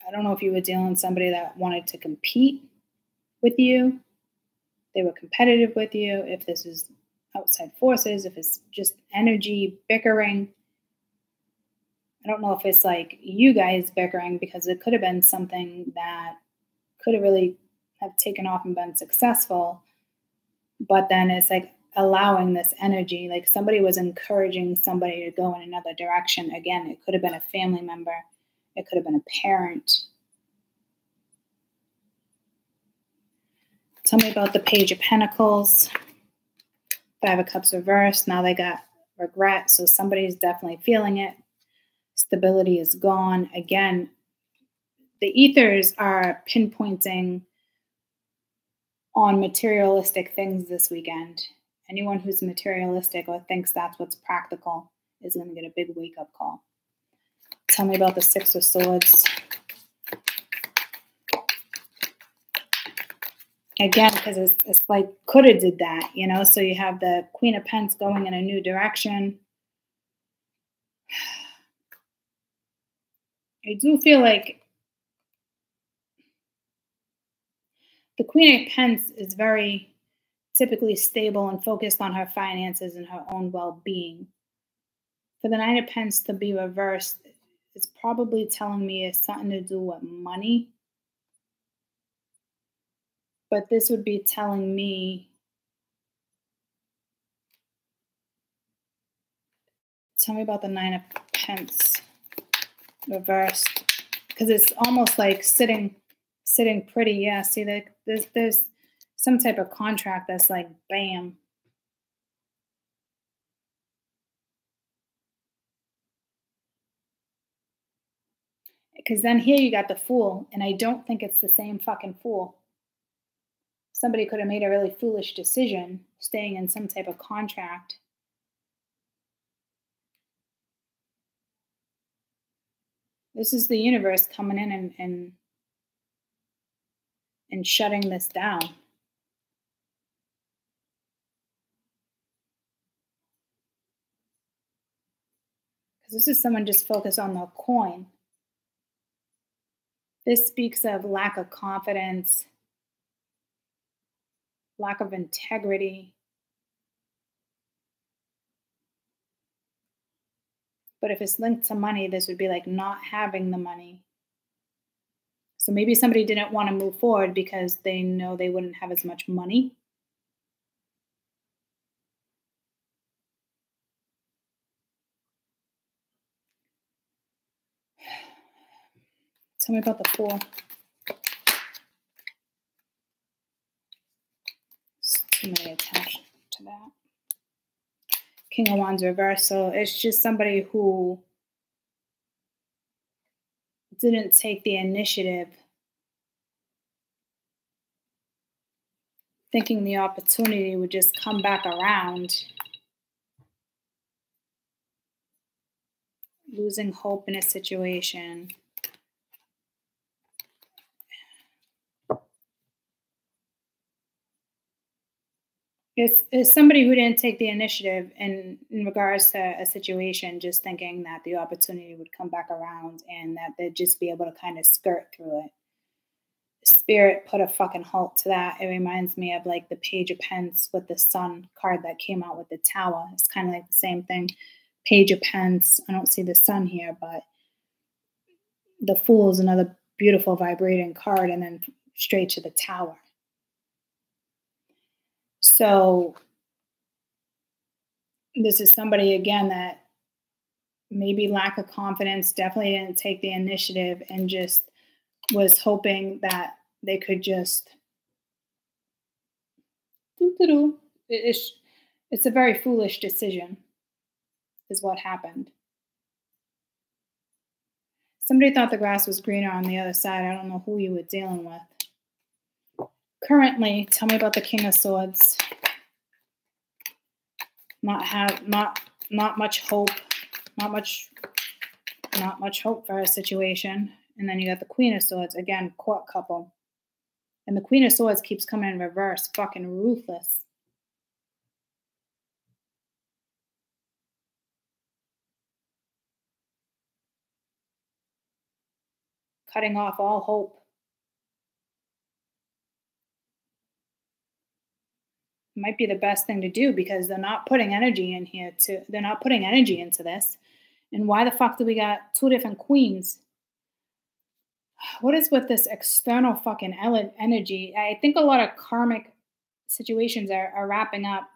I don't know if you were dealing with somebody that wanted to compete with you. They were competitive with you. If this is outside forces, if it's just energy bickering. I don't know if it's like you guys bickering, because it could have been something that could have really have taken off and been successful. But then it's like allowing this energy, like somebody was encouraging somebody to go in another direction. Again, it could have been a family member. It could have been a parent. Tell me about the Page of Pentacles. Five of Cups reversed. Now they got regret. So somebody's definitely feeling it. Stability is gone. Again, the ethers are pinpointing on materialistic things this weekend. Anyone who's materialistic or thinks that's what's practical, is going to get a big wake-up call. Tell me about the Six of Swords. Again, because it's like coulda did that, you know? So you have the Queen of Pentacles going in a new direction. I do feel like the Queen of Pentacles is very typically stable and focused on her finances and her own well-being. For the Nine of Pentacles to be reversed, it's probably telling me it's something to do with money. But this would be telling me, tell me about the Nine of Pentacles reversed, because it's almost like sitting pretty. Yeah, see, like there's some type of contract that's like bam. Because then here you got the Fool, and I don't think it's the same fucking Fool. Somebody could have made a really foolish decision staying in some type of contract. This is the universe coming in and shutting this down. Because this is someone just focused on the coin. This speaks of lack of confidence, lack of integrity. But if it's linked to money, this would be like not having the money. So maybe somebody didn't want to move forward because they know they wouldn't have as much money. Tell me about the Fool. It's too many attached to that. King of Wands reverse. So it's just somebody who didn't take the initiative, thinking the opportunity would just come back around, losing hope in a situation. It's somebody who didn't take the initiative in regards to a situation, just thinking that the opportunity would come back around and that they'd just be able to kind of skirt through it. Spirit put a fucking halt to that. It reminds me of like the Page of Pentacles with the Sun card that came out with the Tower. It's kind of like the same thing. Page of Pentacles. I don't see the Sun here, but the Fool is another beautiful vibrating card, and then straight to the Tower. So this is somebody, again, that maybe lack of confidence, definitely didn't take the initiative, and just was hoping that they could just it's a very foolish decision is what happened. Somebody thought the grass was greener on the other side. I don't know who you were dealing with. Currently, tell me about the King of Swords. Not much hope. Not much hope for a situation. And then you got the Queen of Swords. Again, court couple. And the Queen of Swords keeps coming in reverse. Fucking ruthless. Cutting off all hope. Might be the best thing to do, because they're not putting energy in here they're not putting energy into this. And why the fuck do we got two different queens? What is with this external fucking energy? I think a lot of karmic situations are wrapping up.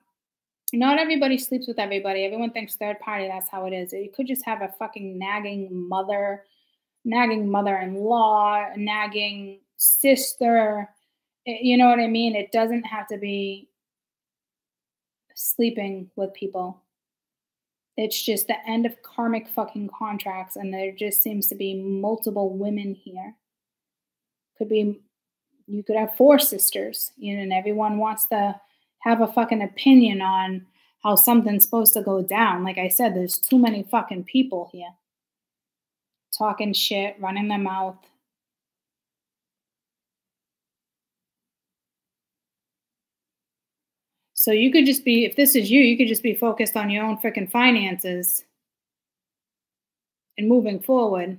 Not everybody sleeps with everybody. Everyone thinks third party, that's how it is. You could just have a fucking nagging mother-in-law, nagging sister. You know what I mean? It doesn't have to be sleeping with people. It's just the end of karmic fucking contracts, and there just seems to be multiple women here. You could have four sisters, you know, and everyone wants to have a fucking opinion on how something's supposed to go down. Like I said, there's too many fucking people here talking shit, running their mouth. So you could just be, if this is you could just be focused on your own freaking finances and moving forward.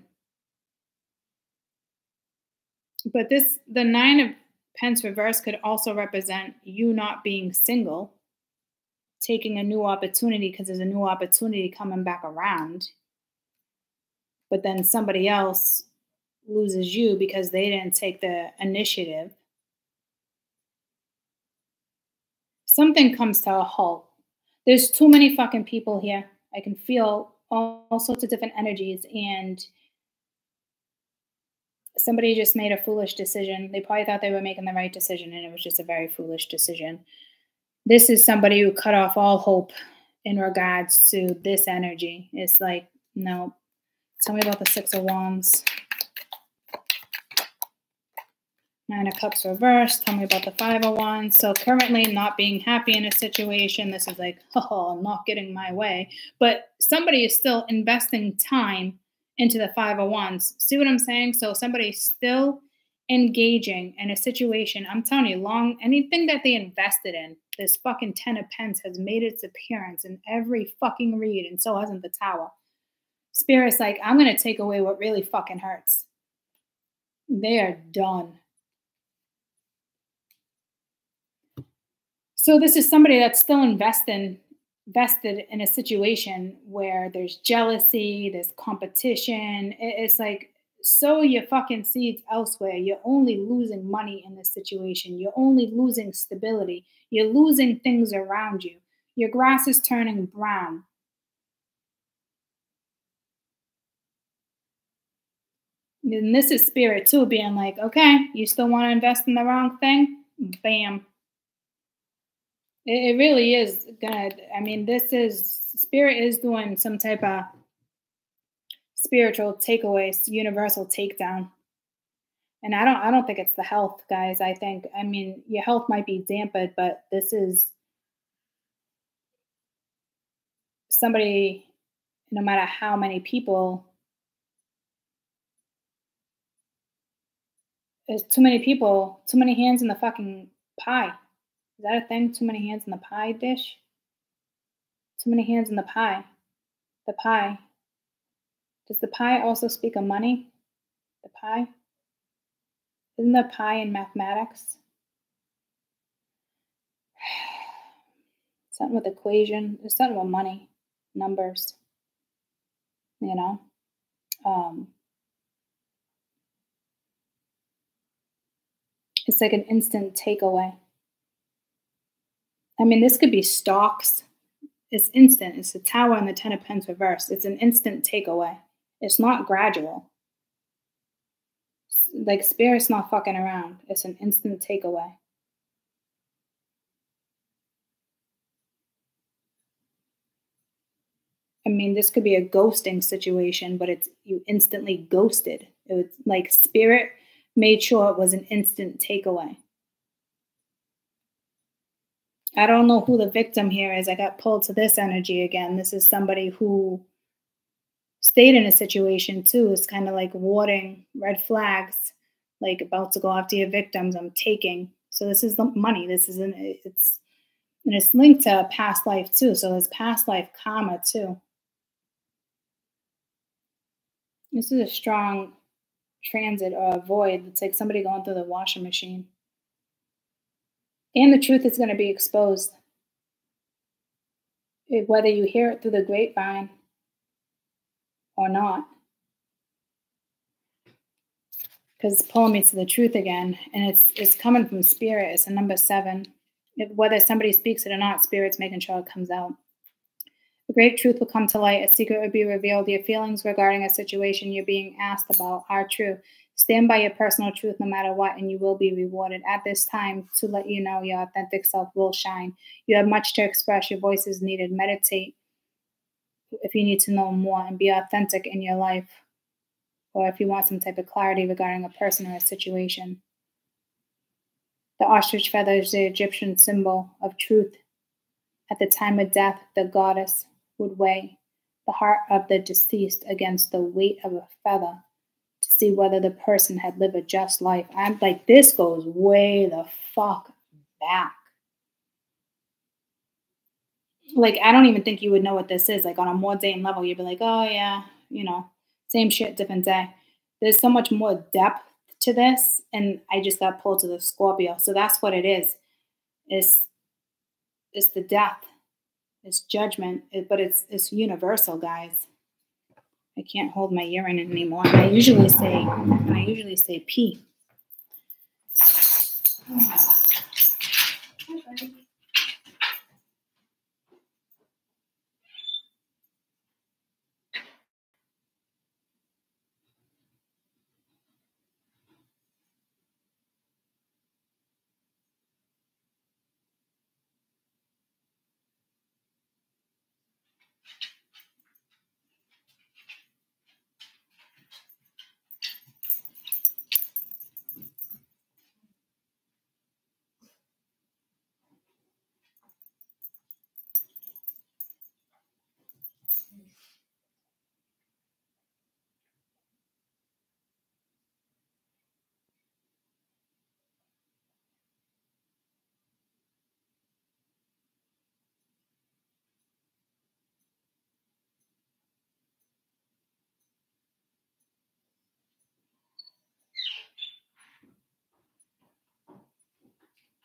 But the 9 of Pence reverse could also represent you not being single, taking a new opportunity because there's a new opportunity coming back around. But then somebody else loses you because they didn't take the initiative. Something comes to a halt. There's too many fucking people here. I can feel all sorts of different energies, and somebody just made a foolish decision. They probably thought they were making the right decision, and it was just a very foolish decision. This is somebody who cut off all hope in regards to this energy. It's like, no. Tell me about the 6 of Wands. 9 of Cups reversed. Tell me about the 5 of Wands. So currently not being happy in a situation. This is like, oh, I'm not getting my way. But somebody is still investing time into the 5 of Wands. See what I'm saying? So somebody's still engaging in a situation. I'm telling you, anything that they invested in, this fucking 10 of Pence has made its appearance in every fucking read, and so hasn't the Tower. Spirit's like, I'm going to take away what really fucking hurts. They are done. So this is somebody that's still invested in a situation where there's jealousy, there's competition. It's like, sow your fucking seeds elsewhere. You're only losing money in this situation. You're only losing stability. You're losing things around you. Your grass is turning brown. And this is spirit too, being like, okay, you still want to invest in the wrong thing? Bam. It really is gonna, I mean, spirit is doing some type of spiritual takeaway, universal takedown. And I don't think it's the health, guys. I mean, your health might be dampened, but this is somebody, no matter how many people, there's too many people, too many hands in the fucking pie. Is that a thing? Too many hands in the pie dish? Too many hands in the pie. The pie. Does the pie also speak of money? The pie? Isn't there pie in mathematics? Something with equation. There's something with money. Numbers. You know? It's like an instant takeaway. I mean, this could be stocks. It's instant. It's the Tower and the 10 of Pence reversed. It's an instant takeaway. It's not gradual. Like, spirit's not fucking around. It's an instant takeaway. I mean, this could be a ghosting situation, but it's you instantly ghosted. It was like spirit made sure it was an instant takeaway. I don't know who the victim here is. I got pulled to this energy again. This is somebody who stayed in a situation too. It's kind of like warding red flags, like about to go after your victims. I'm taking. So this is the money. This is and it's linked to a past life too. So there's past life karma too. This is a strong transit or a void. It's like somebody going through the washing machine. And the truth is going to be exposed. Whether you hear it through the grapevine or not. Because it's pulling me to the truth again. And it's coming from spirit. It's a number 7. Whether somebody speaks it or not, spirit's making sure it comes out. The great truth will come to light. A secret will be revealed. Your feelings regarding a situation you're being asked about are true. Stand by your personal truth no matter what, and you will be rewarded. At this time, to let you know your authentic self will shine. You have much to express. Your voice is needed. Meditate if you need to know more, and be authentic in your life, or if you want some type of clarity regarding a person or a situation. The ostrich feather is the Egyptian symbol of truth. At the time of death, the goddess would weigh the heart of the deceased against the weight of a feather to see whether the person had lived a just life. I'm like, this goes way the fuck back. Like, I don't even think you would know what this is. Like, on a mundane level, you'd be like, oh, yeah, you know, same shit, different day. There's so much more depth to this, and I just got pulled to the Scorpio. So that's what it is. It's the death. It's judgment, but it's universal, guys. I can't hold my urine anymore. I usually say pee.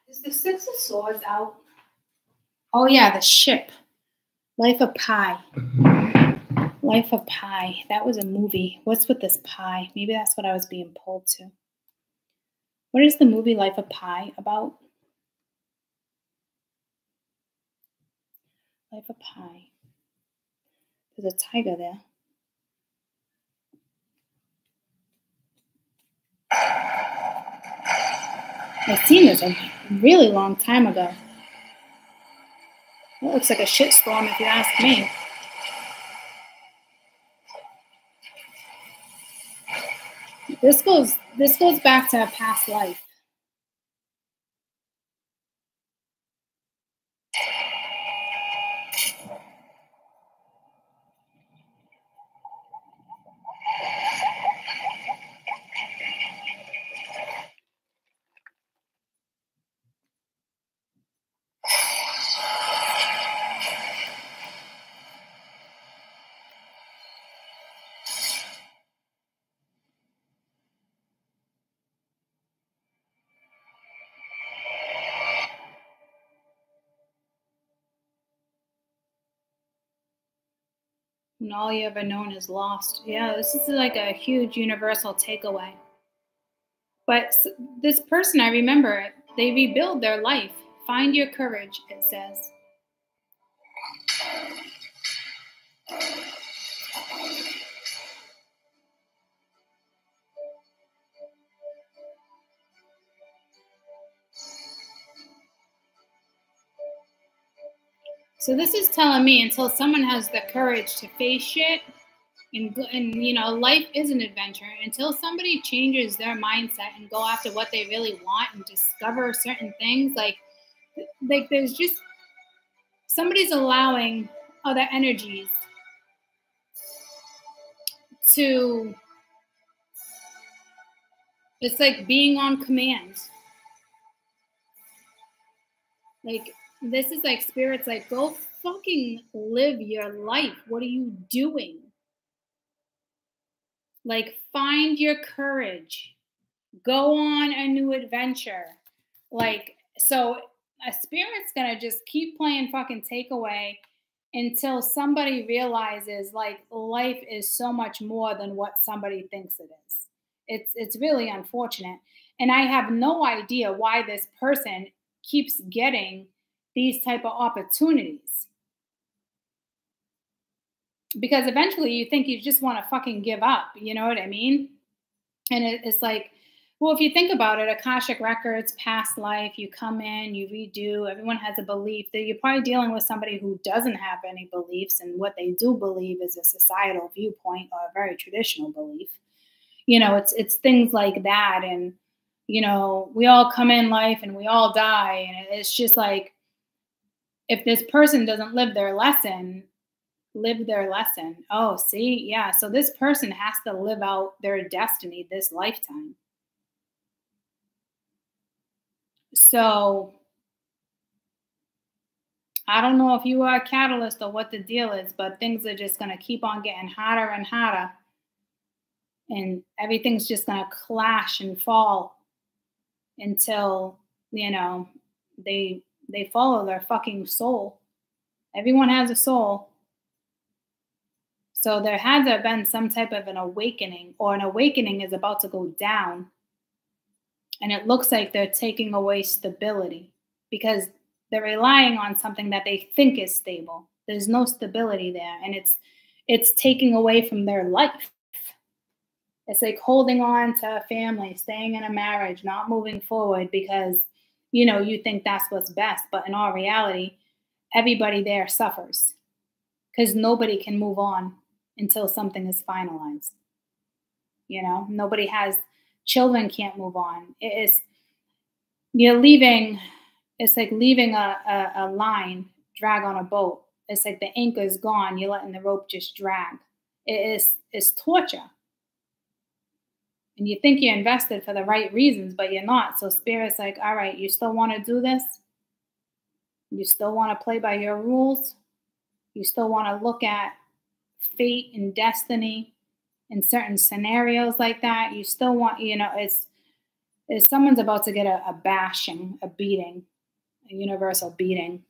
Is the Six of Swords out? Oh, yeah, the ship. Life of Pi. Life of Pi. That was a movie. What's with this pie? Maybe that's what I was being pulled to. What is the movie Life of Pi about? Life of Pi. There's a tiger there. I've seen this a really long time ago. It looks like a shitstorm if you ask me. This goes back to a past life. And all you ever known is lost. Yeah, this is like a huge universal takeaway. But this person, I remember, they rebuild their life. Find your courage, it says. So this is telling me until someone has the courage to face shit, and you know, life is an adventure. Until somebody changes their mindset and go after what they really want and discover certain things, like there's just somebody's allowing other energies to. It's like being on command. Like, this is like spirits like, go fucking live your life. What are you doing? Like, find your courage. Go on a new adventure. Like, so a spirit's gonna just keep playing fucking takeaway until somebody realizes, like, life is so much more than what somebody thinks it is. It's really unfortunate. And I have no idea why this person keeps getting these type of opportunities. Because eventually you think you just want to fucking give up, you know what I mean? And it's like, well, if you think about it, Akashic Records, past life, you come in, you redo, everyone has a belief. That you're probably dealing with somebody who doesn't have any beliefs, and what they do believe is a societal viewpoint or a very traditional belief. You know, it's things like that. And, you know, we all come in life and we all die. And it's just like, if this person doesn't live their lesson. Oh, see? Yeah. So this person has to live out their destiny this lifetime. So I don't know if you are a catalyst or what the deal is, but things are just going to keep on getting hotter and hotter. And everything's just going to clash and fall until, you know, they follow their fucking soul. Everyone has a soul. So there had to have been some type of an awakening, or an awakening is about to go down. And it looks like they're taking away stability because they're relying on something that they think is stable. There's no stability there. And it's taking away from their life. It's like holding on to a family, staying in a marriage, not moving forward because, you know, you think that's what's best. But in all reality, everybody there suffers because nobody can move on until something is finalized. You know, nobody has, children can't move on. You're leaving, it's like leaving a line, drag on a boat. It's like the anchor's gone. You're letting the rope just drag. It's torture. And you think you're invested for the right reasons, but you're not. So Spirit's like, all right, you still want to do this? You still want to play by your rules? You still want to look at fate and destiny in certain scenarios like that? You still want, you know, it's someone's about to get a bashing, a beating, a universal beating.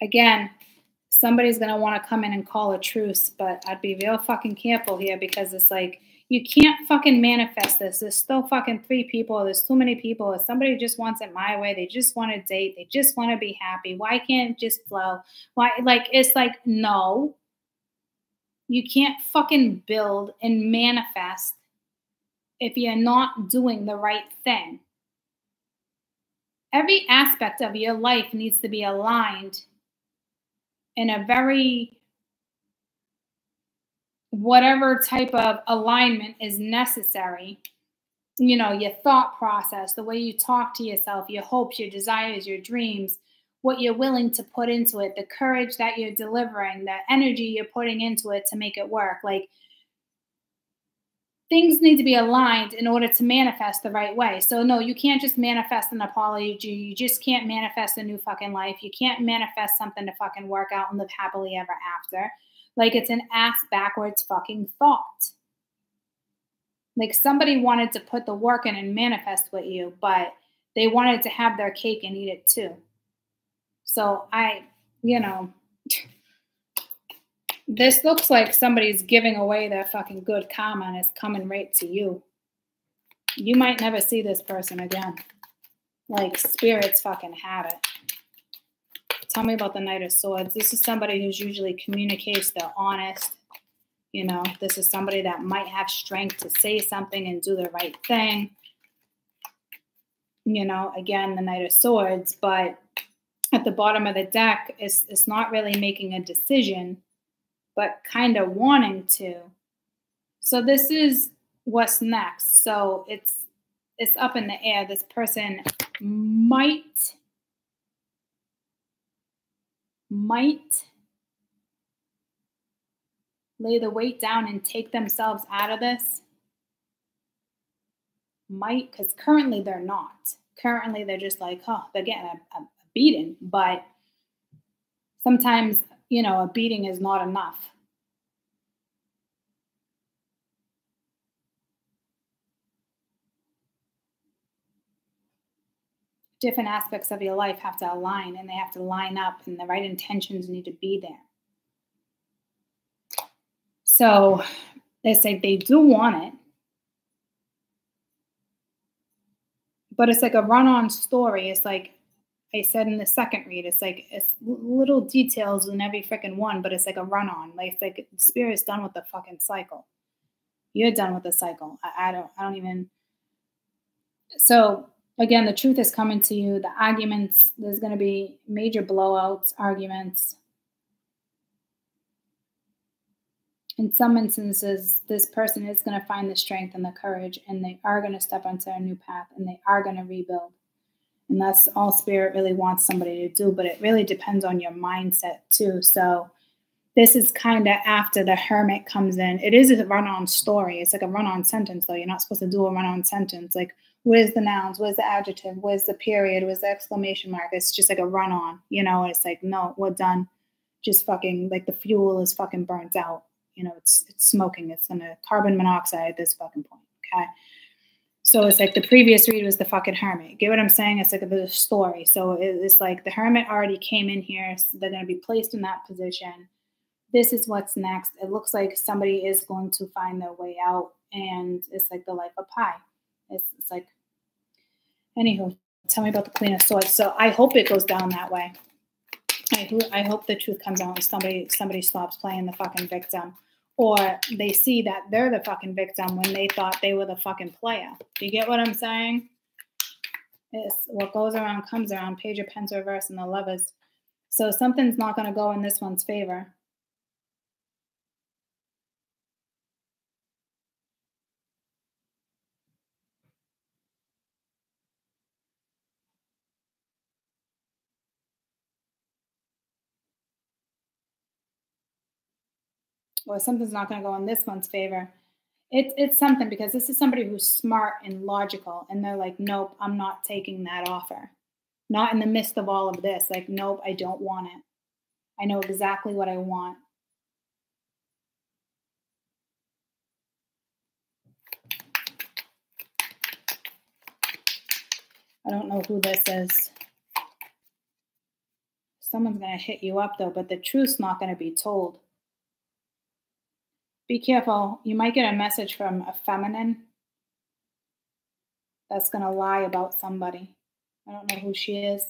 Again, somebody's going to want to come in and call a truce, but I'd be real fucking careful here because it's like, you can't fucking manifest this. There's still fucking 3 people. There's too many people. If somebody just wants it my way, they just want to date. They just want to be happy. Why can't it just flow? Why? Like, it's like, no. You can't fucking build and manifest if you're not doing the right thing. Every aspect of your life needs to be aligned in a very, whatever type of alignment is necessary. You know, your thought process, the way you talk to yourself, your hopes, your desires, your dreams, what you're willing to put into it, the courage that you're delivering, the energy you're putting into it to make it work. Like, things need to be aligned in order to manifest the right way. So no, you can't just manifest an apology. You just can't manifest a new fucking life. You can't manifest something to fucking work out and live happily ever after. Like, it's an ass backwards fucking thought. Like, somebody wanted to put the work in and manifest with you, but they wanted to have their cake and eat it too. So you know, this looks like somebody's giving away their fucking good karma and it's coming right to you. You might never see this person again. Like, spirits fucking had it. Tell me about the Knight of Swords. This is somebody who's usually communicates, they're honest. You know, this is somebody that might have strength to say something and do the right thing. You know, again, the Knight of Swords, but at the bottom of the deck, it's not really making a decision, but kind of wanting to. So this is what's next. So it's up in the air. This person might lay the weight down and take themselves out of this. Might, because currently they're not. Currently they're just like, oh, they're getting a beating. But sometimes, you know, a beating is not enough. Different aspects of your life have to align, and they have to line up, and the right intentions need to be there. So it's like they do want it, but it's like a run-on story. It's like I said in the second read, it's like it's little details in every freaking one, but it's like a run-on. Like, it's like Spirit's done with the fucking cycle. You're done with the cycle. I don't even. So again, the truth is coming to you. The arguments, there's going to be major blowouts, arguments. in some instances, this person is going to find the strength and the courage, and they are going to step onto a new path, and they are going to rebuild. And that's all Spirit really wants somebody to do, but it really depends on your mindset too. So this is kind of after the Hermit comes in. It is a run-on story. It's like a run-on sentence, though. You're not supposed to do a run-on sentence. Like, where's the nouns? Where's the adjective? Where's the period? Where's the exclamation mark? It's just like a run-on, you know? It's like, no, we're done. Just fucking, like, the fuel is fucking burnt out. You know, it's smoking. It's in a carbon monoxide at this fucking point, okay? So it's like the previous read was the fucking Hermit. Get what I'm saying? It's like a story. So it's like the Hermit already came in here. So they're going to be placed in that position. This is what's next. It looks like somebody is going to find their way out. And it's like the life of Pi. It's like, anywho, tell me about the Queen of Swords. So I hope it goes down that way. I hope the truth comes out and somebody stops playing the fucking victim. Or they see that they're the fucking victim when they thought they were the fucking player. Do you get what I'm saying? It's what goes around comes around. Page of Pens reverse and the Lovers. So something's not going to go in this one's favor. Or something's not going to go in this one's favor. It's something, because this is somebody who's smart and logical, and they're like, nope, I'm not taking that offer. Not in the midst of all of this. Like, nope, I don't want it. I know exactly what I want. I don't know who this is. Someone's going to hit you up, though, but the truth's not going to be told. Be careful. You might get a message from a feminine that's going to lie about somebody. I don't know who she is.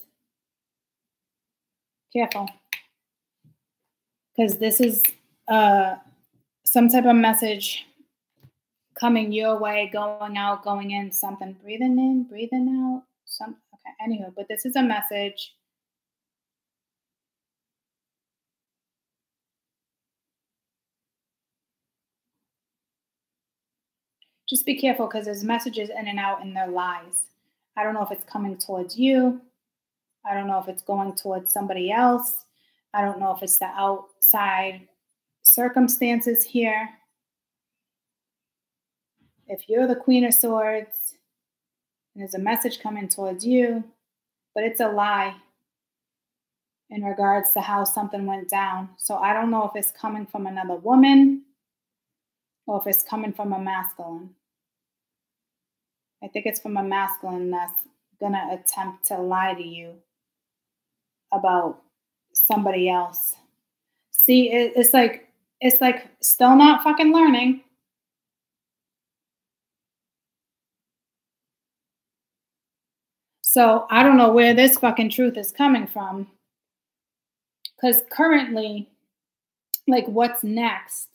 Careful. Because this is some type of message coming your way, going out, going in, something. Breathing in, breathing out. Okay, anywho, but this is a message. Just be careful, because there's messages in and out, and they're lies. I don't know if it's coming towards you. I don't know if it's going towards somebody else. I don't know if it's the outside circumstances here. If you're the Queen of Swords and there's a message coming towards you, but it's a lie in regards to how something went down. So I don't know if it's coming from another woman or if it's coming from a masculine. I think it's from a masculine that's going to attempt to lie to you about somebody else. See, it's like still not fucking learning. So I don't know where this fucking truth is coming from. Because currently, like, what's next?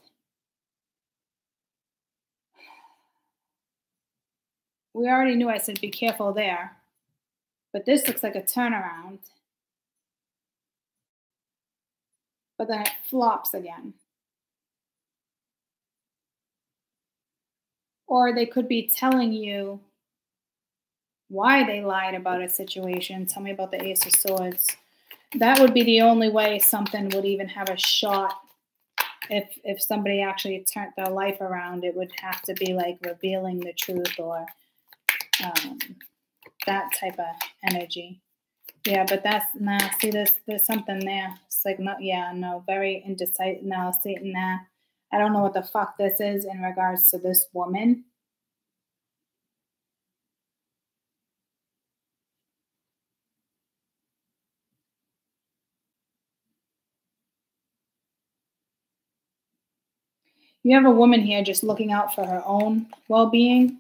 We already knew I said be careful there. But this looks like a turnaround. But then it flops again. Or they could be telling you why they lied about a situation. Tell me about the Ace of Swords. That would be the only way something would even have a shot. If somebody actually turned their life around, it would have to be like revealing the truth or that type of energy. Yeah, but that's, nah, see, there's something there. It's like, no, yeah, no, very indecisive. No, see, nah. I don't know what the fuck this is in regards to this woman. You have a woman here just looking out for her own well-being.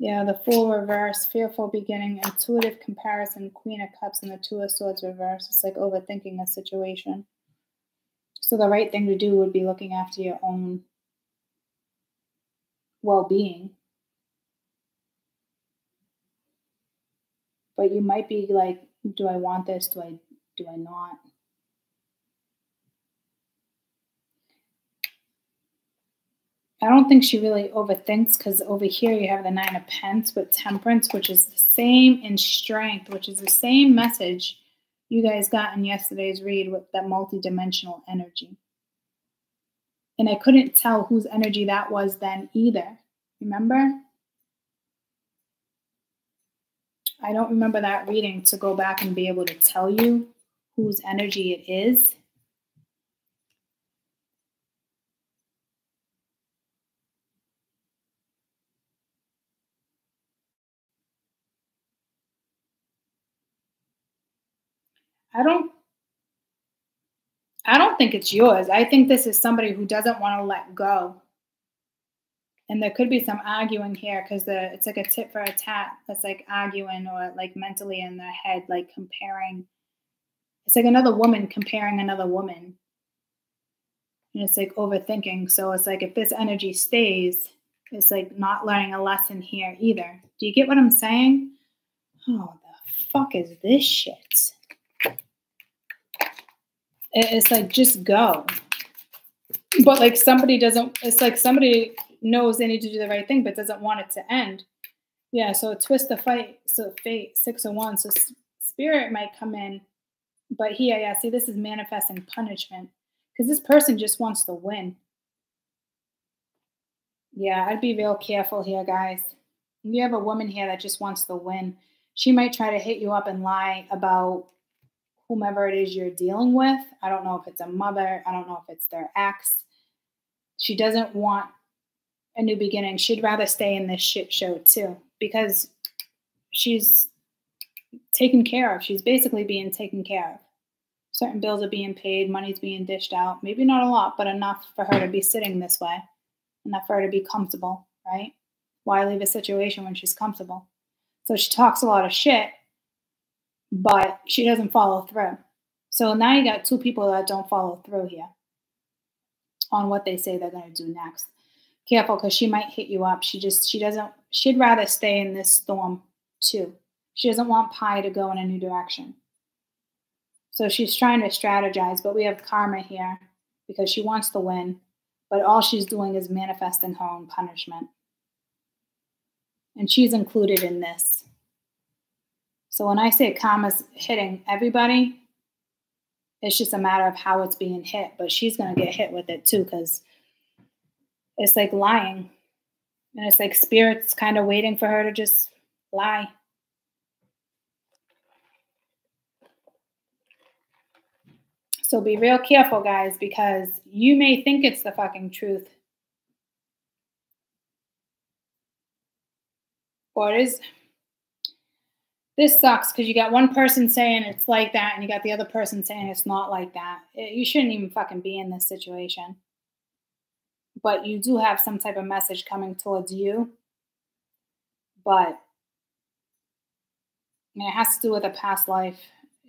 Yeah, the Fool reverse, fearful beginning, intuitive comparison, Queen of Cups, and the Two of Swords reverse. It's like overthinking a situation. So the right thing to do would be looking after your own well-being. But you might be like, do I want this? Do I not? I don't think she really overthinks, because over here you have the 9 of Pentacles with Temperance, which is the same in Strength, which is the same message you guys got in yesterday's read with that multi-dimensional energy. And I couldn't tell whose energy that was then either. Remember? I don't remember that reading to go back and be able to tell you whose energy it is. I don't think it's yours. I think this is somebody who doesn't want to let go. And there could be some arguing here, because it's like a tit for a tat. It's like arguing, or like mentally in their head, like comparing. It's like another woman comparing another woman. And it's like overthinking. So it's like if this energy stays, it's like not learning a lesson here either. Do you get what I'm saying? Oh, the fuck is this shit? It's like, just go. But like somebody doesn't, it's like somebody knows they need to do the right thing, but doesn't want it to end. Yeah, so twist the fight, so fate, 6 of Wands. So spirit might come in, but here, yeah, see, this is manifesting punishment, because this person just wants to win. Yeah, I'd be real careful here, guys. You have a woman here that just wants to win. She might try to hit you up and lie about whomever it is you're dealing with. I don't know if it's a mother. I don't know if it's their ex. She doesn't want a new beginning. She'd rather stay in this shit show too, because she's taken care of. She's basically being taken care of. Certain bills are being paid, money's being dished out. Maybe not a lot, but enough for her to be sitting this way. Enough for her to be comfortable, right? Why leave a situation when she's comfortable? So she talks a lot of shit, but she doesn't follow through. So now you got two people that don't follow through here on what they say they're going to do next. Careful, because she might hit you up. She'd rather stay in this storm too. She doesn't want pie to go in a new direction. So she's trying to strategize, but we have karma here because she wants to win, but all she's doing is manifesting her own punishment. And she's included in this. So when I say karma's hitting everybody, it's just a matter of how it's being hit, but she's going to get hit with it too, because it's like lying. And it's like spirit's kind of waiting for her to just lie. So be real careful, guys, because you may think it's the fucking truth. Or it is. This sucks, because you got one person saying it's like that, and you got the other person saying it's not like that. You shouldn't even fucking be in this situation. But you do have some type of message coming towards you. But I mean, it has to do with a past life.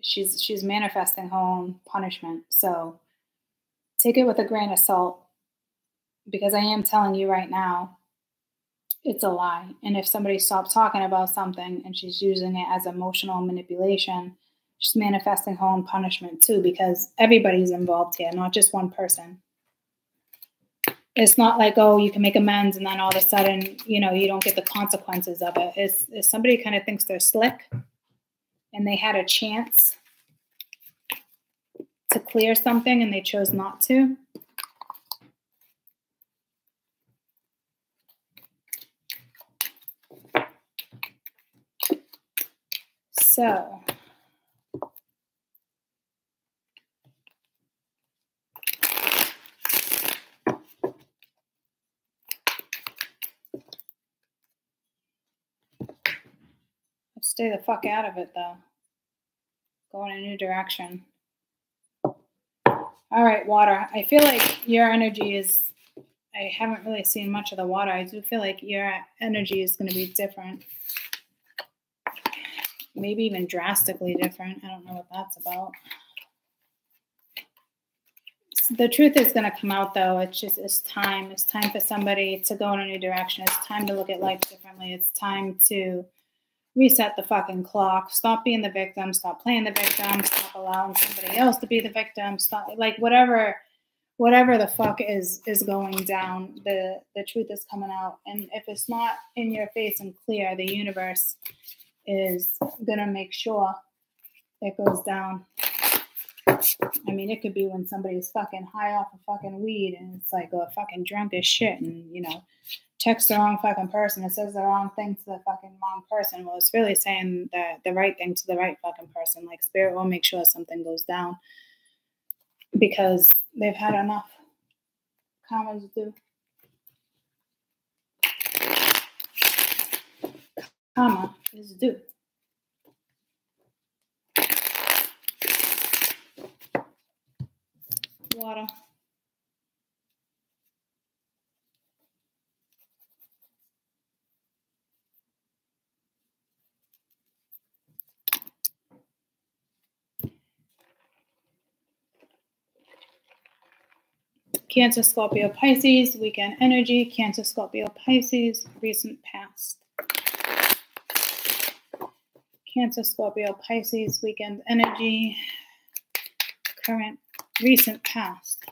She's manifesting her own punishment. So take it with a grain of salt, because I am telling you right now, it's a lie. And if somebody stops talking about something and she's using it as emotional manipulation, she's manifesting her own punishment too, because everybody's involved here, not just one person. It's not like, oh, you can make amends and then all of a sudden, you don't get the consequences of it. It's somebody kind of thinks they're slick and they had a chance to clear something and they chose not to. So let's stay the fuck out of it, though. Go in a new direction. All right, water. I feel like your energy is, I haven't really seen much of the water. I do feel like your energy is going to be different. Maybe even drastically different. I don't know what that's about. The truth is going to come out, though. It's time. It's time for somebody to go in a new direction. It's time to look at life differently. It's time to reset the fucking clock. Stop being the victim. Stop playing the victim. Stop allowing somebody else to be the victim. Stop, like, whatever the fuck is going down, the truth is coming out. And if it's not in your face and clear, the universe is gonna make sure it goes down. I mean, it could be when somebody's fucking high off of fucking weed and it's like a fucking drunk as shit and, you know, texts the wrong fucking person. It says the wrong thing to the fucking wrong person. Well, it's really saying the right thing to the right fucking person. Like, spirit will make sure something goes down because they've had enough. Karma's due. Karma is due. Water. Cancer, Scorpio, Pisces, weekend energy. Cancer, Scorpio, Pisces, recent past. Cancer, Scorpio, Pisces, weekend energy. Current, recent past.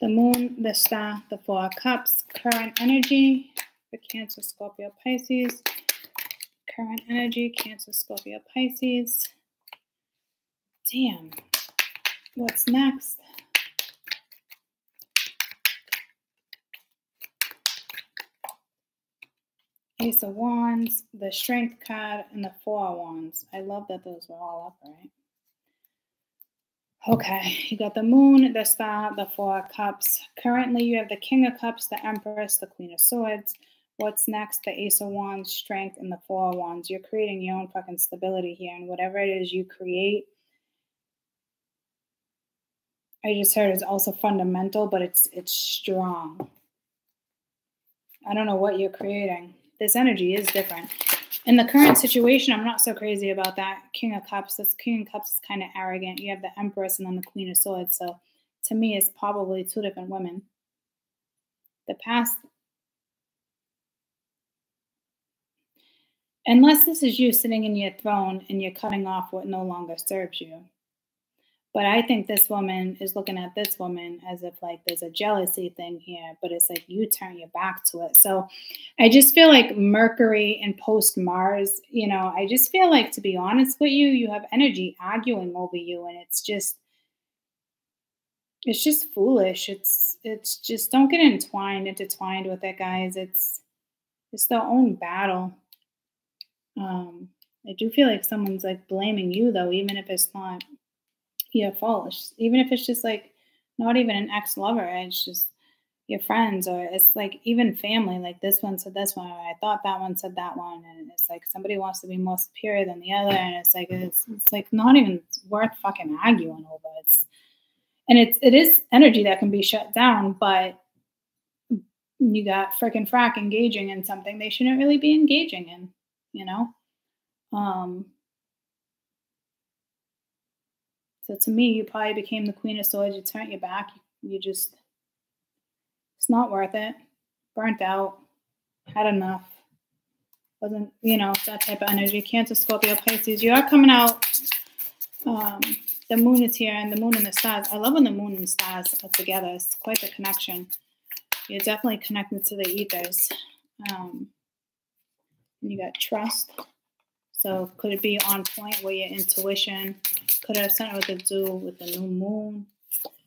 The moon, the star, the Four of Cups, current energy for Cancer, Scorpio, Pisces. Current energy, Cancer, Scorpio, Pisces. Damn. What's next? Ace of Wands, the Strength card, and the Four of Wands. I love that those were all upright. Okay, you got the moon, the star, the Four of Cups. Currently, you have the King of Cups, the Empress, the Queen of Swords. What's next? The Ace of Wands, Strength, and the Four of Wands. You're creating your own fucking stability here, and whatever it is you create, I just heard it's also fundamental, but it's strong. I don't know what you're creating. This energy is different. In the current situation, I'm not so crazy about that. King of Cups, this King of Cups is kind of arrogant. You have the Empress and then the Queen of Swords. So to me, it's probably two different women. The past, unless this is you sitting in your throne and you're cutting off what no longer serves you. But I think this woman is looking at this woman as if like there's a jealousy thing here, but it's like you turn your back to it. So I just feel like Mercury and post Mars, you know, I just feel like, to be honest with you, you have energy arguing over you, and it's just foolish. It's just, don't get intertwined with it, guys. It's their own battle. I do feel like someone's like blaming you though, even if it's not your fault. Even if it's just like not even an ex-lover, it's just your friends, or it's like even family. Like this one said this one, or I thought that one said that one, and it's like somebody wants to be more superior than the other, and it's like not even worth fucking arguing over. It is energy that can be shut down, but you got frickin' frack engaging in something they shouldn't really be engaging in, you know? So to me, you probably became the Queen of Swords. You turned your back. It's not worth it. Burnt out. Had enough. Wasn't, you know, that type of energy. Cancer, Scorpio, Pisces. You are coming out. The moon is here, and the moon and the stars. I love when the moon and the stars are together. It's quite the connection. You're definitely connected to the ethers. And you got trust. So could it be on point where your intuition could have something to do with the new moon,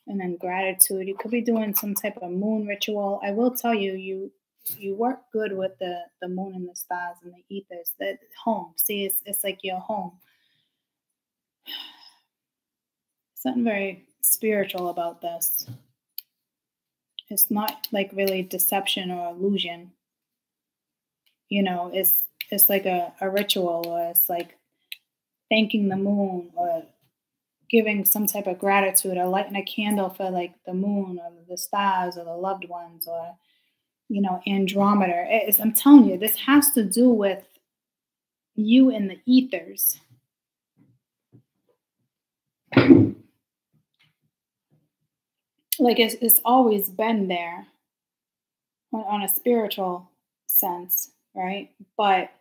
and then gratitude. You could be doing some type of moon ritual. I will tell you, you work good with the moon and the stars and the ethers. That home. See, it's like your home. Something very spiritual about this. It's not like really deception or illusion. You know, it's like a ritual, or it's like thanking the moon, or giving some type of gratitude or lighting a candle for like the moon or the stars or the loved ones or, you know, Andromeda. I'm telling you, this has to do with you in the ethers. Like it's always been there on a spiritual sense, right? But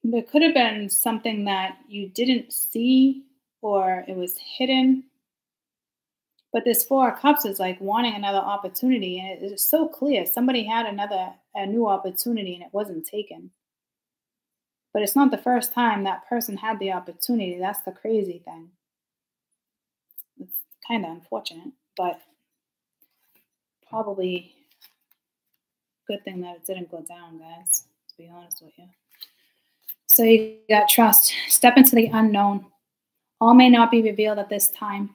there could have been something that you didn't see or it was hidden. But this Four of Cups is like wanting another opportunity. And it is so clear. Somebody had a new opportunity and it wasn't taken. But it's not the first time that person had the opportunity. That's the crazy thing. It's kind of unfortunate, but probably good thing that it didn't go down, guys, to be honest with you. So you got trust. Step into the unknown. All may not be revealed at this time.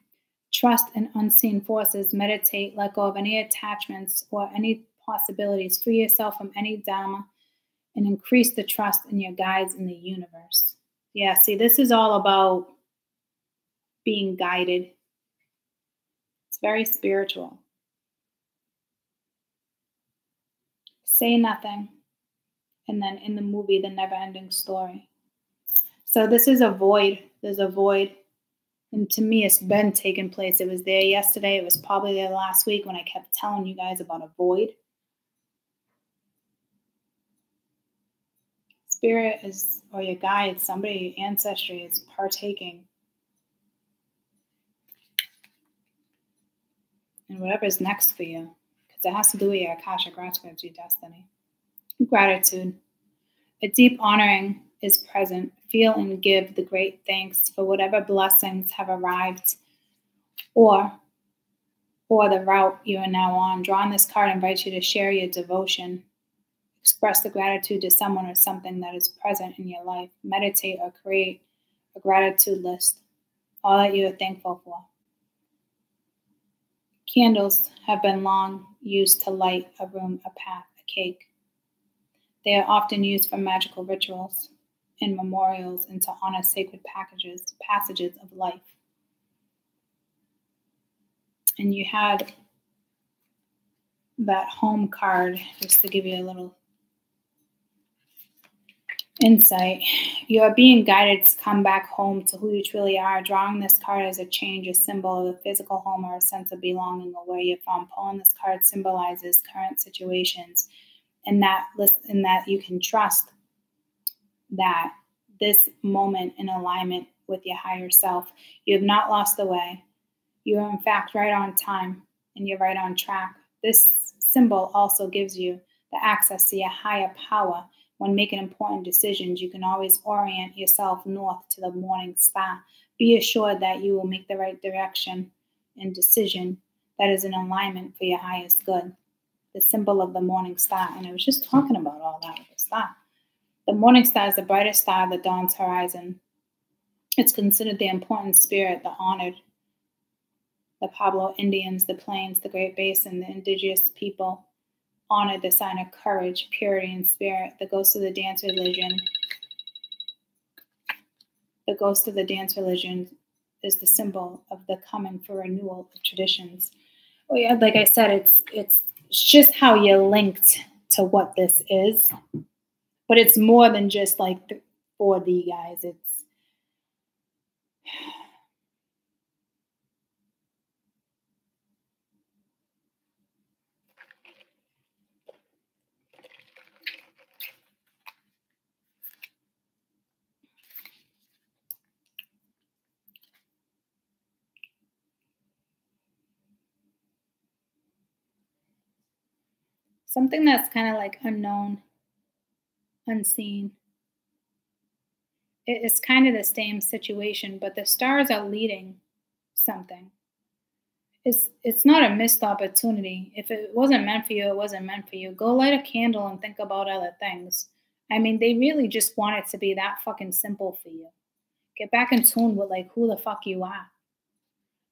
Trust in unseen forces. Meditate. Let go of any attachments or any possibilities. Free yourself from any dharma and increase the trust in your guides in the universe. Yeah, see, this is all about being guided. It's very spiritual. Say nothing. And then in the movie, The Never-Ending Story. So this is a void. There's a void. And to me, it's been taking place. It was there yesterday. It was probably there last week when I kept telling you guys about a void. Spirit is, or your guide, somebody, ancestry is partaking in whatever is next for you. Because it has to do with your Akashic records, your destiny. Gratitude. A deep honoring is present. Feel and give the great thanks for whatever blessings have arrived or the route you are now on. Drawing this card invites you to share your devotion. Express the gratitude to someone or something that is present in your life. Meditate or create a gratitude list. All that you are thankful for. Candles have been long used to light a room, a path, a cake. They are often used for magical rituals and memorials and to honor sacred passages of life. And you had that home card, just to give you a little insight. You are being guided to come back home to who you truly are. Drawing this card as a change, a symbol of a physical home or a sense of belonging or where you're from. Pulling this card symbolizes current situations. And that you can trust that this moment in alignment with your higher self, you have not lost the way. You are in fact right on time and you're right on track. This symbol also gives you the access to your higher power. When making important decisions, you can always orient yourself north to the morning star. Be assured that you will make the right direction and decision that is in alignment for your highest good. The symbol of the morning star. And I was just talking about all that with the star. The morning star is the brightest star of the dawn's horizon. It's considered the important spirit, the honored. The Pueblo Indians, the Plains, the Great Basin, the indigenous people honored the sign of courage, purity, and spirit. The ghost of the dance religion. The ghost of the dance religion is the symbol of the coming for renewal of traditions. Oh yeah, like I said, it's just how you're linked to what this is. But it's more than just like the 4D, guys. It's something that's kind of like unknown, unseen. It's kind of the same situation, but the stars are leading something. It's not a missed opportunity. If it wasn't meant for you, it wasn't meant for you. Go light a candle and think about other things. I mean, they really just want it to be that fucking simple for you. Get back in tune with like who the fuck you are.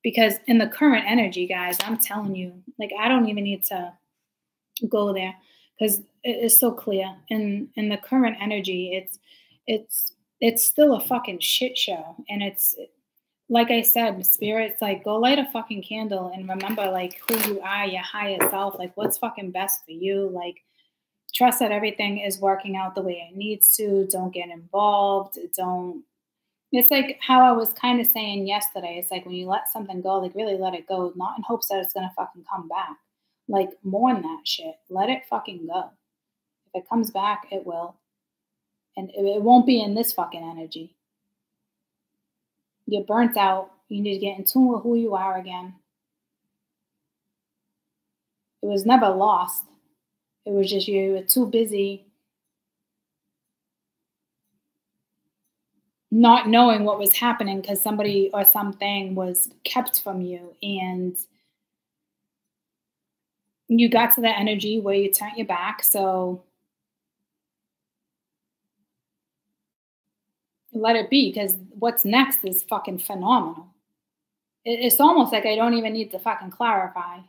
Because in the current energy, guys, I'm telling you, like I don't even need to go there because it's so clear. In the current energy, it's it's still a fucking shit show. And it's, like I said, Spirit's like, go light a fucking candle and remember, like, who you are, your higher self, like, what's fucking best for you. Like, trust that everything is working out the way it needs to. Don't get involved. Don't. It's like how I was kind of saying yesterday. It's like when you let something go, like, really let it go, not in hopes that it's going to fucking come back. Like, mourn that shit. Let it fucking go. If it comes back, it will. And it won't be in this fucking energy. You're burnt out. You need to get in tune with who you are again. It was never lost. It was just you were too busy not knowing what was happening because somebody or something was kept from you. And you got to the energy where you turned your back. So let it be, because what's next is fucking phenomenal. It's almost like I don't even need to fucking clarify.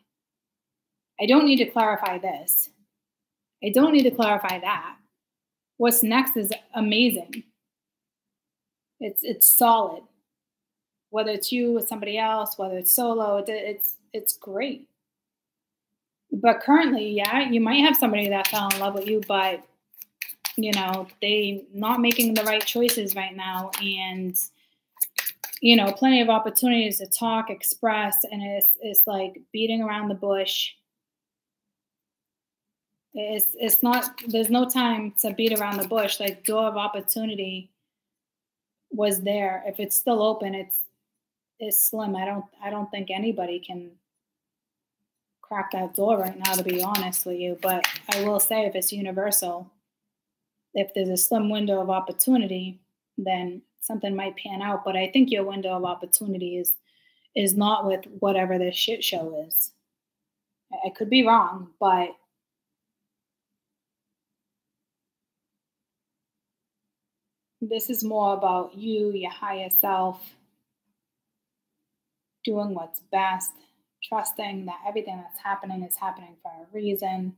I don't need to clarify this. I don't need to clarify that. What's next is amazing. It's solid. Whether it's you with somebody else, whether it's solo, it's great. But currently, yeah, you might have somebody that fell in love with you, but you know, they not making the right choices right now, and you know, plenty of opportunities to talk, express, and it's like beating around the bush. It's not, there's no time to beat around the bush. Like, door of opportunity was there. If it's still open, it's slim. I don't think anybody can crack that door right now, to be honest with you. But I will say, if it's universal, if there's a slim window of opportunity, then something might pan out. But I think your window of opportunity is not with whatever this shit show is. I could be wrong, but this is more about you, your higher self, doing what's best, trusting that everything that's happening is happening for a reason.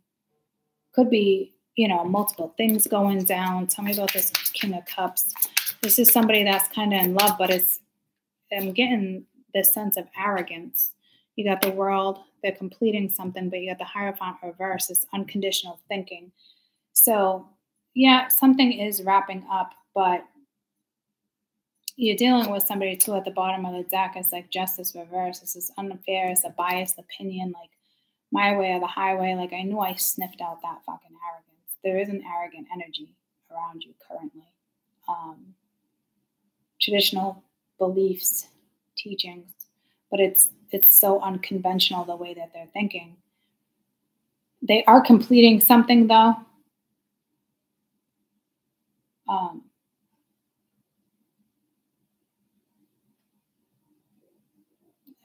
Could be, you know, multiple things going down. Tell me about this King of Cups. This is somebody that's kind of in love, but I'm getting this sense of arrogance. You got the World, they're completing something, but you got the Hierophant reverse, this unconditional thinking. So, yeah, something is wrapping up, but you're dealing with somebody too at the bottom of the deck. It's like Justice reverse. This is unfair. It's a biased opinion, like my way or the highway. Like, I knew I sniffed out that fucking arrogance. There is an arrogant energy around you currently. Traditional beliefs, teachings, but it's so unconventional the way that they're thinking. They are completing something though.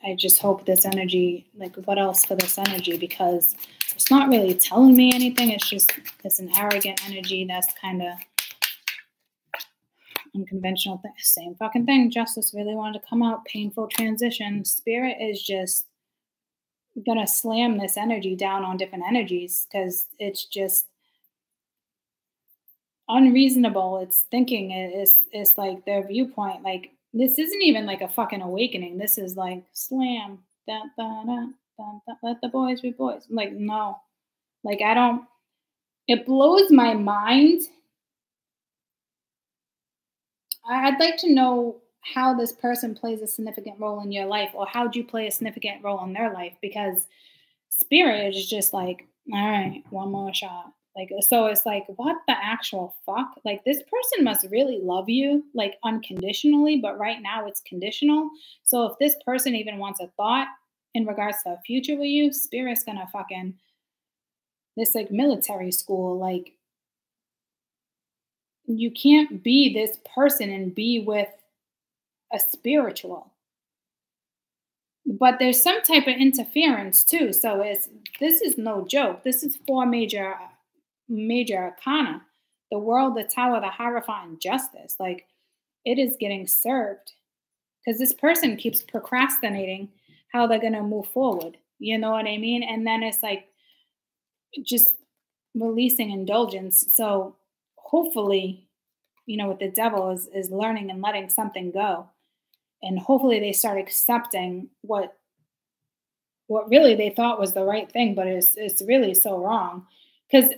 I just hope this energy, like, what else for this energy? Because it's not really telling me anything. It's an arrogant energy that's kind of unconventional thing. Same fucking thing. Justice really wanted to come out. Painful transition. Spirit is just gonna slam this energy down on different energies because it's just unreasonable. It's thinking. It's like their viewpoint. Like, this isn't even like a fucking awakening. This is like slam. Da, da, da, da, da, let the boys be boys. Like, no. Like, I don't. It blows my mind. I'd like to know how this person plays a significant role in your life, or how do you play a significant role in their life? Because Spirit is just like, all right, one more shot. Like, so it's like, what the actual fuck? Like, this person must really love you, like, unconditionally, but right now it's conditional. So if this person even wants a thought in regards to a future with you, Spirit's gonna fucking, this like military school, like, you can't be this person and be with a spiritual. But there's some type of interference too. So this is no joke. This is 4 major arcana: the World, the Tower, the Hierophant, and Justice. Like, it is getting served because this person keeps procrastinating how they're going to move forward. You know what I mean? And then it's like just releasing indulgence. So hopefully you know, with the devil is learning and letting something go. And hopefully they start accepting what really they thought was the right thing, but it's really so wrong. Because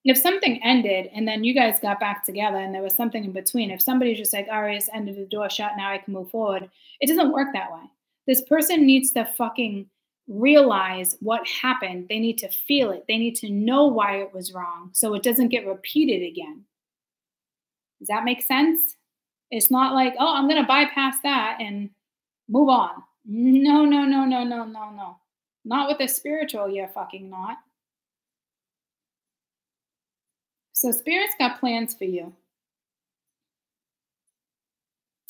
if something ended and then you guys got back together and there was something in between, if somebody's just like, all right, it's ended, the door shut, now I can move forward, it doesn't work that way. This person needs to fucking realize what happened. They need to feel it. They need to know why it was wrong so it doesn't get repeated again. Does that make sense? It's not like, oh, I'm going to bypass that and move on. No, no, no, no, no, no, no. Not with the spiritual, you're fucking not. So Spirit's got plans for you.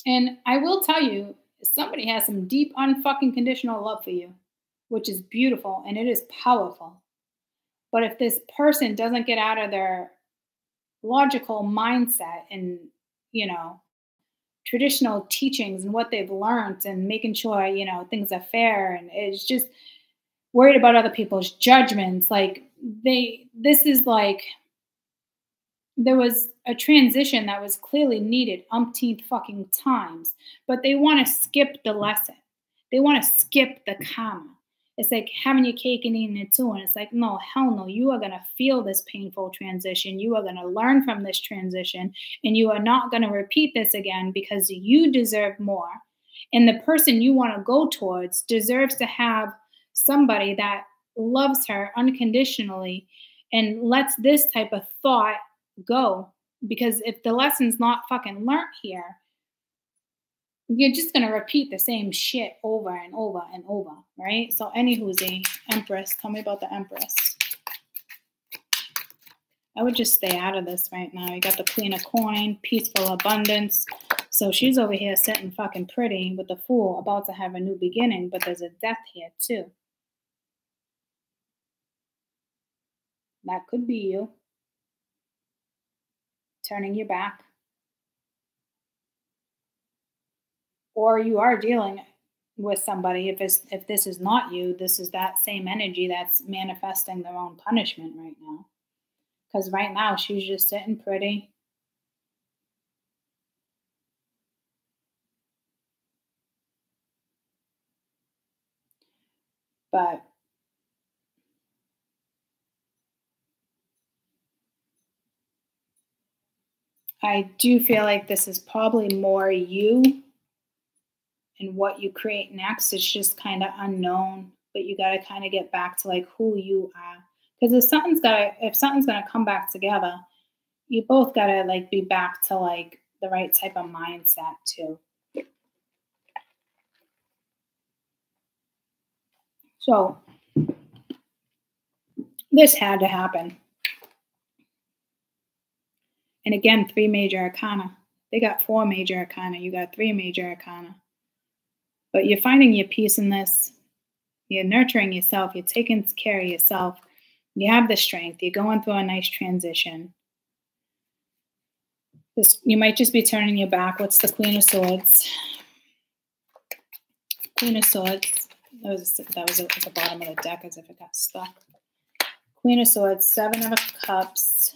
And I will tell you, somebody has some deep, unfucking conditional love for you, which is beautiful and it is powerful. But if this person doesn't get out of their logical mindset and, you know, traditional teachings and what they've learned and making sure, you know, things are fair and it's just worried about other people's judgments, like this is like, there was a transition that was clearly needed umpteenth fucking times, but they want to skip the lesson. They want to skip the karma. It's like having your cake and eating it too. And it's like, no, hell no. You are going to feel this painful transition. You are going to learn from this transition. And you are not going to repeat this again because you deserve more. And the person you want to go towards deserves to have somebody that loves her unconditionally and lets this type of thought go. Because if the lesson's not fucking learned here, you're just going to repeat the same shit over and over and over, right? So anywho's the Empress. Tell me about the Empress. I would just stay out of this right now. You got the Queen of Coin, peaceful abundance. So she's over here sitting fucking pretty with the Fool, about to have a new beginning, but there's a death here too. That could be you. Turning your back. Or you are dealing with somebody. If this is not you, this is that same energy that's manifesting their own punishment right now. Because right now she's just sitting pretty. But I do feel like this is probably more you. And what you create next is just kind of unknown, but you got to kind of get back to like who you are. Because if something's gonna come back together, you both got to like be back to like the right type of mindset too. So this had to happen. And again, 3 major arcana. They got 4 major arcana. You got 3 major arcana. But you're finding your peace in this. You're nurturing yourself. You're taking care of yourself. You have the strength. You're going through a nice transition. You might just be turning your back. What's the Queen of Swords? Queen of Swords. That was at the bottom of the deck as if it got stuck. Queen of Swords, 7 of Cups.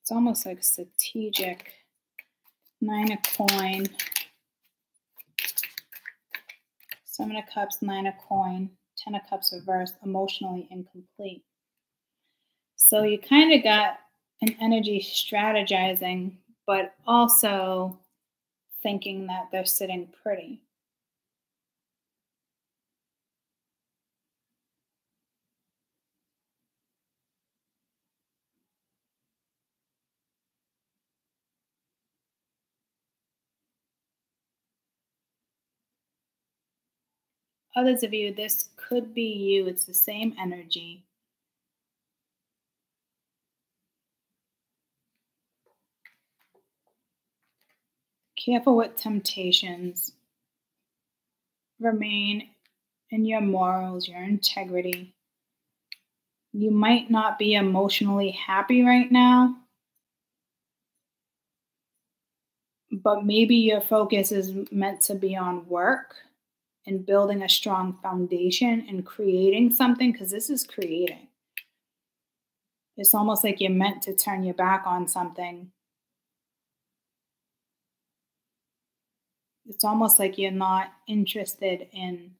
It's almost like strategic. 9 of Coin, 7 of Cups, 9 of Coin, 10 of Cups reversed, emotionally incomplete. So you kind of got an energy strategizing, but also thinking that they're sitting pretty. Others of you, this could be you. It's the same energy. Careful with temptations. Remain in your morals, your integrity. You might not be emotionally happy right now, but maybe your focus is meant to be on work and building a strong foundation and creating something, because this is creating. It's almost like you're meant to turn your back on something. It's almost like you're not interested in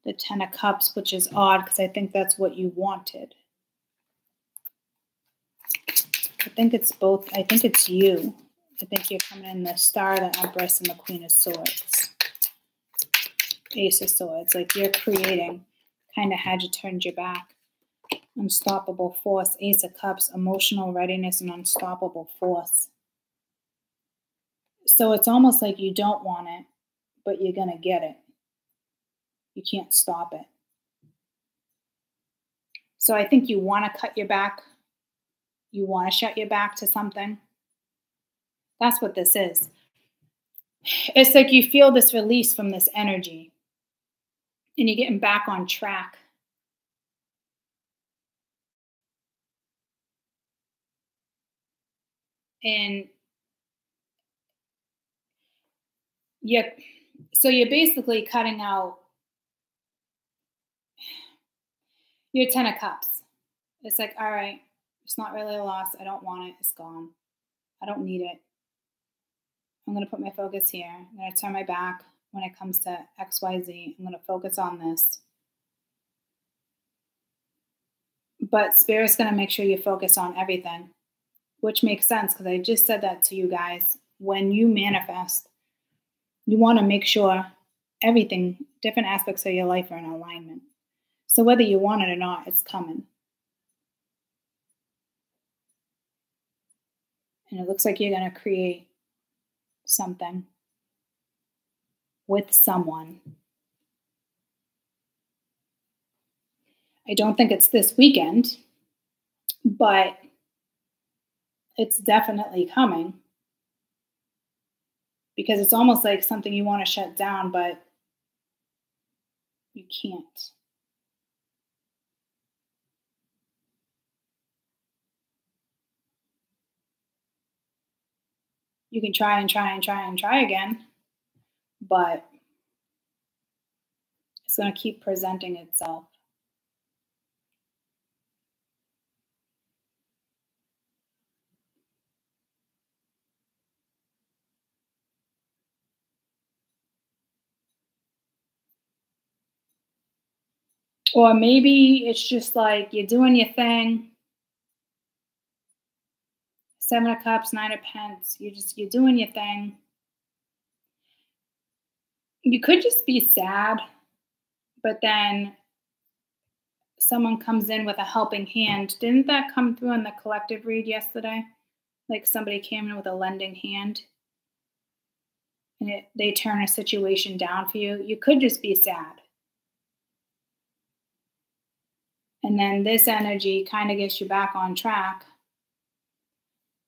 the Ten of Cups, which is odd because I think that's what you wanted. I think it's both. I think it's you. I think you're coming in the Star, the Empress, and the Queen of Swords. Ace of Swords. Like you're creating. Kind of had you turned your back. Unstoppable force. Ace of Cups. Emotional readiness and unstoppable force. So it's almost like you don't want it, but you're going to get it. You can't stop it. So I think you want to cut your back. You want to shut your back to something. That's what this is. It's like you feel this release from this energy and you're getting back on track. And so you're basically cutting out your Ten of Cups. It's like, all right, it's not really a loss. I don't want it. It's gone. I don't need it. I'm going to put my focus here. I'm going to turn my back when it comes to XYZ. I'm going to focus on this. But Spirit's going to make sure you focus on everything, which makes sense because I just said that to you guys. When you manifest, you want to make sure everything, different aspects of your life are in alignment. So whether you want it or not, it's coming. And it looks like you're going to create something with someone. I don't think it's this weekend, but it's definitely coming because it's almost like something you want to shut down, but you can't. You can try and try and try and try again, but it's going to keep presenting itself. Or maybe it's just like you're doing your thing. Seven of Cups, Nine of Pentacles. You're doing your thing. You could just be sad, but then someone comes in with a helping hand. Didn't that come through in the collective read yesterday? Like somebody came in with a lending hand and they turn a situation down for you. You could just be sad. And then this energy kind of gets you back on track.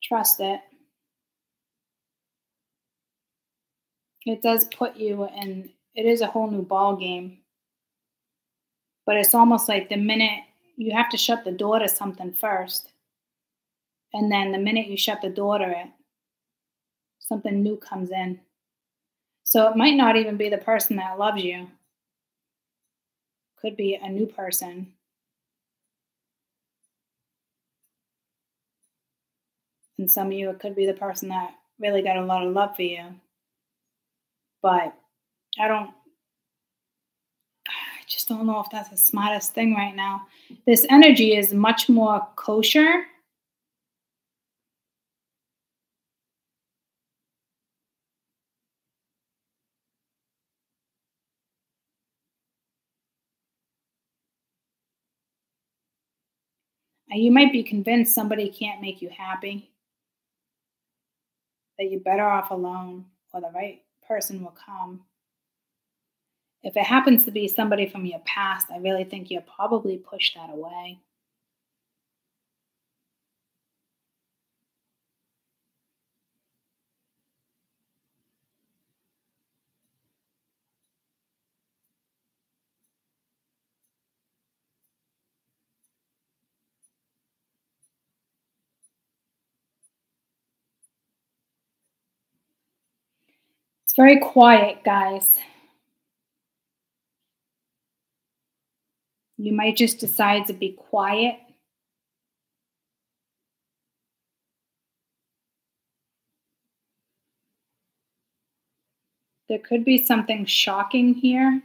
Trust it. It does put you in, it is a whole new ball game. But it's almost like the minute you have to shut the door to something first. And then the minute you shut the door to it, something new comes in. So it might not even be the person that loves you. Could be a new person. And some of you, it could be the person that really got a lot of love for you. But I just don't know if that's the smartest thing right now. This energy is much more kosher. You might be convinced somebody can't make you happy, that you're better off alone, or the right person will come. If it happens to be somebody from your past, I really think you'll probably push that away. It's very quiet, guys. You might just decide to be quiet. There could be something shocking here.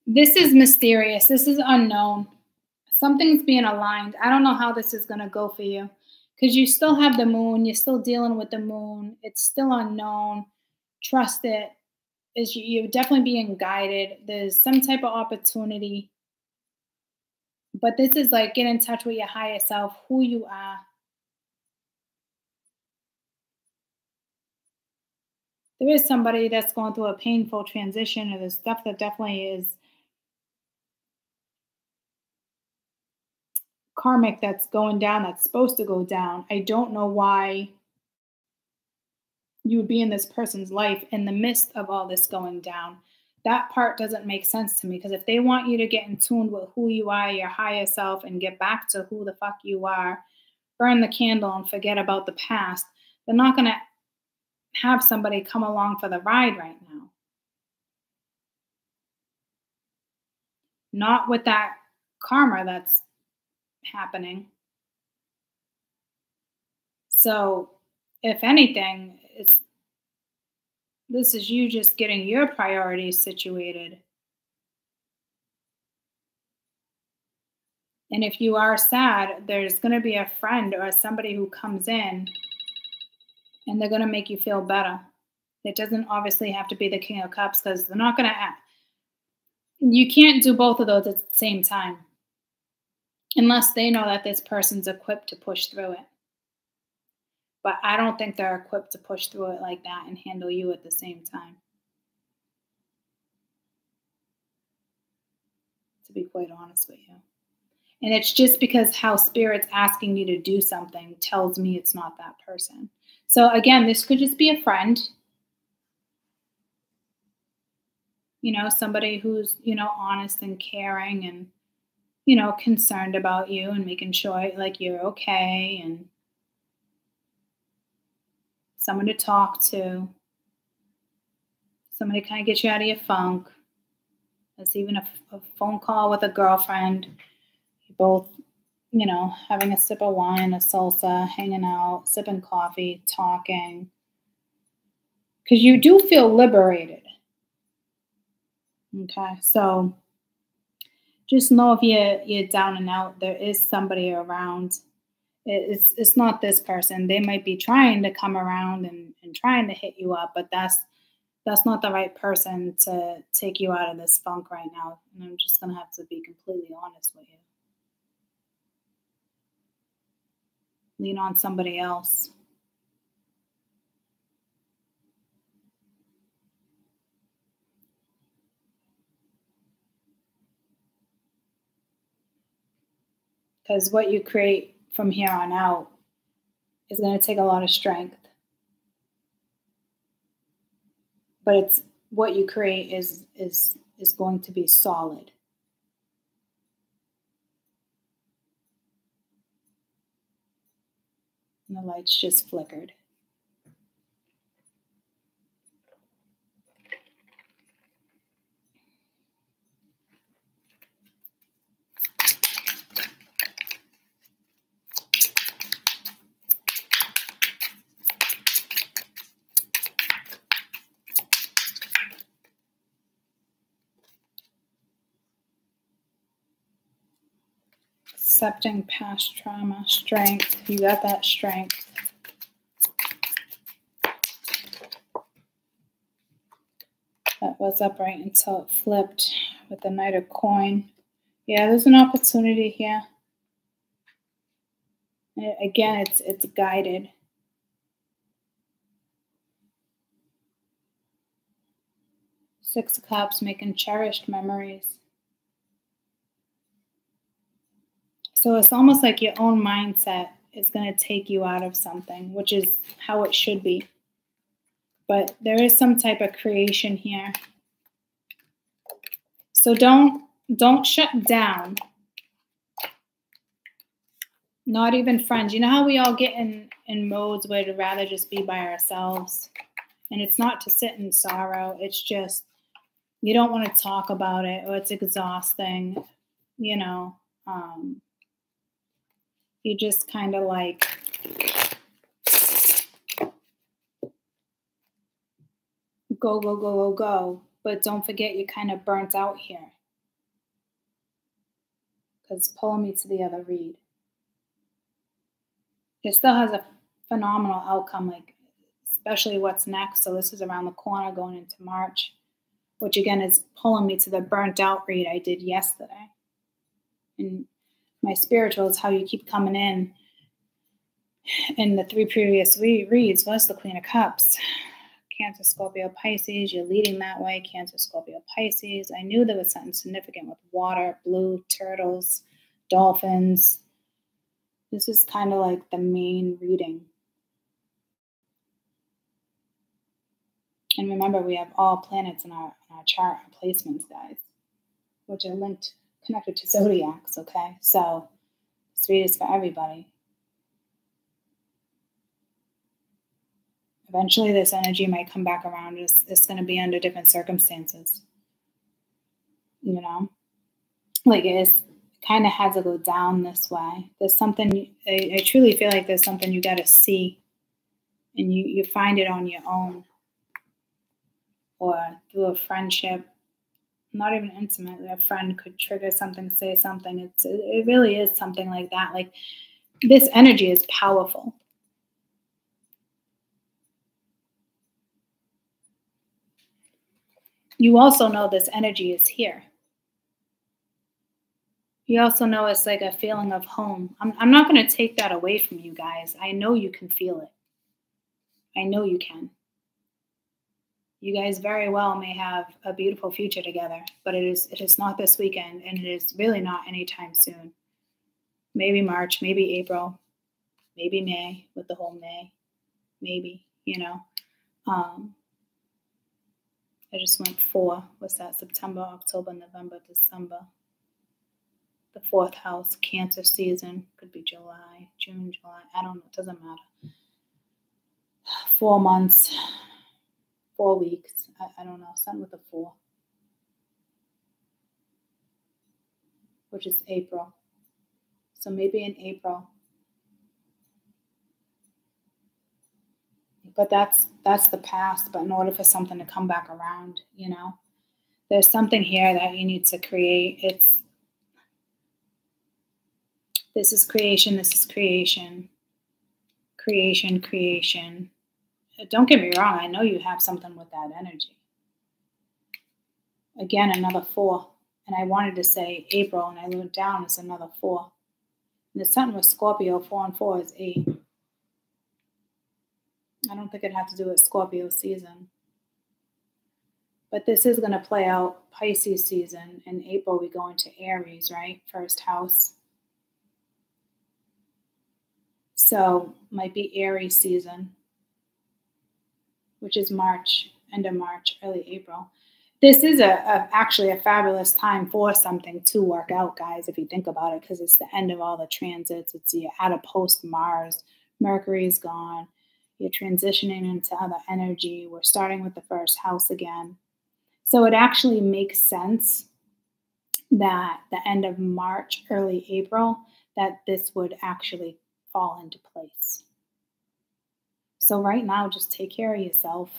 This is mysterious. This is unknown. Something's being aligned. I don't know how this is going to go for you because you still have the moon. You're still dealing with the moon. It's still unknown. Trust it. You're definitely being guided. There's some type of opportunity. But this is like get in touch with your higher self, who you are. There is somebody that's going through a painful transition, or there's stuff that definitely is karmic that's going down, that's supposed to go down. I don't know why you would be in this person's life in the midst of all this going down. That part doesn't make sense to me, because if they want you to get in tune with who you are, your higher self, and get back to who the fuck you are, burn the candle and forget about the past, they're not going to have somebody come along for the ride right now. Not with that karma that's happening. So, if anything, this is you just getting your priorities situated. And if you are sad, there's going to be a friend or somebody who comes in and they're going to make you feel better. It doesn't obviously have to be the King of Cups, because they're not going to act. You can't do both of those at the same time unless they know that this person's equipped to push through it. But I don't think they're equipped to push through it like that and handle you at the same time, to be quite honest with you. And it's just because how Spirit's asking you to do something tells me it's not that person. So again, this could just be a friend. You know, somebody who's, you know, honest and caring and, you know, concerned about you and making sure like you're okay, and someone to talk to, somebody to kind of get you out of your funk. There's even a phone call with a girlfriend. You're both, you know, having a sip of wine, a salsa, hanging out, sipping coffee, talking. Because you do feel liberated. Okay, so just know if you're down and out, there is somebody around. It's not this person. They might be trying to come around and trying to hit you up, but that's not the right person to take you out of this funk right now. And I'm just going to have to be completely honest with you. Lean on somebody else. Because what you create from here on out is going to take a lot of strength. But it's what you create is going to be solid. And the lights just flickered. Accepting past trauma, strength. You got that strength. That was upright until it flipped with the Knight of Coin. Yeah, there's an opportunity here. And again, it's guided. Six of Cups, making cherished memories. So it's almost like your own mindset is going to take you out of something, which is how it should be. But there is some type of creation here. So don't shut down. Not even friends. You know how we all get in modes where we'd rather just be by ourselves? And it's not to sit in sorrow. It's just you don't want to talk about it, or it's exhausting. You know, you just kind of like go, go, go, go, go. But don't forget you're kind of burnt out here. Because pulling me to the other read. It still has a phenomenal outcome, like especially what's next. So this is around the corner going into March, which again is pulling me to the burnt out read I did yesterday. And my spiritual is how you keep coming in. And the 3 previous reads was the Queen of Cups. Cancer, Scorpio, Pisces. You're leading that way. Cancer, Scorpio, Pisces. I knew there was something significant with water, blue, turtles, dolphins. This is kind of like the main reading. And remember, we have all planets in our chart placements, guys, which are connected to zodiacs, okay? So this read is for everybody. Eventually, this energy might come back around. It's going to be under different circumstances. You know? Like it kind of has to go down this way. There's something, I truly feel like there's something you got to see. And you find it on your own. Or through a friendship. Not even intimate. A friend could trigger something, say something. It really is something like that. Like this energy is powerful. You also know this energy is here. You also know it's like a feeling of home. I'm not going to take that away from you guys. I know you can feel it. I know you can. You guys very well may have a beautiful future together, but it is not this weekend, and it is really not anytime soon. Maybe March, maybe April, maybe May with the whole May. Maybe, you know. I just went 4. What's that? September, October, November, December. The 4th house, Cancer season. Could be July, June, July. I don't know. It doesn't matter. 4 months, 4 weeks. I don't know. Something with a 4. Which is April. So maybe in April. But that's the past. But in order for something to come back around, you know, there's something here that you need to create. This is creation. This is creation. Creation, creation. Don't get me wrong. I know you have something with that energy. Again, another 4. And I wanted to say April, and I wrote down it's another 4. And the sun with Scorpio, 4 and 4 is 8. I don't think it had to do with Scorpio season. But this is going to play out Pisces season. In April, we go into Aries, right? First house. So might be Aries season, which is March, end of March, early April. This is actually a fabulous time for something to work out, guys, if you think about it, because it's the end of all the transits. You're at a post-Mars. Mercury is gone. You're transitioning into other energy. We're starting with the first house again. So it actually makes sense that the end of March, early April, that this would actually fall into place. So right now, just take care of yourself.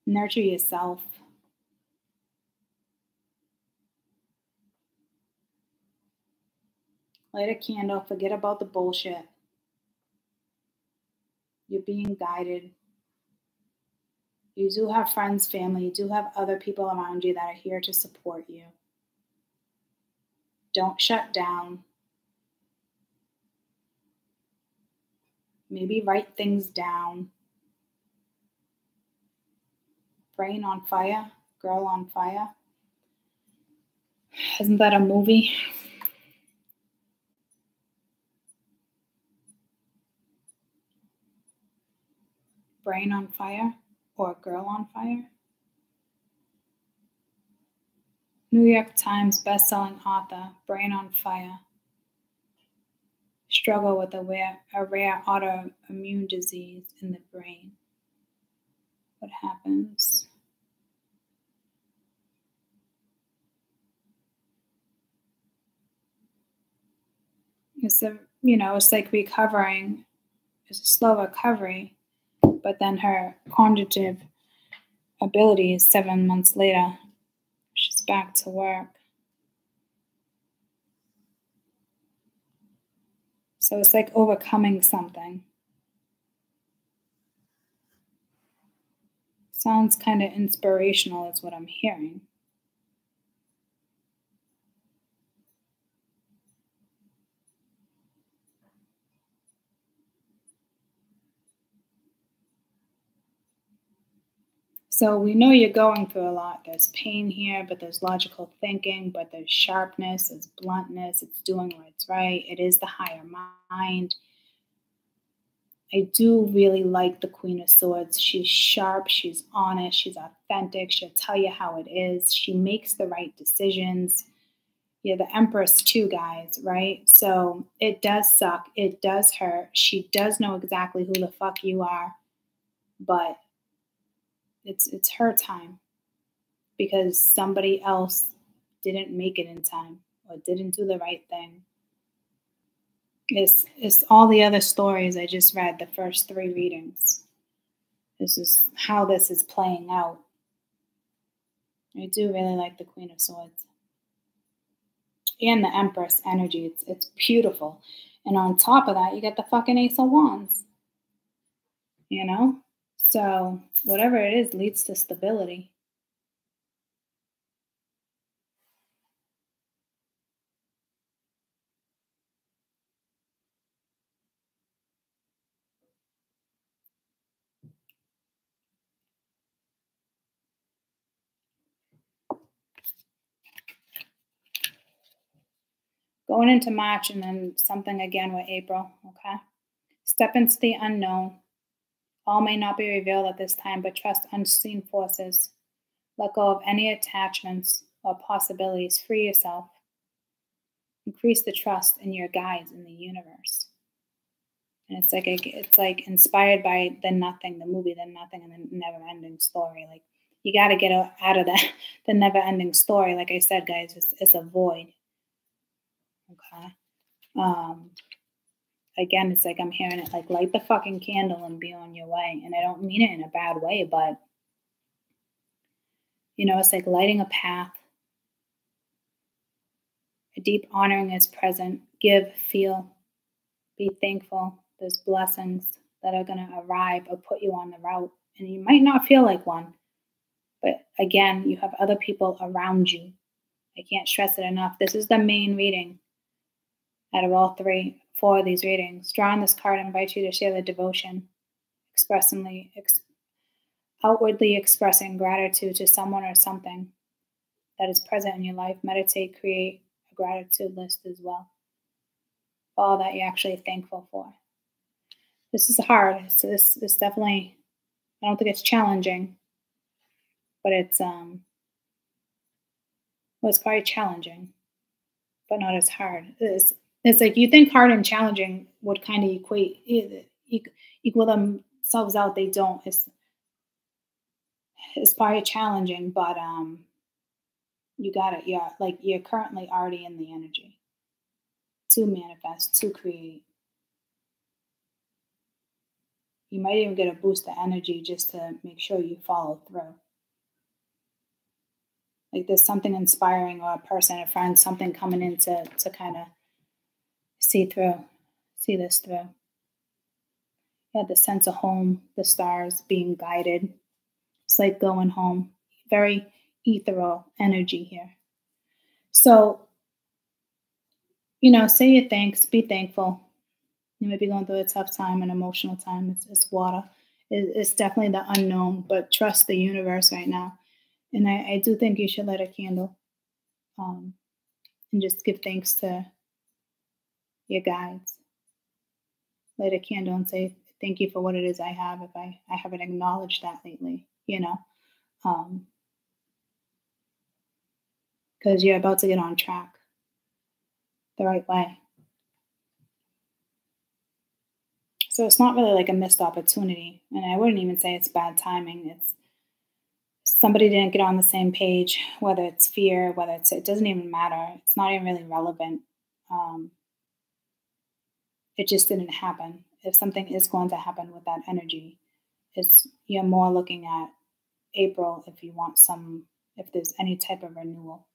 Nurture yourself. Light a candle. Forget about the bullshit. You're being guided. You do have friends, family. You do have other people around you that are here to support you. Don't shut down. Maybe write things down. Brain on Fire, Girl on Fire. Isn't that a movie? Brain on Fire or Girl on Fire? New York Times bestselling author, brain on fire. Struggle with a rare autoimmune disease in the brain. What happens? It's it's like recovering. It's a slow recovery, but then her cognitive abilities 7 months later, she's back to work. So it's like overcoming something. Sounds kind of inspirational is what I'm hearing. So we know you're going through a lot. There's pain here, but there's logical thinking, but there's sharpness, there's bluntness, it's doing what's right. It is the higher mind. I do really like the Queen of Swords. She's sharp, she's honest, she's authentic. She'll tell you how it is. She makes the right decisions. You're the Empress too, guys, right? So it does suck. It does hurt. She does know exactly who the fuck you are, but it's her time because somebody else didn't make it in time or didn't do the right thing. It's all the other stories I just read, the first 3 readings. This is how this is playing out. I do really like the Queen of Swords. And the Empress energy. It's beautiful. And on top of that, you get the fucking Ace of Wands. So whatever it is leads to stability. Going into March and then something again with April, okay? Step into the unknown. All may not be revealed at this time, but trust unseen forces. Let go of any attachments or possibilities. Free yourself. Increase the trust in your guides in the universe. And it's like inspired by The Nothing, the movie The Nothing, and the never-ending story. Like you got to get out of the never-ending story. Like I said, guys, it's a void. Okay. Again, it's like I'm hearing it like light the fucking candle and be on your way. And I don't mean it in a bad way, but it's like lighting a path. A deep honoring is present. Give, feel, be thankful. There's blessings that are going to arrive or put you on the route. And you might not feel like one, but again, you have other people around you. I can't stress it enough. This is the main reading out of all 4 of these readings. Drawing this card invites you to share the devotion, outwardly expressing gratitude to someone or something that is present in your life. Meditate, create a gratitude list as well. All that you're actually thankful for. This is hard. It's definitely, I don't think it's challenging, but it's probably challenging, but not as hard. It's like you think hard and challenging would kind of equal themselves out. They don't. It's probably challenging, but you got it. Yeah, like you're currently already in the energy to manifest, to create. You might even get a boost of energy just to make sure you follow through. Like there's something inspiring, or a person, a friend, something coming in to kind of see this through. Yeah, the sense of home, the stars, being guided. It's like going home. Very ethereal energy here. So, say your thanks, be thankful. You might be going through a tough time, an emotional time. It's water. It's definitely the unknown, but trust the universe right now. And I do think you should light a candle and just give thanks to your guides. Light a candle and say, thank you for what it is I have, if I haven't acknowledged that lately, because because you're about to get on track the right way. So it's not really like a missed opportunity. And I wouldn't even say it's bad timing. It's somebody didn't get on the same page, whether it's fear, whether it doesn't even matter. It's not even really relevant. It just didn't happen. If something is going to happen with that energy, you're more looking at April if you want if there's any type of renewal.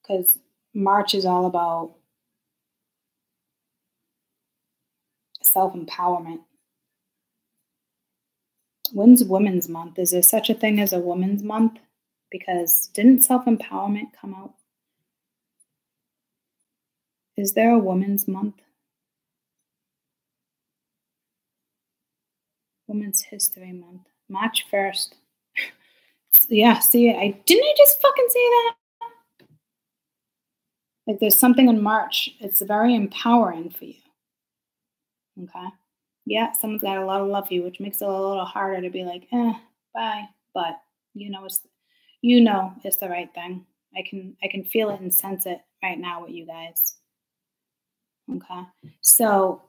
Because March is all about self-empowerment. When's Women's Month? Is there such a thing as a Women's Month? Because didn't self-empowerment come out? Is there a Women's Month? Women's History Month. March 1st. Yeah, see, didn't I just fucking say that? Like there's something in March. It's very empowering for you. Okay? Yeah, someone's got a lot of love for you, which makes it a little harder to be like, bye. But you know it's the right thing. I can feel it and sense it right now with you guys. Okay? So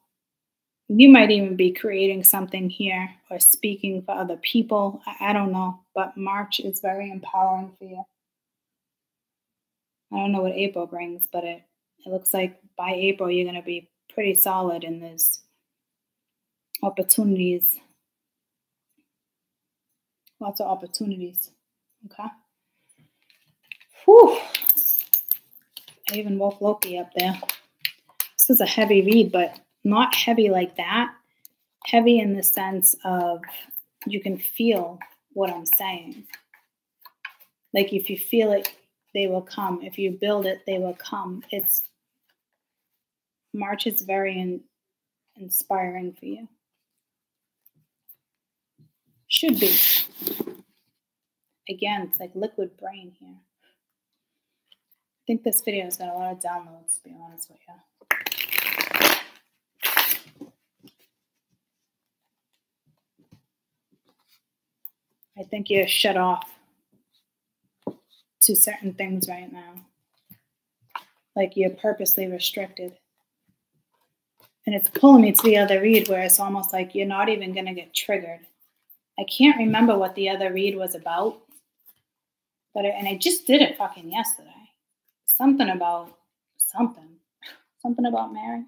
you might even be creating something here or speaking for other people. I don't know. But March is very empowering for you. I don't know what April brings, but it looks like by April you're going to be pretty solid in this opportunities. Lots of opportunities. Okay. Whew. I even woke Loki up there. This was a heavy read, but not heavy like that. Heavy in the sense of you can feel what I'm saying. Like if you feel it, they will come. If you build it, they will come. March is very inspiring for you. Should be. Again, it's like liquid brain here. I think this video has got a lot of downloads, to be honest with you. I think you're shut off to certain things right now. Like you're purposely restricted. And it's pulling me to the other read where it's almost like you're not even going to get triggered. I can't remember what the other read was about. And I just did it fucking yesterday. Something about Mary.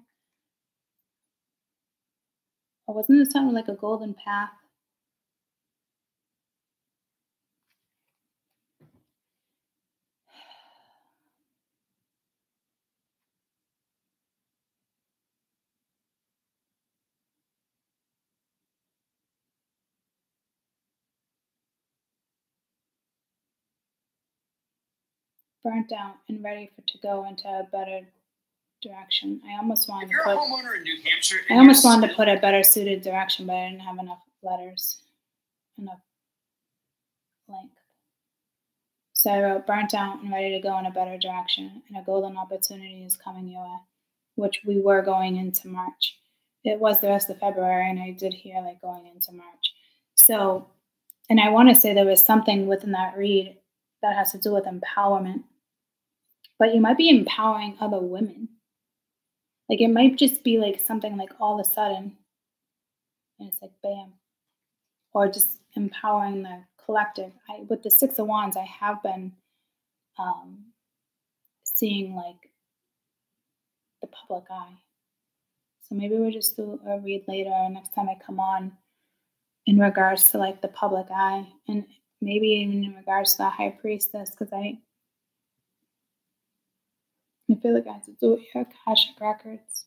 Or wasn't it something like a golden path? Burnt out and ready to go into a better direction. I almost wanted to put. If you're a homeowner in New Hampshire, I almost wanted to put a better suited direction, but I didn't have enough letters, enough length. So I wrote burnt out and ready to go in a better direction, and a golden opportunity is coming your way, which we were going into March. It was the rest of February, and I did hear like going into March. So, and I want to say there was something within that read that has to do with empowerment. But you might be empowering other women. Like it might just be like something like all of a sudden, and it's like bam. Or just empowering the collective. With the Six of Wands, I have been seeing like the public eye. So maybe we'll just do a read later or next time I come on in regards to like the public eye. And maybe even in regards to the High Priestess, because I feel like I have to do it here, Akashic Records.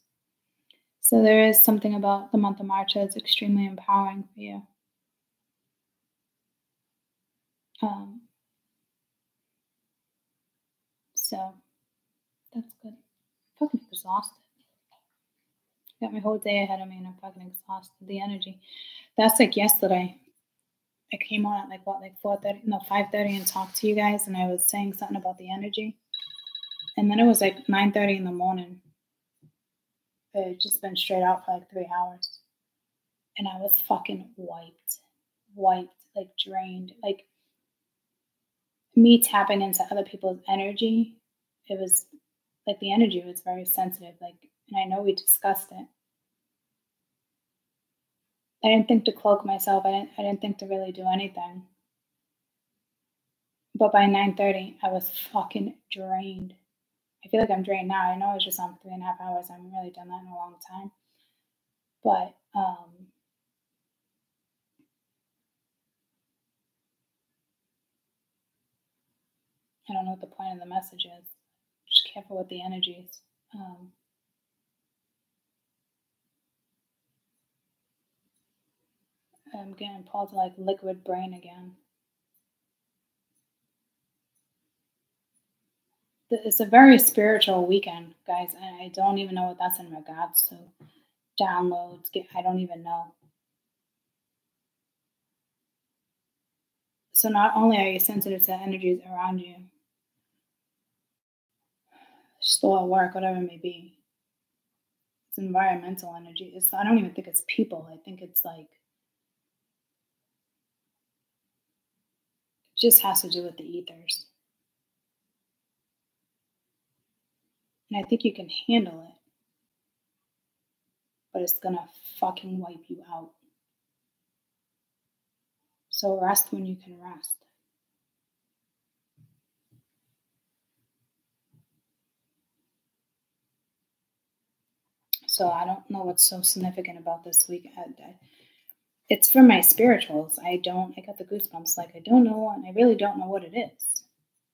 So there is something about the month of March that's extremely empowering for you. So that's good. I'm fucking exhausted. Got my whole day ahead of me and I'm fucking exhausted. The energy. That's like yesterday. I came on at like 5:30 and talked to you guys, and I was saying something about the energy. And then it was like 9:30 in the morning. It had just been straight out for like 3 hours. And I was fucking wiped. wiped, like drained. Like me tapping into other people's energy, it was like the energy was very sensitive. Like, and I know we discussed it. I didn't think to cloak myself. I didn't think to really do anything. But by 9:30, I was fucking drained. I feel like I'm drained now. I know I was just on 3.5 hours. I haven't really done that in a long time. But I don't know what the point of the message is. Just careful with the energies. I'm getting pulled to like liquid brain again. It's a very spiritual weekend, guys, and I don't even know what that's in regards to. Downloads, I don't even know. So not only are you sensitive to energies around you, still at work, whatever it may be, it's environmental energy. I don't even think it's people. I think it's like, it just has to do with the ethers. And I think you can handle it, but it's gonna fucking wipe you out. So rest when you can rest. So I don't know what's so significant about this week. It's for my spirituals. I got the goosebumps. Like, I don't know, and I really don't know what it is.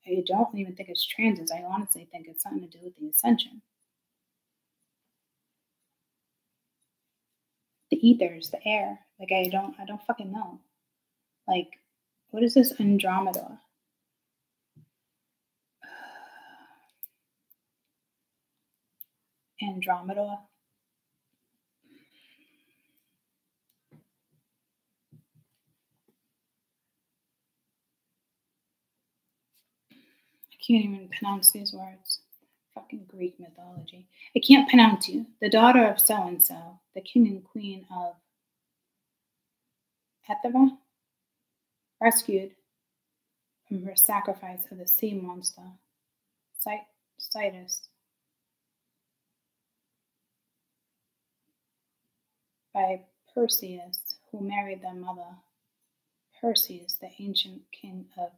I don't even think it's transits. I honestly think it's something to do with the ascension. The ethers, the air. Like, I don't fucking know. Like, what is this Andromeda? Andromeda? I can't even pronounce these words. Fucking Greek mythology. I can't pronounce you. The daughter of so-and-so, the king and queen of Ethera, rescued from her sacrifice of the sea monster, Titus, by Perseus, who married their mother, Perseus, the ancient king of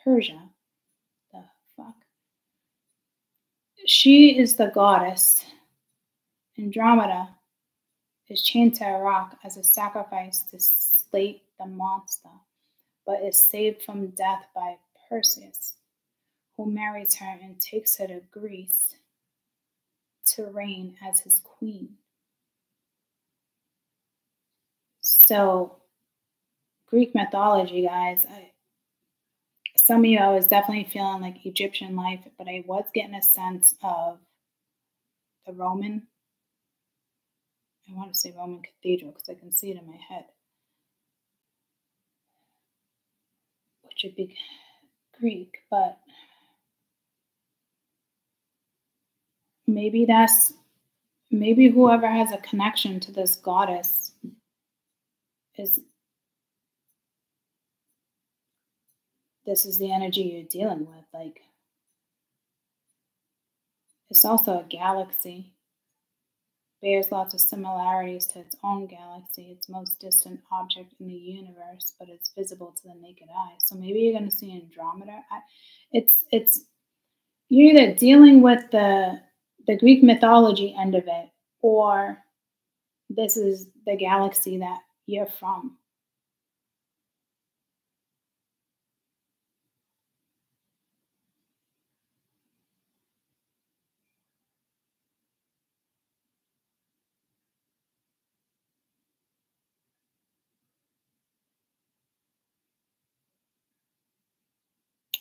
Persia. The fuck? She is the goddess. Andromeda is chained to a rock as a sacrifice to slay the monster, but is saved from death by Perseus, who marries her and takes her to Greece to reign as his queen. So, Greek mythology, guys, some of you, I was definitely feeling like Egyptian life, but I was getting a sense of the Roman, I want to say Roman cathedral because I can see it in my head, which would be Greek, but maybe whoever has a connection to this goddess this is the energy you're dealing with. Like, it's also a galaxy. Bears lots of similarities to its own galaxy, its most distant object in the universe, but it's visible to the naked eye. So maybe you're going to see Andromeda. It's you're either dealing with the Greek mythology end of it, or this is the galaxy that you're from.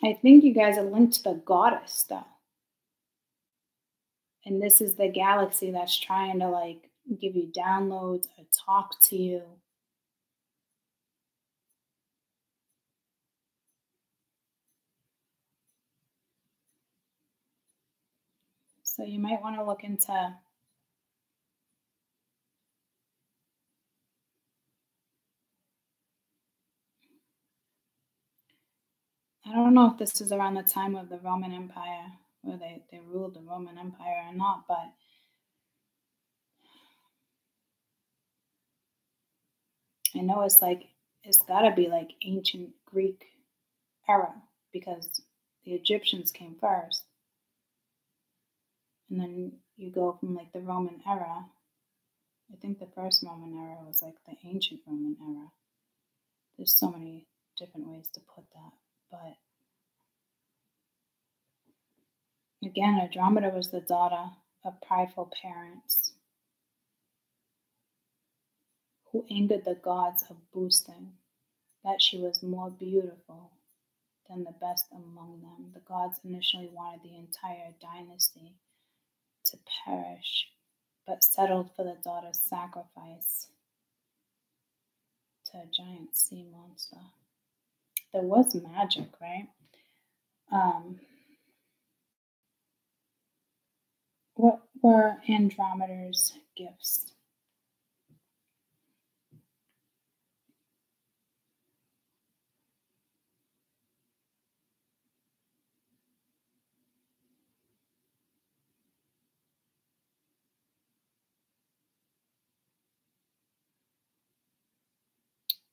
I think you guys are linked to the goddess, though. And this is the galaxy that's trying to, like, give you downloads or talk to you. So you might want to look into I don't know if this is around the time of the Roman Empire, where they ruled the Roman Empire or not, but I know it's gotta be like ancient Greek era, because the Egyptians came first. And then you go from like the Roman era. I think the first Roman era was like the ancient Roman era. There's so many different ways to put that. But again, Andromeda was the daughter of prideful parents who angered the gods of boosting, that she was more beautiful than the best among them. The gods initially wanted the entire dynasty to perish, but settled for the daughter's sacrifice to a giant sea monster. There was magic, right? What were Andromeda's gifts?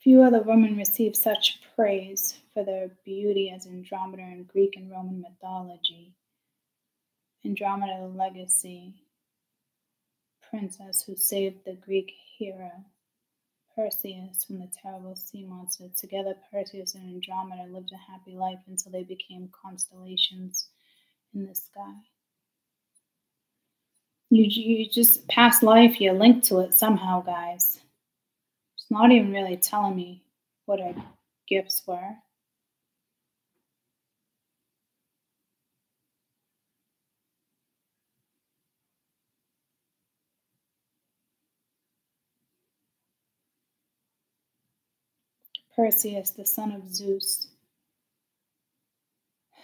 Few other women received such praise for their beauty as Andromeda in Greek and Roman mythology. Andromeda, the legacy princess who saved the Greek hero Perseus from the terrible sea monster. Together, Perseus and Andromeda lived a happy life until they became constellations in the sky. You just past life, you're linked to it somehow, guys. It's not even really telling me what her gifts were. Perseus, the son of Zeus,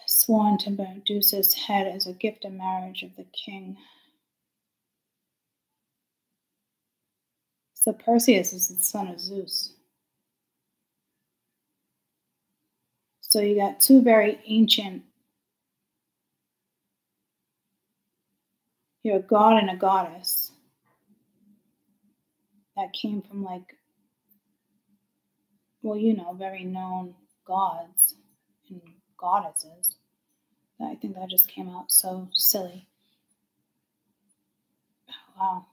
sworn to Medusa's head as a gift of marriage of the king. So Perseus is the son of Zeus. So you got two very ancient, you're a god and a goddess that came from very known gods and goddesses. I think that just came out so silly. Wow.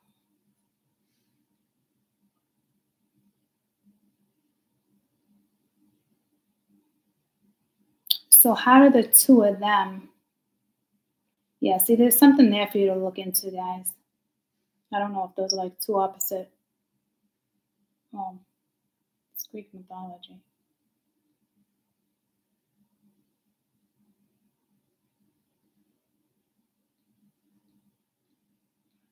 So how do the two of them, yeah, see, there's something there for you to look into, guys. I don't know if those are like two opposite. It's Greek mythology.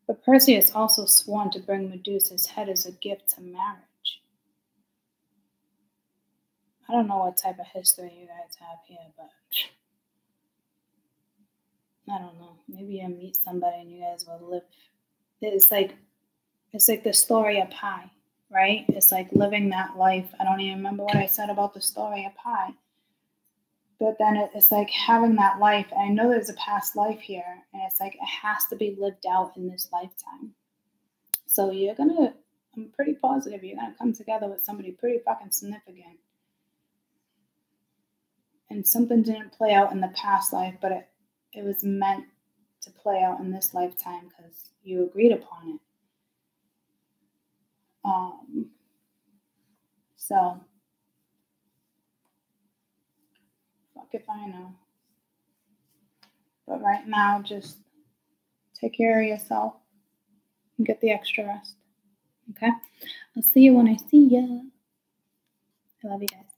But Perseus also sworn to bring Medusa's head as a gift to marriage. I don't know what type of history you guys have here, but I don't know. Maybe you'll meet somebody and you guys will live. It's like the story of Pi, right? It's like living that life. I don't even remember what I said about the story of Pi. But then it's like having that life. And I know there's a past life here. And it's like it has to be lived out in this lifetime. So I'm pretty positive you're going to come together with somebody pretty fucking significant. And something didn't play out in the past life, but it was meant to play out in this lifetime because you agreed upon it. So, fuck if I know. But right now, just take care of yourself and get the extra rest. Okay? I'll see you when I see ya. I love you guys.